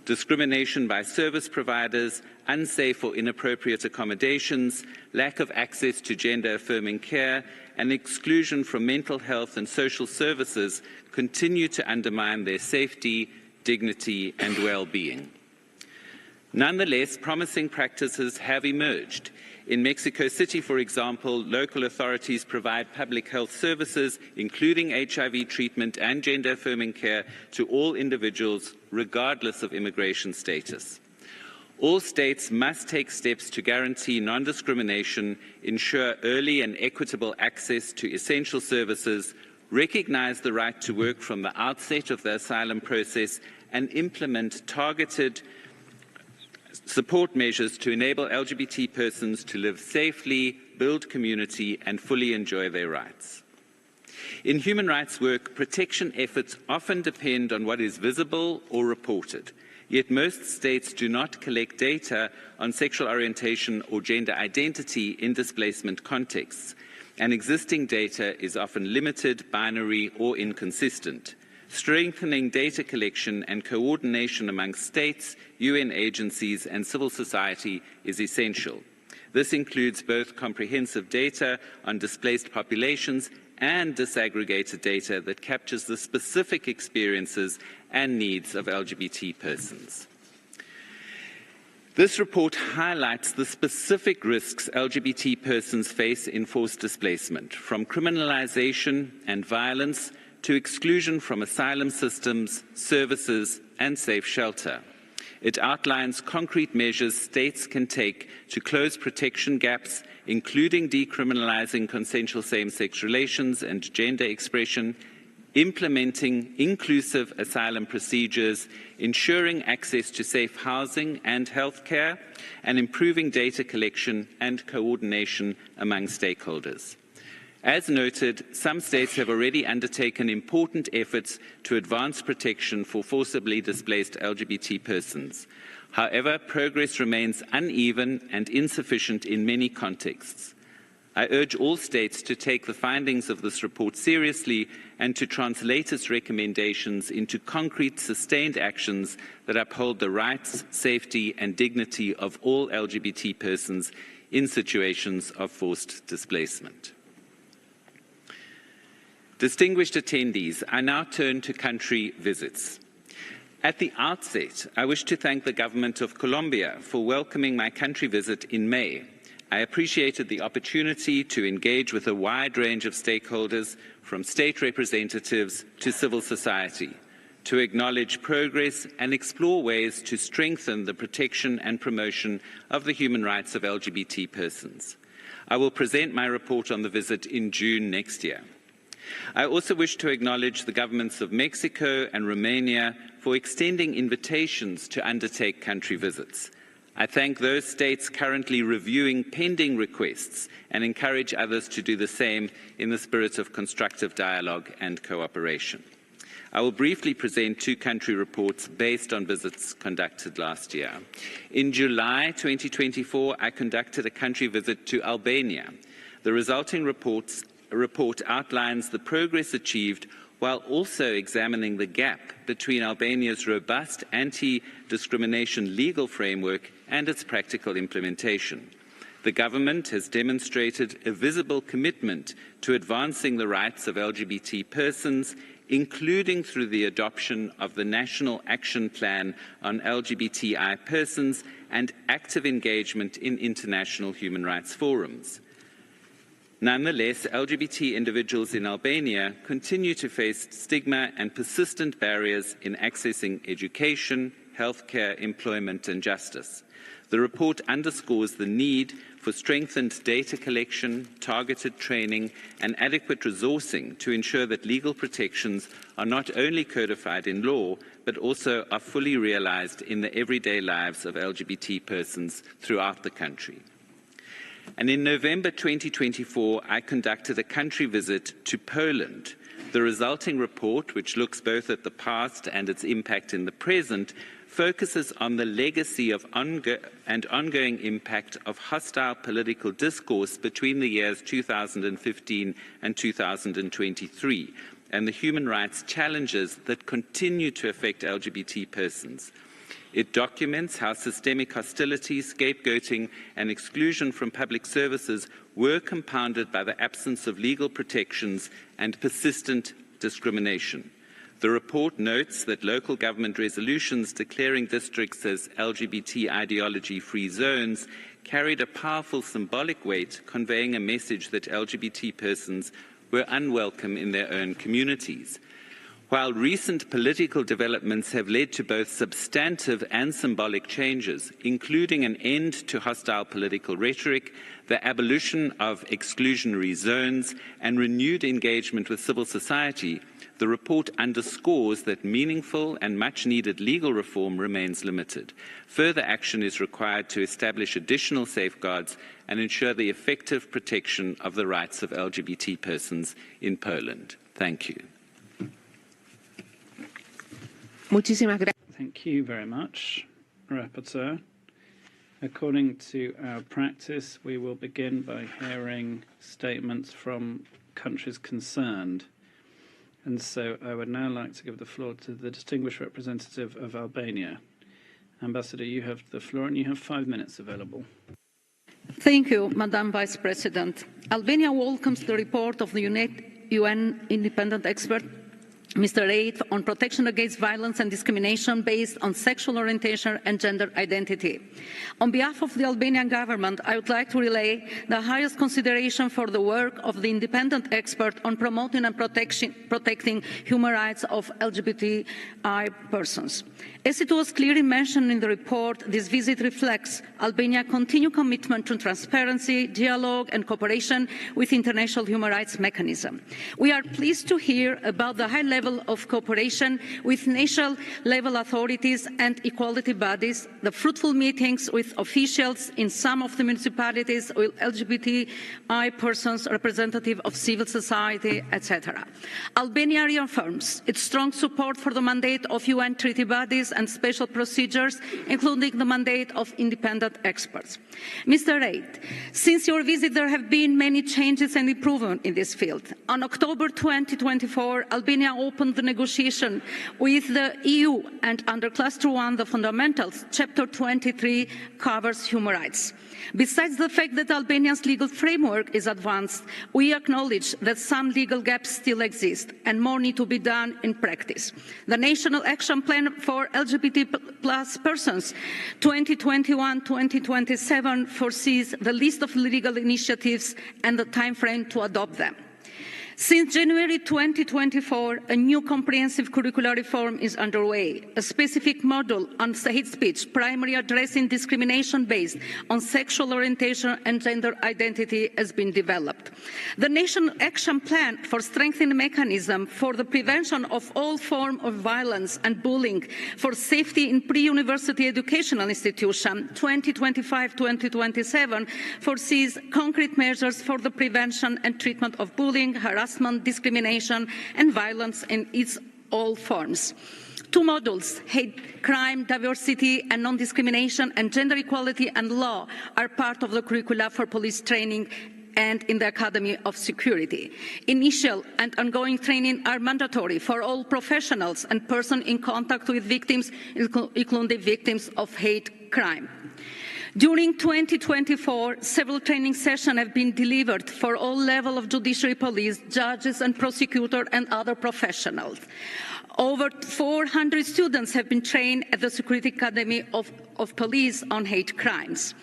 Discrimination by service providers, unsafe or inappropriate accommodations, lack of access to gender-affirming care, and exclusion from mental health and social services continue to undermine their safety, dignity, and well-being. Nonetheless, promising practices have emerged. In Mexico City, for example, local authorities provide public health services, including HIV treatment and gender-affirming care, to all individuals, regardless of immigration status. All states must take steps to guarantee non-discrimination, ensure early and equitable access to essential services, recognize the right to work from the outset of the asylum process, and implement targeted support measures to enable LGBT persons to live safely, build community, and fully enjoy their rights. In human rights work, protection efforts often depend on what is visible or reported. Yet most states do not collect data on sexual orientation or gender identity in displacement contexts, and existing data is often limited, binary, or inconsistent. Strengthening data collection and coordination among states, UN agencies, and civil society is essential. This includes both comprehensive data on displaced populations and disaggregated data that captures the specific experiences and needs of LGBT persons. This report highlights the specific risks LGBT persons face in forced displacement, from criminalization and violence to exclusion from asylum systems, services, and safe shelter. It outlines concrete measures states can take to close protection gaps, including decriminalizing consensual same-sex relations and gender expression, implementing inclusive asylum procedures, ensuring access to safe housing and healthcare, and improving data collection and coordination among stakeholders. As noted, some states have already undertaken important efforts to advance protection for forcibly displaced LGBT persons. However, progress remains uneven and insufficient in many contexts. I urge all states to take the findings of this report seriously and to translate its recommendations into concrete, sustained actions that uphold the rights, safety, and dignity of all LGBT persons in situations of forced displacement. Distinguished attendees, I now turn to country visits. At the outset, I wish to thank the government of Colombia for welcoming my country visit in May. I appreciated the opportunity to engage with a wide range of stakeholders, from state representatives to civil society, to acknowledge progress and explore ways to strengthen the protection and promotion of the human rights of LGBT persons. I will present my report on the visit in June next year. I also wish to acknowledge the governments of Mexico and Romania for extending invitations to undertake country visits. I thank those states currently reviewing pending requests and encourage others to do the same in the spirit of constructive dialogue and cooperation. I will briefly present two country reports based on visits conducted last year. In July 2024, I conducted a country visit to Albania. The resulting report outlines the progress achieved while also examining the gap between Albania's robust anti-discrimination legal framework and its practical implementation. The government has demonstrated a visible commitment to advancing the rights of LGBT persons, including through the adoption of the National Action Plan on LGBTI persons and active engagement in international human rights forums. Nonetheless, LGBT individuals in Albania continue to face stigma and persistent barriers in accessing education, healthcare, employment, and justice. The report underscores the need for strengthened data collection, targeted training, and adequate resourcing to ensure that legal protections are not only codified in law, but also are fully realized in the everyday lives of LGBT persons throughout the country. And in November 2024, I conducted a country visit to Poland. The resulting report, which looks both at the past and its impact in the present, focuses on the legacy of and ongoing impact of hostile political discourse between the years 2015 and 2023, and the human rights challenges that continue to affect LGBT persons. It documents how systemic hostility, scapegoating, and exclusion from public services were compounded by the absence of legal protections and persistent discrimination. The report notes that local government resolutions declaring districts as LGBT ideology-free zones carried a powerful symbolic weight, conveying a message that LGBT persons were unwelcome in their own communities. While recent political developments have led to both substantive and symbolic changes, including an end to hostile political rhetoric, the abolition of exclusionary zones, and renewed engagement with civil society, the report underscores that meaningful and much-needed legal reform remains limited. Further action is required to establish additional safeguards and ensure the effective protection of the rights of LGBT persons in Poland. Thank you. Thank you very much, Rapporteur. According to our practice, we will begin by hearing statements from countries concerned. And so I would now like to give the floor to the distinguished representative of Albania. Ambassador, you have the floor and you have 5 minutes available. Thank you, Madam Vice President. Albania welcomes the report of the UN independent expert, Mr. Reid, on protection against violence and discrimination based on sexual orientation and gender identity. On behalf of the Albanian government, I would like to relay the highest consideration for the work of the independent expert on promoting and protecting human rights of LGBTI persons. As it was clearly mentioned in the report, this visit reflects Albania's continued commitment to transparency, dialogue and cooperation with international human rights mechanism. We are pleased to hear about the high level level of cooperation with national-level authorities and equality bodies, the fruitful meetings with officials in some of the municipalities with LGBTI persons, representative of civil society, etc. Albania reaffirms its strong support for the mandate of UN treaty bodies and special procedures, including the mandate of independent experts. Mr. Reid, since your visit, there have been many changes and improvements in this field. On October 2024, Albania opened the negotiation with the EU, and under Cluster 1, the Fundamentals, Chapter 23 covers human rights. Besides the fact that Albania's legal framework is advanced, we acknowledge that some legal gaps still exist and more need to be done in practice. The National Action Plan for LGBT+ persons 2021-2027 foresees the list of legal initiatives and the timeframe to adopt them. Since January 2024, a new comprehensive curricular reform is underway. A specific module on hate speech, primarily addressing discrimination based on sexual orientation and gender identity, has been developed. The National Action Plan for strengthening mechanism for the prevention of all forms of violence and bullying for safety in pre-university educational institutions 2025-2027 foresees concrete measures for the prevention and treatment of bullying, harassment, discrimination and violence in its all forms. Two modules, hate crime, diversity and non-discrimination, and gender equality and law, are part of the curricula for police training and in the Academy of Security. Initial and ongoing training are mandatory for all professionals and persons in contact with victims, including victims of hate crime. During 2024, several training sessions have been delivered for all levels of judiciary police, judges and prosecutors and other professionals. Over 400 students have been trained at the Security Academy of Police on hate crimes.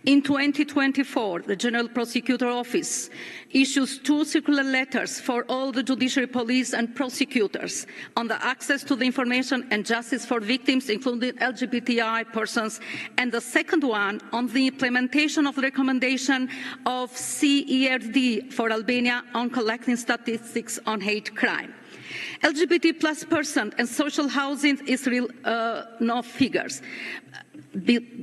In 2024, the General Prosecutor Office issues 2 circular letters for all the judiciary police and prosecutors on the access to the information and justice for victims, including LGBTI persons, and the second one on the implementation of the recommendation of CERD for Albania on collecting statistics on hate crime. LGBT+ person and social housing is real no figures.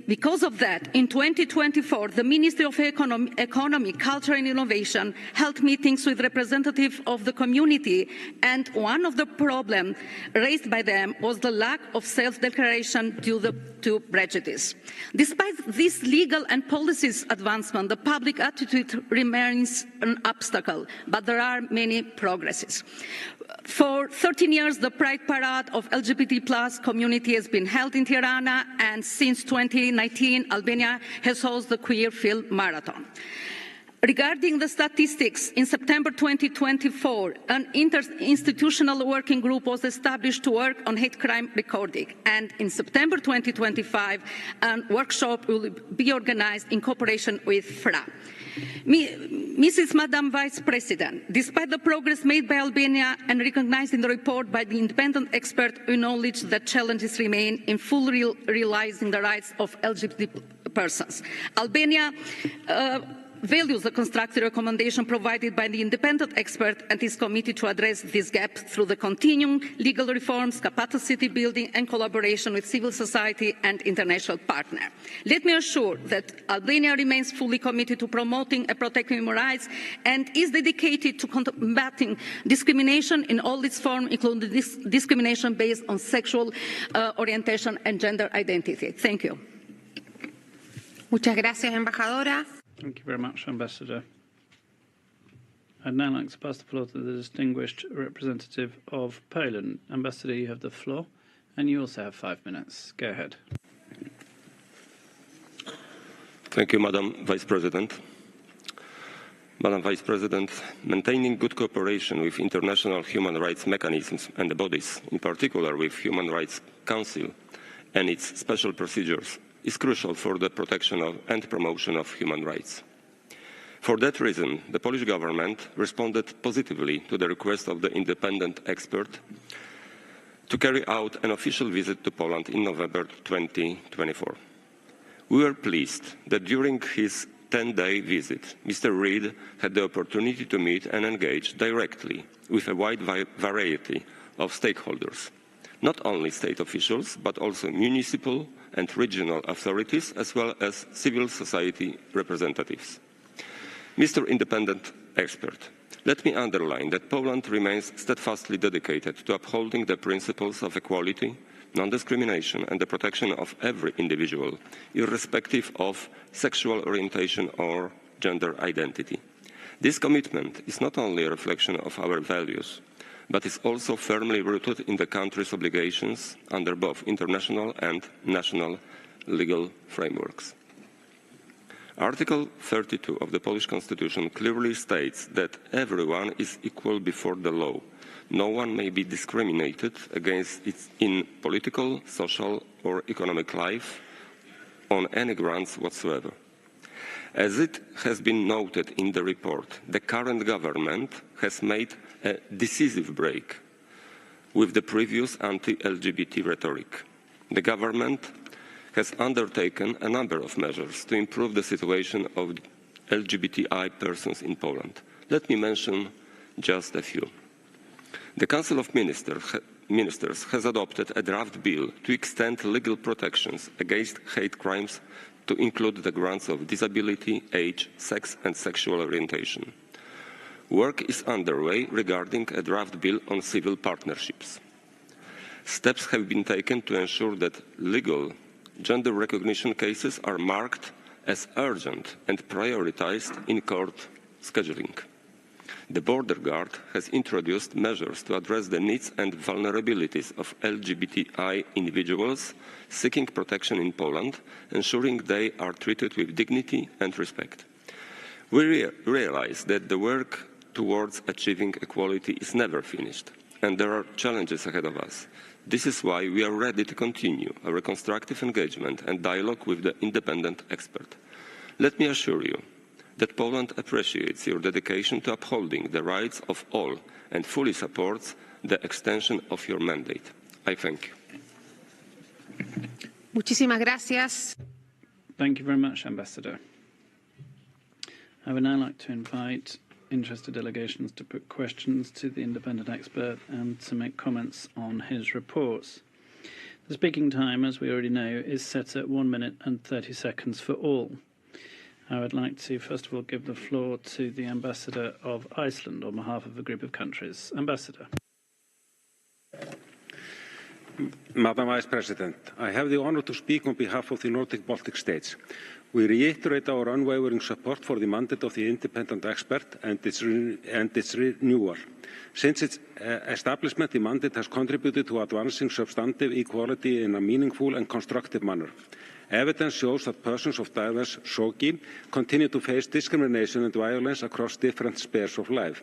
Because of that, in 2024, the Ministry of Economy, Culture and Innovation held meetings with representatives of the community, and one of the problems raised by them was the lack of self-declaration due to prejudice. Despite this legal and policies advancement, the public attitude remains an obstacle, but there are many progresses. For 13 years, the Pride Parade of LGBT+ community has been held in Tirana, and since 2019, Albania has hosted the Queer Field Marathon. Regarding the statistics, in September 2024, an interinstitutional working group was established to work on hate crime recording, and in September 2025, a workshop will be organized in cooperation with FRA. Madam Vice President, despite the progress made by Albania and recognized in the report by the independent expert, we acknowledge that challenges remain in full realizing the rights of LGBT persons. Albania values the constructive recommendation provided by the independent expert and is committed to address this gap through the continuing legal reforms, capacity building and collaboration with civil society and international partners. Let me assure that Albania remains fully committed to promoting and protecting human rights and is dedicated to combating discrimination in all its forms, including discrimination based on sexual orientation and gender identity. Thank you. Muchas gracias, embajadora. Thank you very much, Ambassador. I'd now like to pass the floor to the distinguished representative of Poland. Ambassador, you have the floor, and you also have 5 minutes. Go ahead. Thank you, Madam Vice President. Madam Vice President, maintaining good cooperation with international human rights mechanisms and the bodies, in particular with Human Rights Council and its special procedures, is crucial for the protection of and promotion of human rights. For that reason, the Polish government responded positively to the request of the independent expert to carry out an official visit to Poland in November 2024. We were pleased that during his 10-day visit, Mr. Reid had the opportunity to meet and engage directly with a wide variety of stakeholders, not only state officials, but also municipal and regional authorities, as well as civil society representatives. Mr. Independent Expert, let me underline that Poland remains steadfastly dedicated to upholding the principles of equality, non-discrimination and the protection of every individual, irrespective of sexual orientation or gender identity. This commitment is not only a reflection of our values, but is also firmly rooted in the country's obligations under both international and national legal frameworks. Article 32 of the Polish Constitution clearly states that everyone is equal before the law. No one may be discriminated against in political, social or economic life on any grounds whatsoever. As it has been noted in the report, the current government has made a decisive break with the previous anti-LGBT rhetoric. The government has undertaken a number of measures to improve the situation of LGBTI persons in Poland. Let me mention just a few. The Council of Ministers has adopted a draft bill to extend legal protections against hate crimes to include the grounds of disability, age, sex and sexual orientation. Work is underway regarding a draft bill on civil partnerships. Steps have been taken to ensure that legal gender recognition cases are marked as urgent and prioritized in court scheduling. The Border Guard has introduced measures to address the needs and vulnerabilities of LGBTI individuals seeking protection in Poland, ensuring they are treated with dignity and respect. We realize that the work towards achieving equality is never finished, and there are challenges ahead of us. This is why we are ready to continue our constructive engagement and dialogue with the independent expert. Let me assure you that Poland appreciates your dedication to upholding the rights of all and fully supports the extension of your mandate. I thank you. Muchísimas gracias. Thank you very much, Ambassador. I would now like to invite interested delegations to put questions to the independent expert and to make comments on his reports. The speaking time, as we already know, is set at 1 minute and 30 seconds for all. I would like to, first of all, give the floor to the Ambassador of Iceland on behalf of a group of countries. Ambassador. Madam Vice President, I have the honour to speak on behalf of the Nordic Baltic states. We reiterate our unwavering support for the mandate of the independent expert and its renewal. Since its establishment, the mandate has contributed to advancing substantive equality in a meaningful and constructive manner. Evidence shows that persons of diverse SOGI continue to face discrimination and violence across different spheres of life.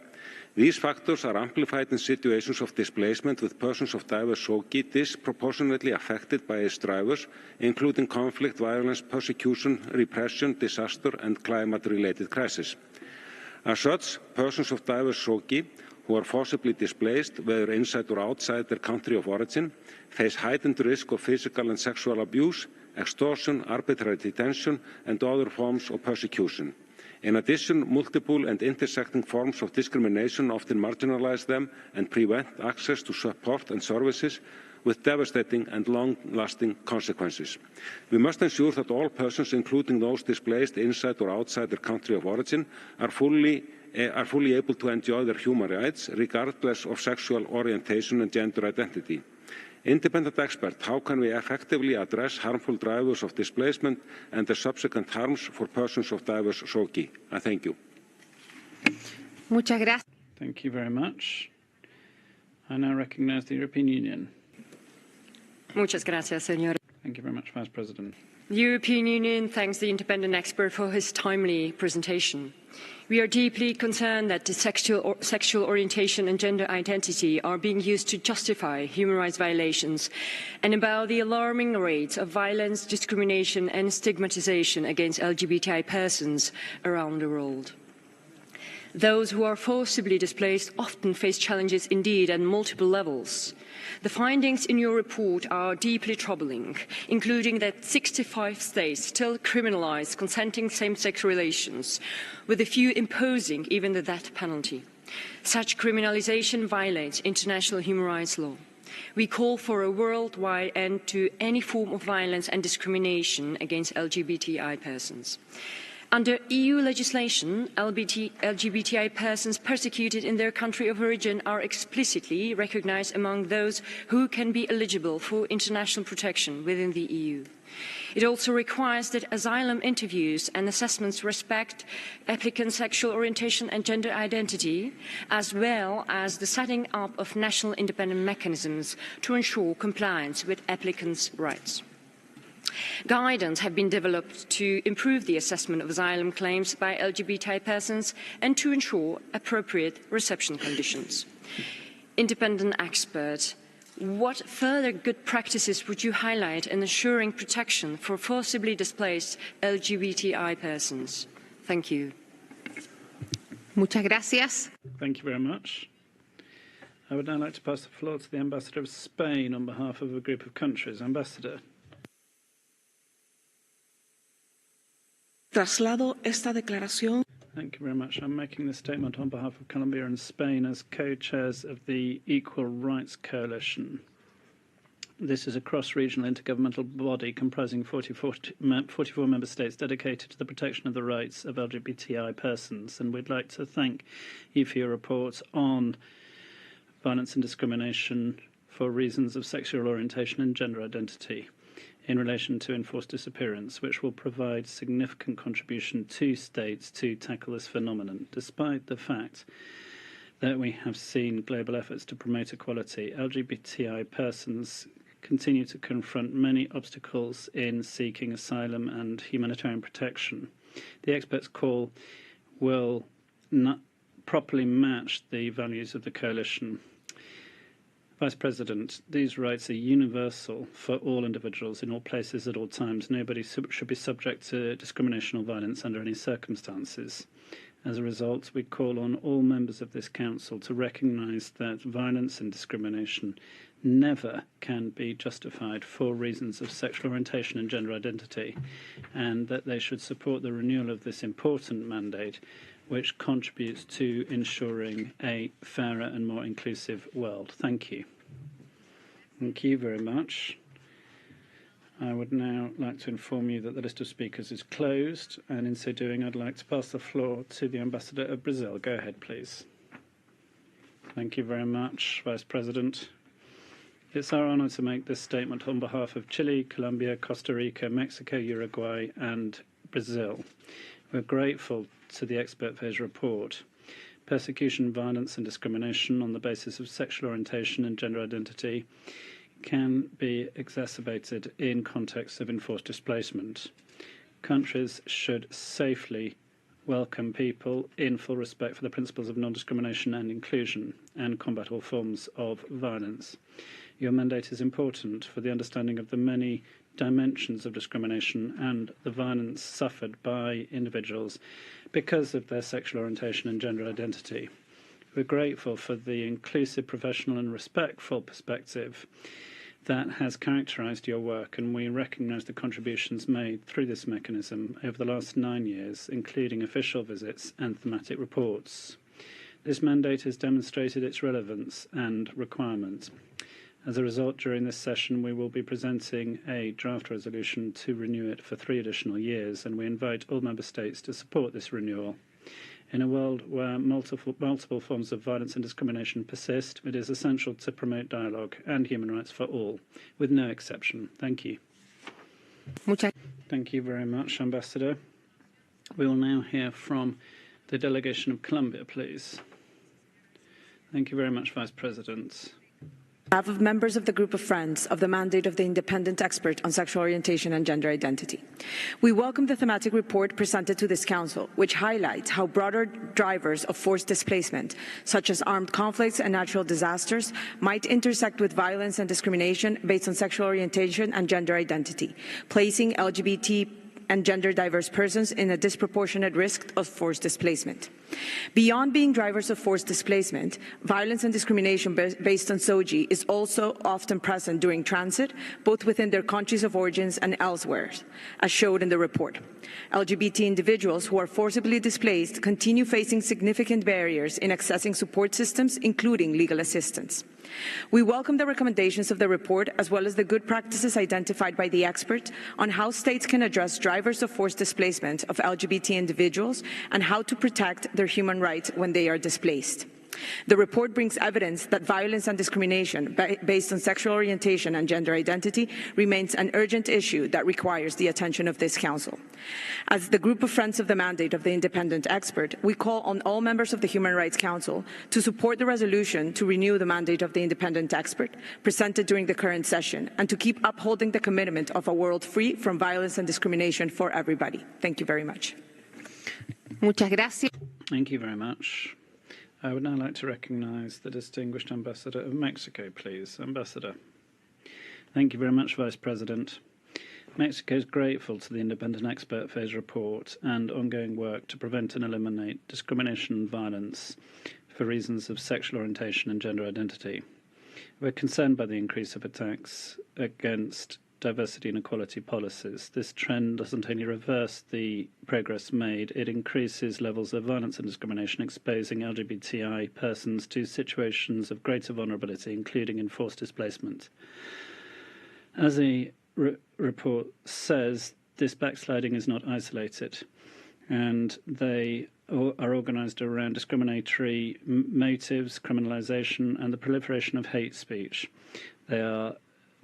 These factors are amplified in situations of displacement, with persons of diverse SOGI disproportionately affected by its drivers, including conflict, violence, persecution, repression, disaster and climate-related crises. As such, persons of diverse SOGI who are forcibly displaced, whether inside or outside their country of origin, face heightened risk of physical and sexual abuse, extortion, arbitrary detention and other forms of persecution. In addition, multiple and intersecting forms of discrimination often marginalize them and prevent access to support and services, with devastating and long-lasting consequences. We must ensure that all persons, including those displaced inside or outside their country of origin, are fully able to enjoy their human rights, regardless of sexual orientation and gender identity. Independent expert, how can we effectively address harmful drivers of displacement and the subsequent harms for persons of diverse SOGI? I thank you. Muchas gracias. Thank you very much. I now recognize the European Union. Muchas gracias, señor. Thank you very much, Vice President. The European Union thanks the independent expert for his timely presentation. We are deeply concerned that the sexual orientation and gender identity are being used to justify human rights violations, and about the alarming rates of violence, discrimination and stigmatization against LGBTI persons around the world. Those who are forcibly displaced often face challenges indeed at multiple levels. The findings in your report are deeply troubling, including that 65 states still criminalize consenting same-sex relations, with a few imposing even the death penalty. Such criminalization violates international human rights law. We call for a worldwide end to any form of violence and discrimination against LGBTI persons. Under EU legislation, LGBTI persons persecuted in their country of origin are explicitly recognized among those who can be eligible for international protection within the EU. It also requires that asylum interviews and assessments respect applicants' sexual orientation and gender identity, as well as the setting up of national independent mechanisms to ensure compliance with applicants' rights. Guidance have been developed to improve the assessment of asylum claims by LGBTI persons and to ensure appropriate reception conditions. Independent expert, what further good practices would you highlight in ensuring protection for forcibly displaced LGBTI persons? Thank you. Muchas gracias. Thank you very much. I would now like to pass the floor to the Ambassador of Spain on behalf of a group of countries. Ambassador. Traslado esta declaración. Thank you very much. I'm making this statement on behalf of Colombia and Spain as co-chairs of the Equal Rights Coalition. This is a cross-regional intergovernmental body comprising 44 member states dedicated to the protection of the rights of LGBTI persons, and we'd like to thank you for your report on violence and discrimination for reasons of sexual orientation and gender identity in relation to enforced disappearance, which will provide significant contribution to states to tackle this phenomenon. Despite the fact that we have seen global efforts to promote equality, LGBTI persons continue to confront many obstacles in seeking asylum and humanitarian protection. The experts' call will not properly match the values of the coalition. Vice President, these rights are universal for all individuals in all places at all times. Nobody should be subject to discrimination or violence under any circumstances. As a result, we call on all members of this Council to recognise that violence and discrimination never can be justified for reasons of sexual orientation and gender identity, and that they should support the renewal of this important mandate, which contributes to ensuring a fairer and more inclusive world. Thank you. Thank you very much. I would now like to inform you that the list of speakers is closed, and in so doing, I'd like to pass the floor to the Ambassador of Brazil. Go ahead, please. Thank you very much, Vice President. It's our honour to make this statement on behalf of Chile, Colombia, Costa Rica, Mexico, Uruguay, and Brazil. We're grateful to the expert for his report. Persecution, violence and discrimination on the basis of sexual orientation and gender identity can be exacerbated in contexts of enforced displacement. Countries should safely welcome people in full respect for the principles of non-discrimination and inclusion and combat all forms of violence. Your mandate is important for the understanding of the many dimensions of discrimination and the violence suffered by individuals because of their sexual orientation and gender identity. We're grateful for the inclusive, professional and respectful perspective that has characterised your work, and we recognise the contributions made through this mechanism over the last 9 years, including official visits and thematic reports. This mandate has demonstrated its relevance and requirement. As a result, during this session, we will be presenting a draft resolution to renew it for 3 additional years, and we invite all member states to support this renewal. In a world where multiple forms of violence and discrimination persist, it is essential to promote dialogue and human rights for all, with no exception. Thank you. Thank you very much, Ambassador. We will now hear from the delegation of Colombia, please. Thank you very much, Vice President. On behalf of members of the Group of Friends of the mandate of the Independent Expert on Sexual Orientation and Gender Identity, we welcome the thematic report presented to this Council, which highlights how broader drivers of forced displacement, such as armed conflicts and natural disasters, might intersect with violence and discrimination based on sexual orientation and gender identity, placing LGBT and gender diverse persons in a disproportionate risk of forced displacement. Beyond being drivers of forced displacement, violence and discrimination based on SOGI is also often present during transit, both within their countries of origins and elsewhere, as showed in the report. LGBT individuals who are forcibly displaced continue facing significant barriers in accessing support systems, including legal assistance. We welcome the recommendations of the report, as well as the good practices identified by the expert on how states can address drivers of forced displacement of LGBT individuals and how to protect their human rights when they are displaced. The report brings evidence that violence and discrimination based on sexual orientation and gender identity remains an urgent issue that requires the attention of this Council. As the group of friends of the mandate of the independent expert, we call on all members of the Human Rights Council to support the resolution to renew the mandate of the independent expert presented during the current session and to keep upholding the commitment of a world free from violence and discrimination for everybody. Thank you very much. Muchas gracias. Thank you very much. I would now like to recognise the distinguished Ambassador of Mexico, please. Ambassador. Thank you very much, Vice President. Mexico is grateful to the independent expert for his report and ongoing work to prevent and eliminate discrimination and violence for reasons of sexual orientation and gender identity. We're concerned by the increase of attacks against diversity and equality policies. This trend doesn't only reverse the progress made, it increases levels of violence and discrimination, exposing LGBTI persons to situations of greater vulnerability, including enforced displacement. As the report says, this backsliding is not isolated, and they are organised around discriminatory motives, criminalisation, and the proliferation of hate speech. They are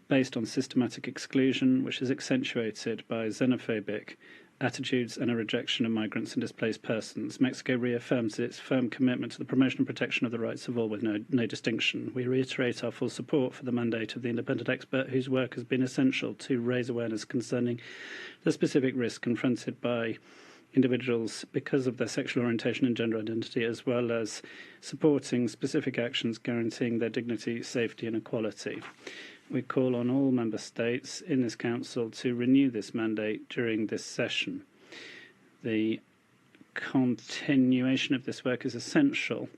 based on systematic exclusion, which is accentuated by xenophobic attitudes and a rejection of migrants and displaced persons. Mexico reaffirms its firm commitment to the promotion and protection of the rights of all with no distinction. We reiterate our full support for the mandate of the independent expert, whose work has been essential to raise awareness concerning the specific risks confronted by individuals because of their sexual orientation and gender identity, as well as supporting specific actions guaranteeing their dignity, safety and equality. We call on all member states in this council to renew this mandate during this session. The continuation of this work is essential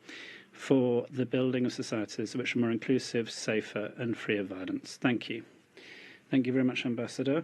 for the building of societies which are more inclusive, safer and free of violence. Thank you. Thank you very much, Ambassador.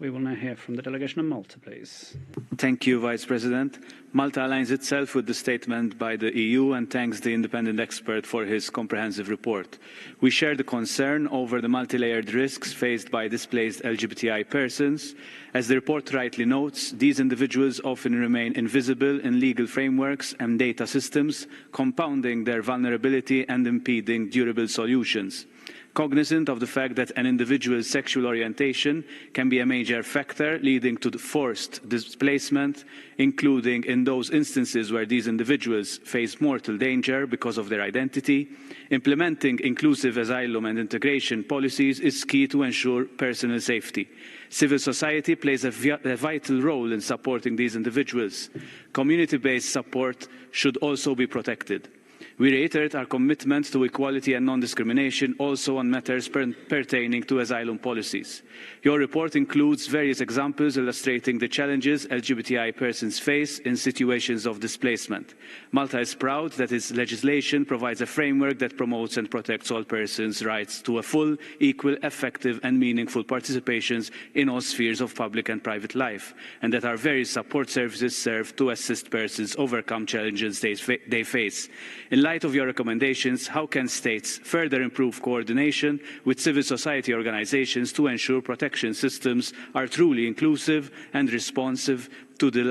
We will now hear from the delegation of Malta, please. Thank you, Vice President. Malta aligns itself with the statement by the EU and thanks the independent expert for his comprehensive report. We share the concern over the multi-layered risks faced by displaced LGBTI persons. As the report rightly notes, these individuals often remain invisible in legal frameworks and data systems, compounding their vulnerability and impeding durable solutions. Cognizant of the fact that an individual's sexual orientation can be a major factor leading to forced displacement, including in those instances where these individuals face mortal danger because of their identity, implementing inclusive asylum and integration policies is key to ensure personal safety. Civil society plays a vital role in supporting these individuals. Community-based support should also be protected. We reiterate our commitment to equality and non-discrimination also on matters pertaining to asylum policies. Your report includes various examples illustrating the challenges LGBTI persons face in situations of displacement. Malta is proud that its legislation provides a framework that promotes and protects all persons' rights to a full, equal, effective and meaningful participation in all spheres of public and private life, and that our various support services serve to assist persons overcome challenges they face. In light of your recommendations, how can states further improve coordination with civil society organizations to ensure protection systems are truly inclusive and responsive to the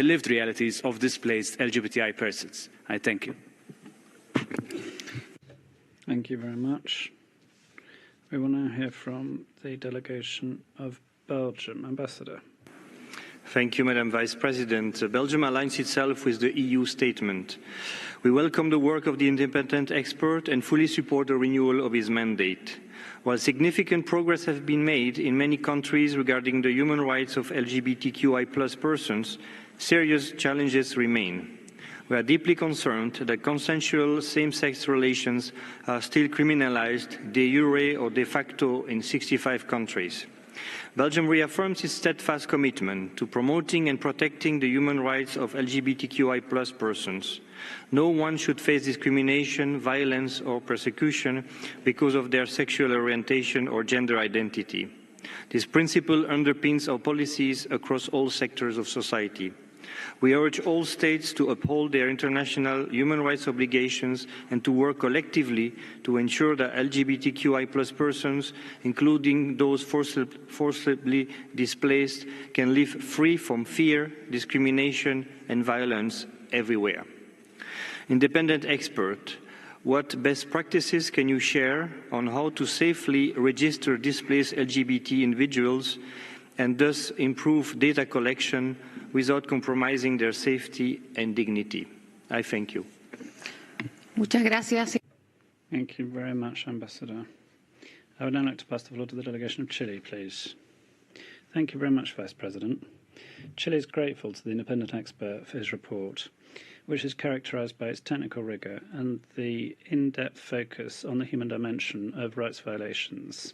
lived realities of displaced LGBTI persons? I thank you. Thank you very much. We will now hear from the delegation of Belgium. Ambassador. Thank you, Madam Vice President. Belgium aligns itself with the EU statement. We welcome the work of the independent expert and fully support the renewal of his mandate. While significant progress has been made in many countries regarding the human rights of LGBTQI+ persons, serious challenges remain. We are deeply concerned that consensual same-sex relations are still criminalized de jure or de facto in 65 countries. Belgium reaffirms its steadfast commitment to promoting and protecting the human rights of LGBTQI+ persons. No one should face discrimination, violence, or persecution because of their sexual orientation or gender identity. This principle underpins our policies across all sectors of society. We urge all states to uphold their international human rights obligations and to work collectively to ensure that LGBTQI+ persons, including those forcibly displaced, can live free from fear, discrimination, and violence everywhere. Independent expert, what best practices can you share on how to safely register displaced LGBT individuals and thus improve data collection without compromising their safety and dignity? I thank you. Muchas gracias. Thank you very much, Ambassador. I would now like to pass the floor to the delegation of Chile, please. Thank you very much, Vice President. Chile is grateful to the independent expert for his report, which is characterized by its technical rigor and the in-depth focus on the human dimension of rights violations.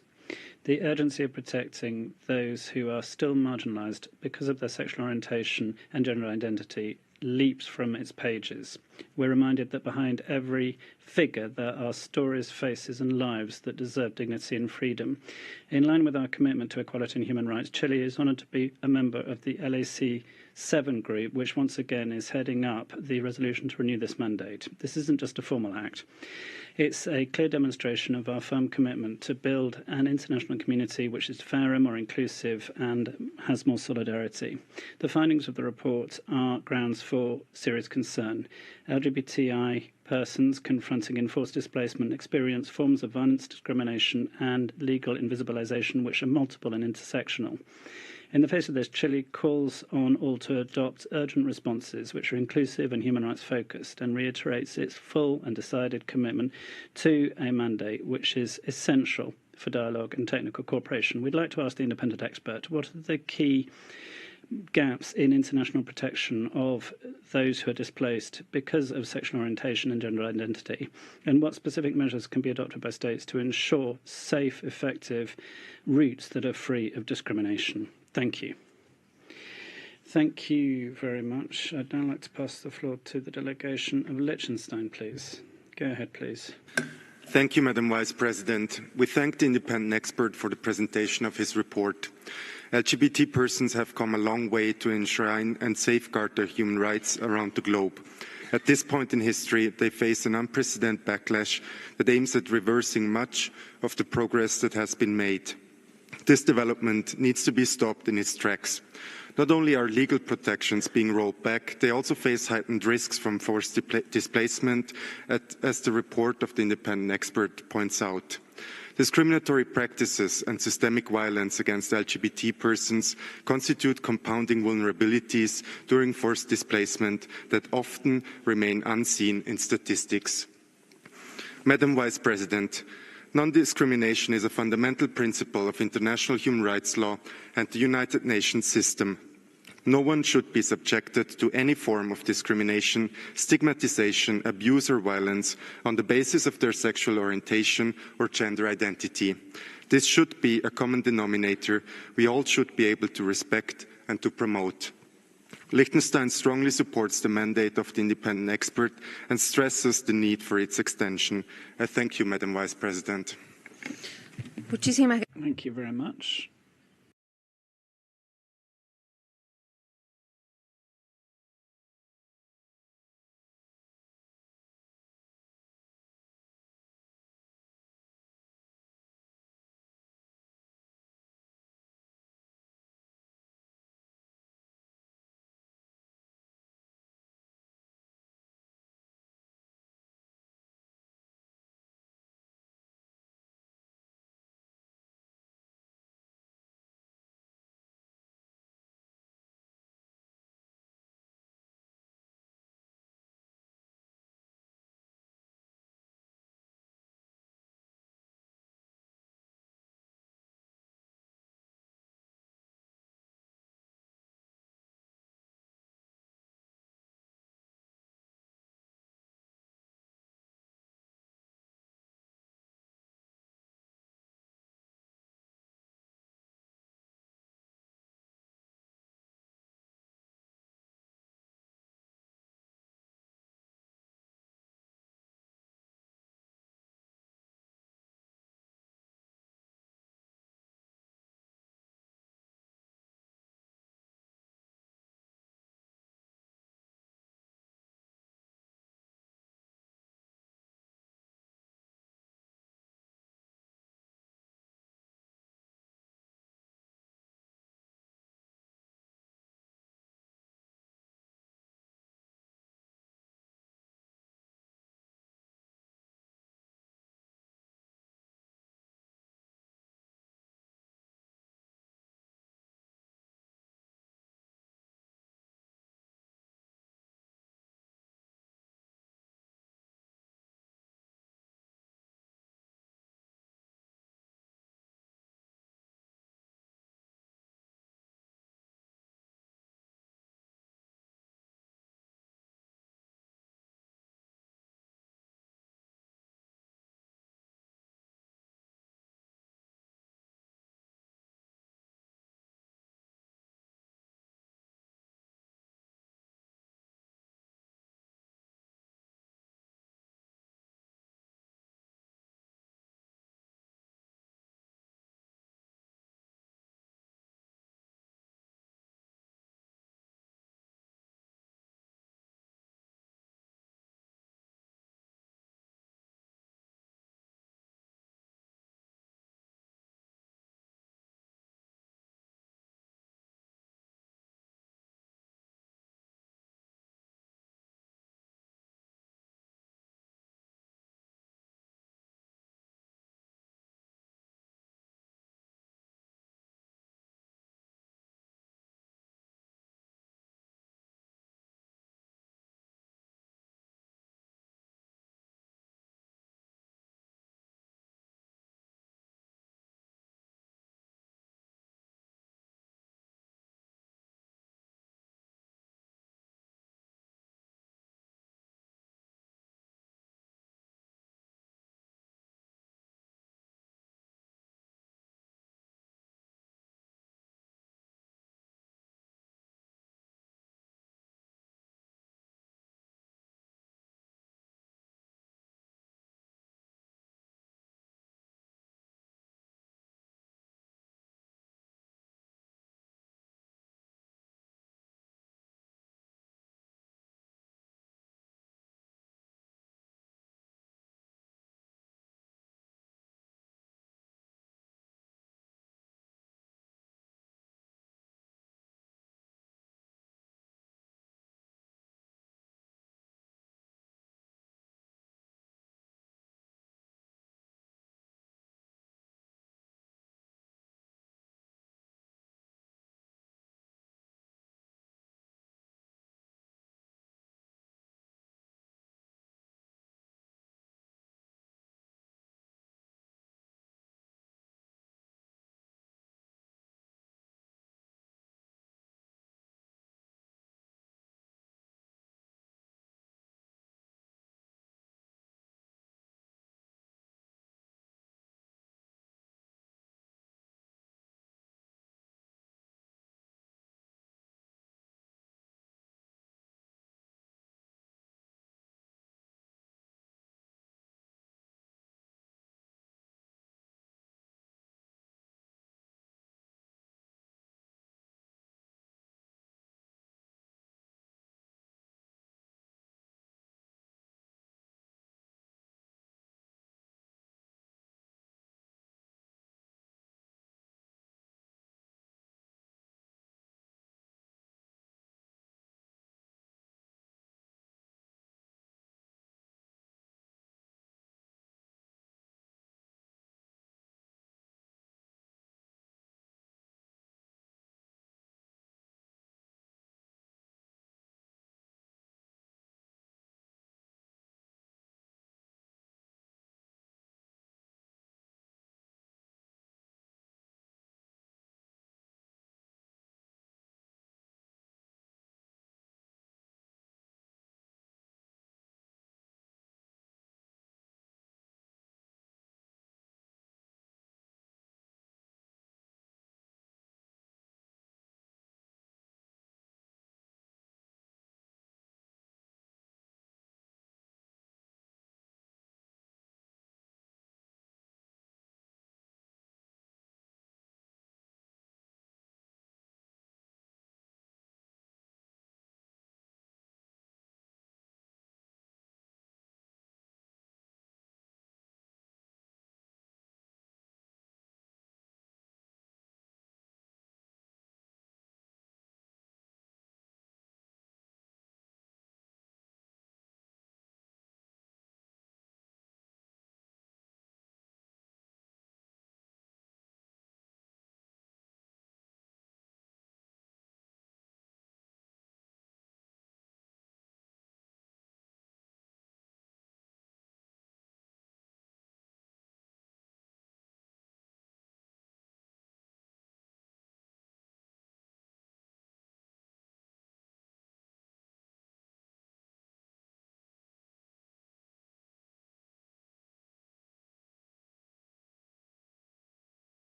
The urgency of protecting those who are still marginalized because of their sexual orientation and gender identity leaps from its pages. We're reminded that behind every figure there are stories, faces, and lives that deserve dignity and freedom. In line with our commitment to equality and human rights, Chile is honored to be a member of the LAC7 group, which once again is heading up the resolution to renew this mandate. This isn't just a formal act. It's a clear demonstration of our firm commitment to build an international community which is fairer, more inclusive, and has more solidarity. The findings of the report are grounds for serious concern. LGBTI persons confronting enforced displacement experience forms of violence, discrimination, and legal invisibilization which are multiple and intersectional. In the face of this, Chile calls on all to adopt urgent responses which are inclusive and human rights focused, and reiterates its full and decided commitment to a mandate which is essential for dialogue and technical cooperation. We'd like to ask the independent expert, what are the key gaps in international protection of those who are displaced because of sexual orientation and gender identity, and what specific measures can be adopted by states to ensure safe, effective routes that are free of discrimination? Thank you. Thank you very much. I'd now like to pass the floor to the delegation of Liechtenstein, please. Go ahead, please. Thank you, Madam Vice President. We thank the independent expert for the presentation of his report. LGBT persons have come a long way to enshrine and safeguard their human rights around the globe. At this point in history, they face an unprecedented backlash that aims at reversing much of the progress that has been made. This development needs to be stopped in its tracks. Not only are legal protections being rolled back, they also face heightened risks from forced displacement, as the report of the independent expert points out. Discriminatory practices and systemic violence against LGBT persons constitute compounding vulnerabilities during forced displacement that often remain unseen in statistics. Madam Vice President, non-discrimination is a fundamental principle of international human rights law and the United Nations system. No one should be subjected to any form of discrimination, stigmatization, abuse or violence on the basis of their sexual orientation or gender identity. This should be a common denominator we all should be able to respect and to promote. Liechtenstein strongly supports the mandate of the independent expert and stresses the need for its extension. I thank you, Madam Vice President. Thank you very much.